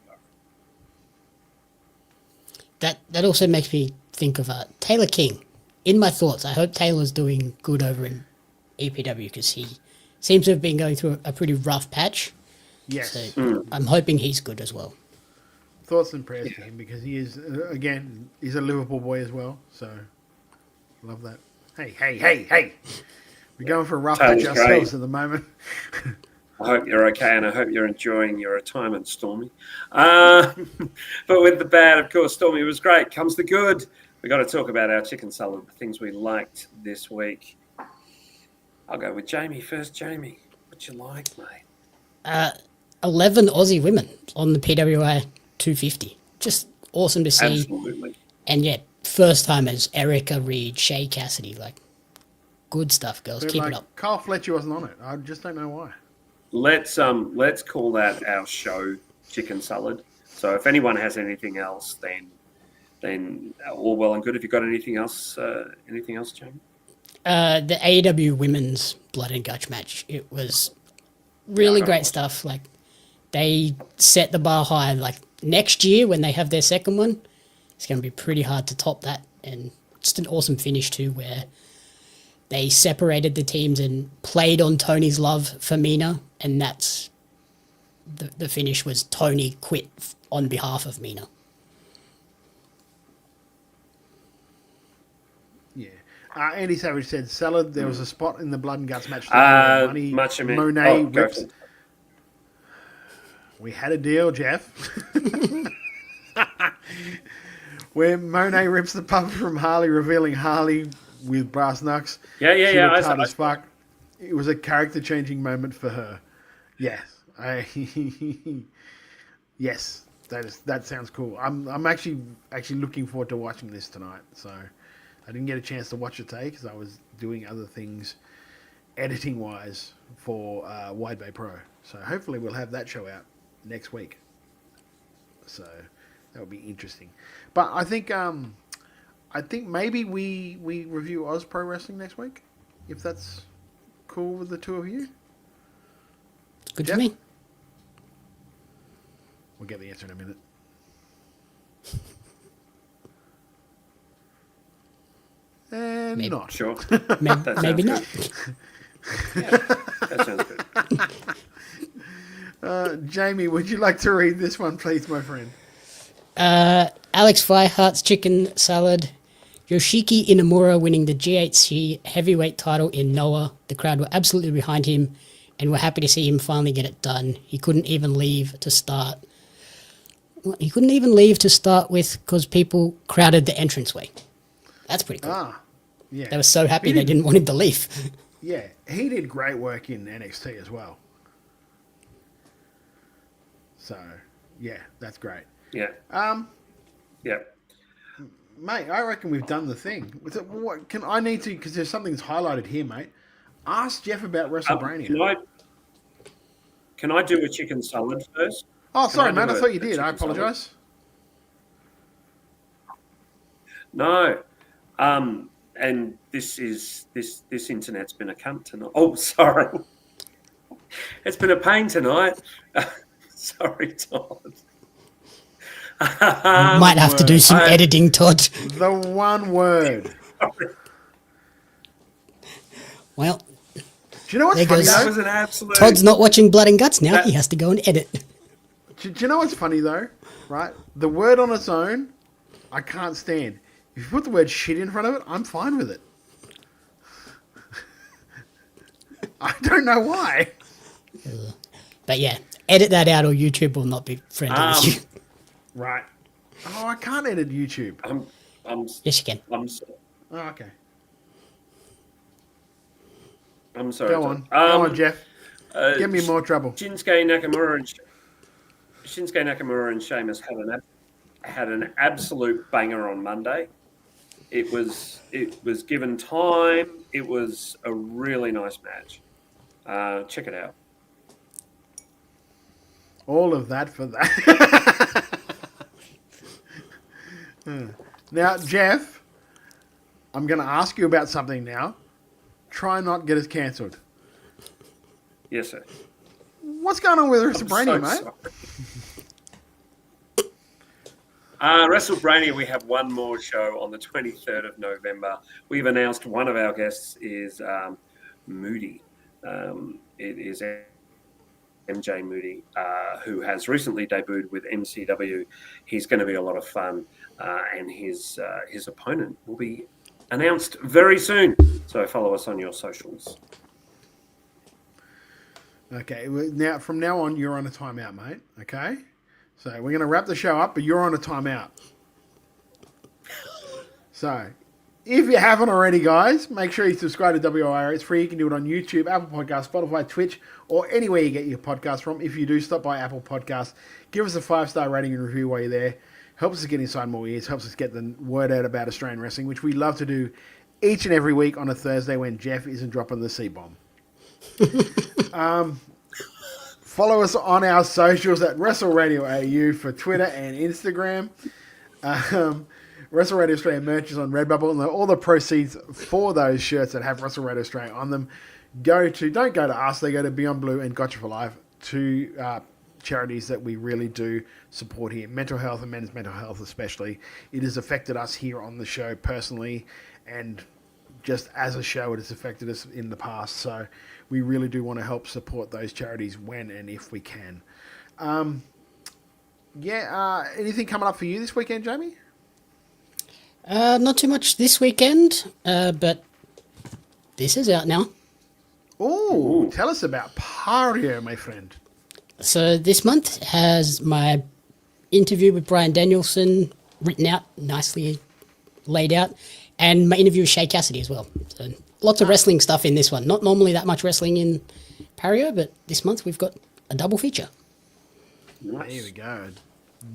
environment. That also makes me think of Taylor King. In my thoughts, I hope Taylor's doing good over in EPW because he seems to have been going through a pretty rough patch. Yes. So I'm hoping he's good as well. Thoughts and prayers to him because he is, again, he's a Liverpool boy as well. So, love that. Hey. We're going for a rough patch ourselves at the moment. I hope you're okay, and I hope you're enjoying your retirement, Stormy. But with the bad, of course, Stormy was great. Comes the good. We got to talk about our chicken salad, the things we liked this week. I'll go with Jamie first. Jamie, what you like, mate? 11 Aussie women on the PWI 250. Just awesome to see. Absolutely. And first timers, Erica Reed, Shay Cassidy, like good stuff, girls. Keep it up. Kyle Fletcher wasn't on it. I just don't know why. Let's call that our show, chicken salad. So if anyone has anything else, then all well and good. Have you got anything else? Anything else, Jamie? The AEW Women's Blood and Guts match. It was really great stuff. Like they set the bar high. Like next year when they have their second one, it's going to be pretty hard to top that. And just an awesome finish too, where they separated the teams and played on Tony's love for Mina, and that's the finish was Tony quit on behalf of Mina. Yeah. Andy Savage said salad. There was a spot in the Blood and Guts match. Monet rips. We had a deal, Jeff. Where Monet rips the puppet from Harley, revealing Harley with brass knucks. Yeah. As fuck. It was a character-changing moment for her. Yes. Yes. That sounds cool. I'm actually looking forward to watching this tonight. So I didn't get a chance to watch it today because I was doing other things editing-wise for Wide Bay Pro. So hopefully we'll have that show out next week. So that'll be interesting. But I think maybe we review Oz Pro Wrestling next week, if that's cool with the two of you. Good for me. We'll get the answer in a minute. And Maybe. not. Sure. Maybe not. Yeah, that sounds good. Jamie, would you like to read this one, please, my friend? Alex Flyhart's chicken salad. Yoshiki Inamura winning the GHC heavyweight title in Noah. The crowd were absolutely behind him and were happy to see him finally get it done. He couldn't even leave to start. He couldn't even leave to start with because people crowded the entranceway. That's pretty cool. Ah, yeah. They were so happy they didn't want him to leave. Yeah, he did great work in NXT as well. So, yeah, that's great. Yeah. Yeah. Mate, I reckon we've done the thing. What can I need to? Because there's something that's highlighted here, mate. Ask Jeff about WrestleMania. Can I do a chicken salad first? Oh, sorry, mate. I thought you did. I apologise. No. And this internet's been a cunt tonight. Oh, sorry. It's been a pain tonight. Sorry, Todd. Might have to do some editing, Todd. The one word. Well, do you know what's there funny? goes. That was an absolute. Todd's not watching Blood and Guts now. He has to go and edit. Do you know what's funny though? Right, the word on its own, I can't stand. If you put the word shit in front of it, I'm fine with it. I don't know why. But yeah, edit that out or YouTube will not be friendly with you. Right. Oh, I can't edit YouTube. Yes, you can. Oh, okay. I'm sorry. Go on, Jeff. Get me more trouble. Shinsuke Nakamura and Sheamus had an absolute banger on Monday. It was given time. It was a really nice match. Check it out. All of that for that. Now, Jeff, I'm going to ask you about something now. Try not get us cancelled. Yes, sir. What's going on with WrestleMania, mate? WrestleMania, we have one more show on the 23rd of November. We've announced one of our guests is Moody. It is MJ Moody, who has recently debuted with MCW. He's going to be a lot of fun, and his opponent will be announced very soon. So follow us on your socials. Okay, now from now on, you're on a timeout, mate. Okay, so we're going to wrap the show up, but you're on a timeout. So, if you haven't already, guys, make sure you subscribe to WIR. It's free. You can do it on YouTube, Apple Podcasts, Spotify, Twitch, or anywhere you get your podcast from. If you do stop by Apple Podcasts, give us a 5-star rating and review while you're there. Helps us get inside more ears. Helps us get the word out about Australian wrestling, which we love to do each and every week on a Thursday when Jeff isn't dropping the C-bomb. Follow us on our socials at Wrestle Radio AU for Twitter and Instagram. Wrestle Radio Australia merch is on Redbubble, and all the proceeds for those shirts that have Wrestle Radio Australia on them don't go to us. They go to Beyond Blue and Gotcha for Life, two charities that we really do support here. Mental health and men's mental health especially. It has affected us here on the show personally, and just as a show, it has affected us in the past. So we really do want to help support those charities when and if we can. Anything coming up for you this weekend, Jamie? Not too much this weekend, but this is out now. Oh, tell us about Pario, my friend. So this month has my interview with Brian Danielson written out, nicely laid out, and my interview with Shay Cassidy as well. So lots of wrestling stuff in this one. Not normally that much wrestling in Pario, but this month we've got a double feature. Nice. There we go.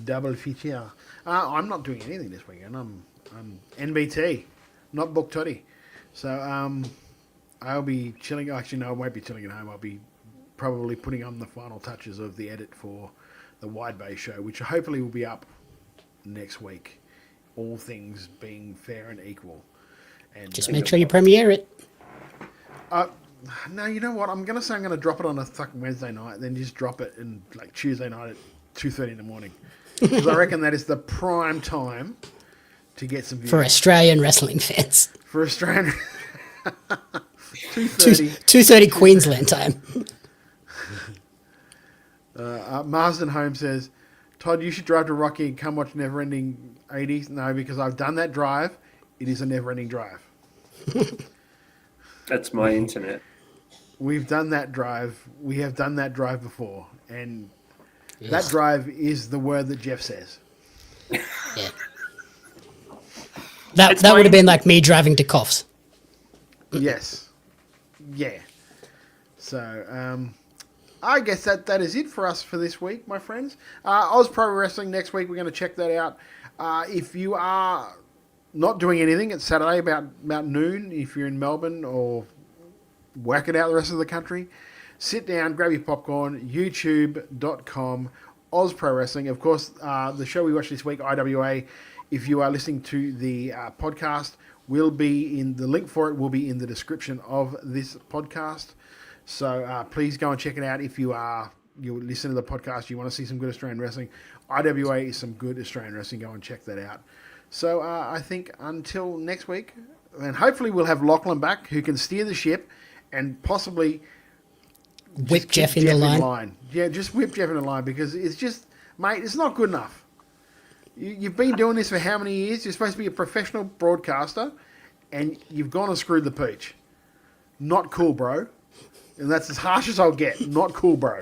Double feature. I'm not doing anything this weekend. I'm NBT. not booked toddy. So I'll be chilling. Actually, no, I won't be chilling at home. I'll be probably putting on the final touches of the edit for the Wide Bay show, which hopefully will be up next week. All things being fair and equal. And just make sure you premiere it. No, you know what? I'm going to drop it on a fucking Wednesday night, then just drop it in like Tuesday night at 2:30 in the morning. Because I reckon that is the prime time to get some views. For Australian wrestling fans. For Australian... 2:30 Queensland time. Marsden Home says, Todd, you should drive to Rocky and come watch Neverending 80s. No, because I've done that drive. It is a never-ending drive. That's my internet. We've done that drive. We have done that drive before. And that drive is the word that Jeff says. Yeah. That would have been like me driving to Coffs. Yes. Yeah. So, I guess that is it for us for this week, my friends. Oz Pro Wrestling next week. We're going to check that out. If you are not doing anything, it's Saturday about noon. If you're in Melbourne or whack it out the rest of the country, sit down, grab your popcorn, youtube.com, Oz Pro Wrestling. Of course, the show we watched this week, IWA, if you are listening to the podcast, will be in the link for it will be in the description of this podcast. So please go and check it out. If you listen to the podcast, you want to see some good Australian wrestling, IWA is some good Australian wrestling. Go and check that out. So I think until next week, and hopefully we'll have Lachlan back, who can steer the ship and possibly whip Jeff in the line. Yeah, just whip Jeff in the line, because it's just, mate, it's not good enough. You've been doing this for how many years? You're supposed to be a professional broadcaster, and you've gone and screwed the pooch. Not cool, bro. And that's as harsh as I'll get. Not cool, bro.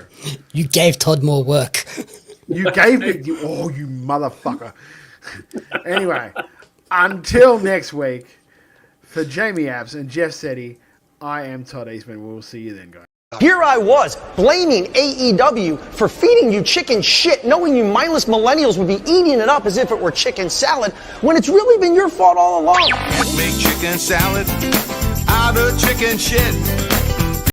You gave Todd more work. You gave me... you motherfucker. Anyway, until next week, for Jamie Abs and Jeff Setti, I am Todd Eastman. We'll see you then, guys. Here I was, blaming AEW for feeding you chicken shit, knowing you mindless millennials would be eating it up as if it were chicken salad, when it's really been your fault all along. Make chicken salad out of chicken shit.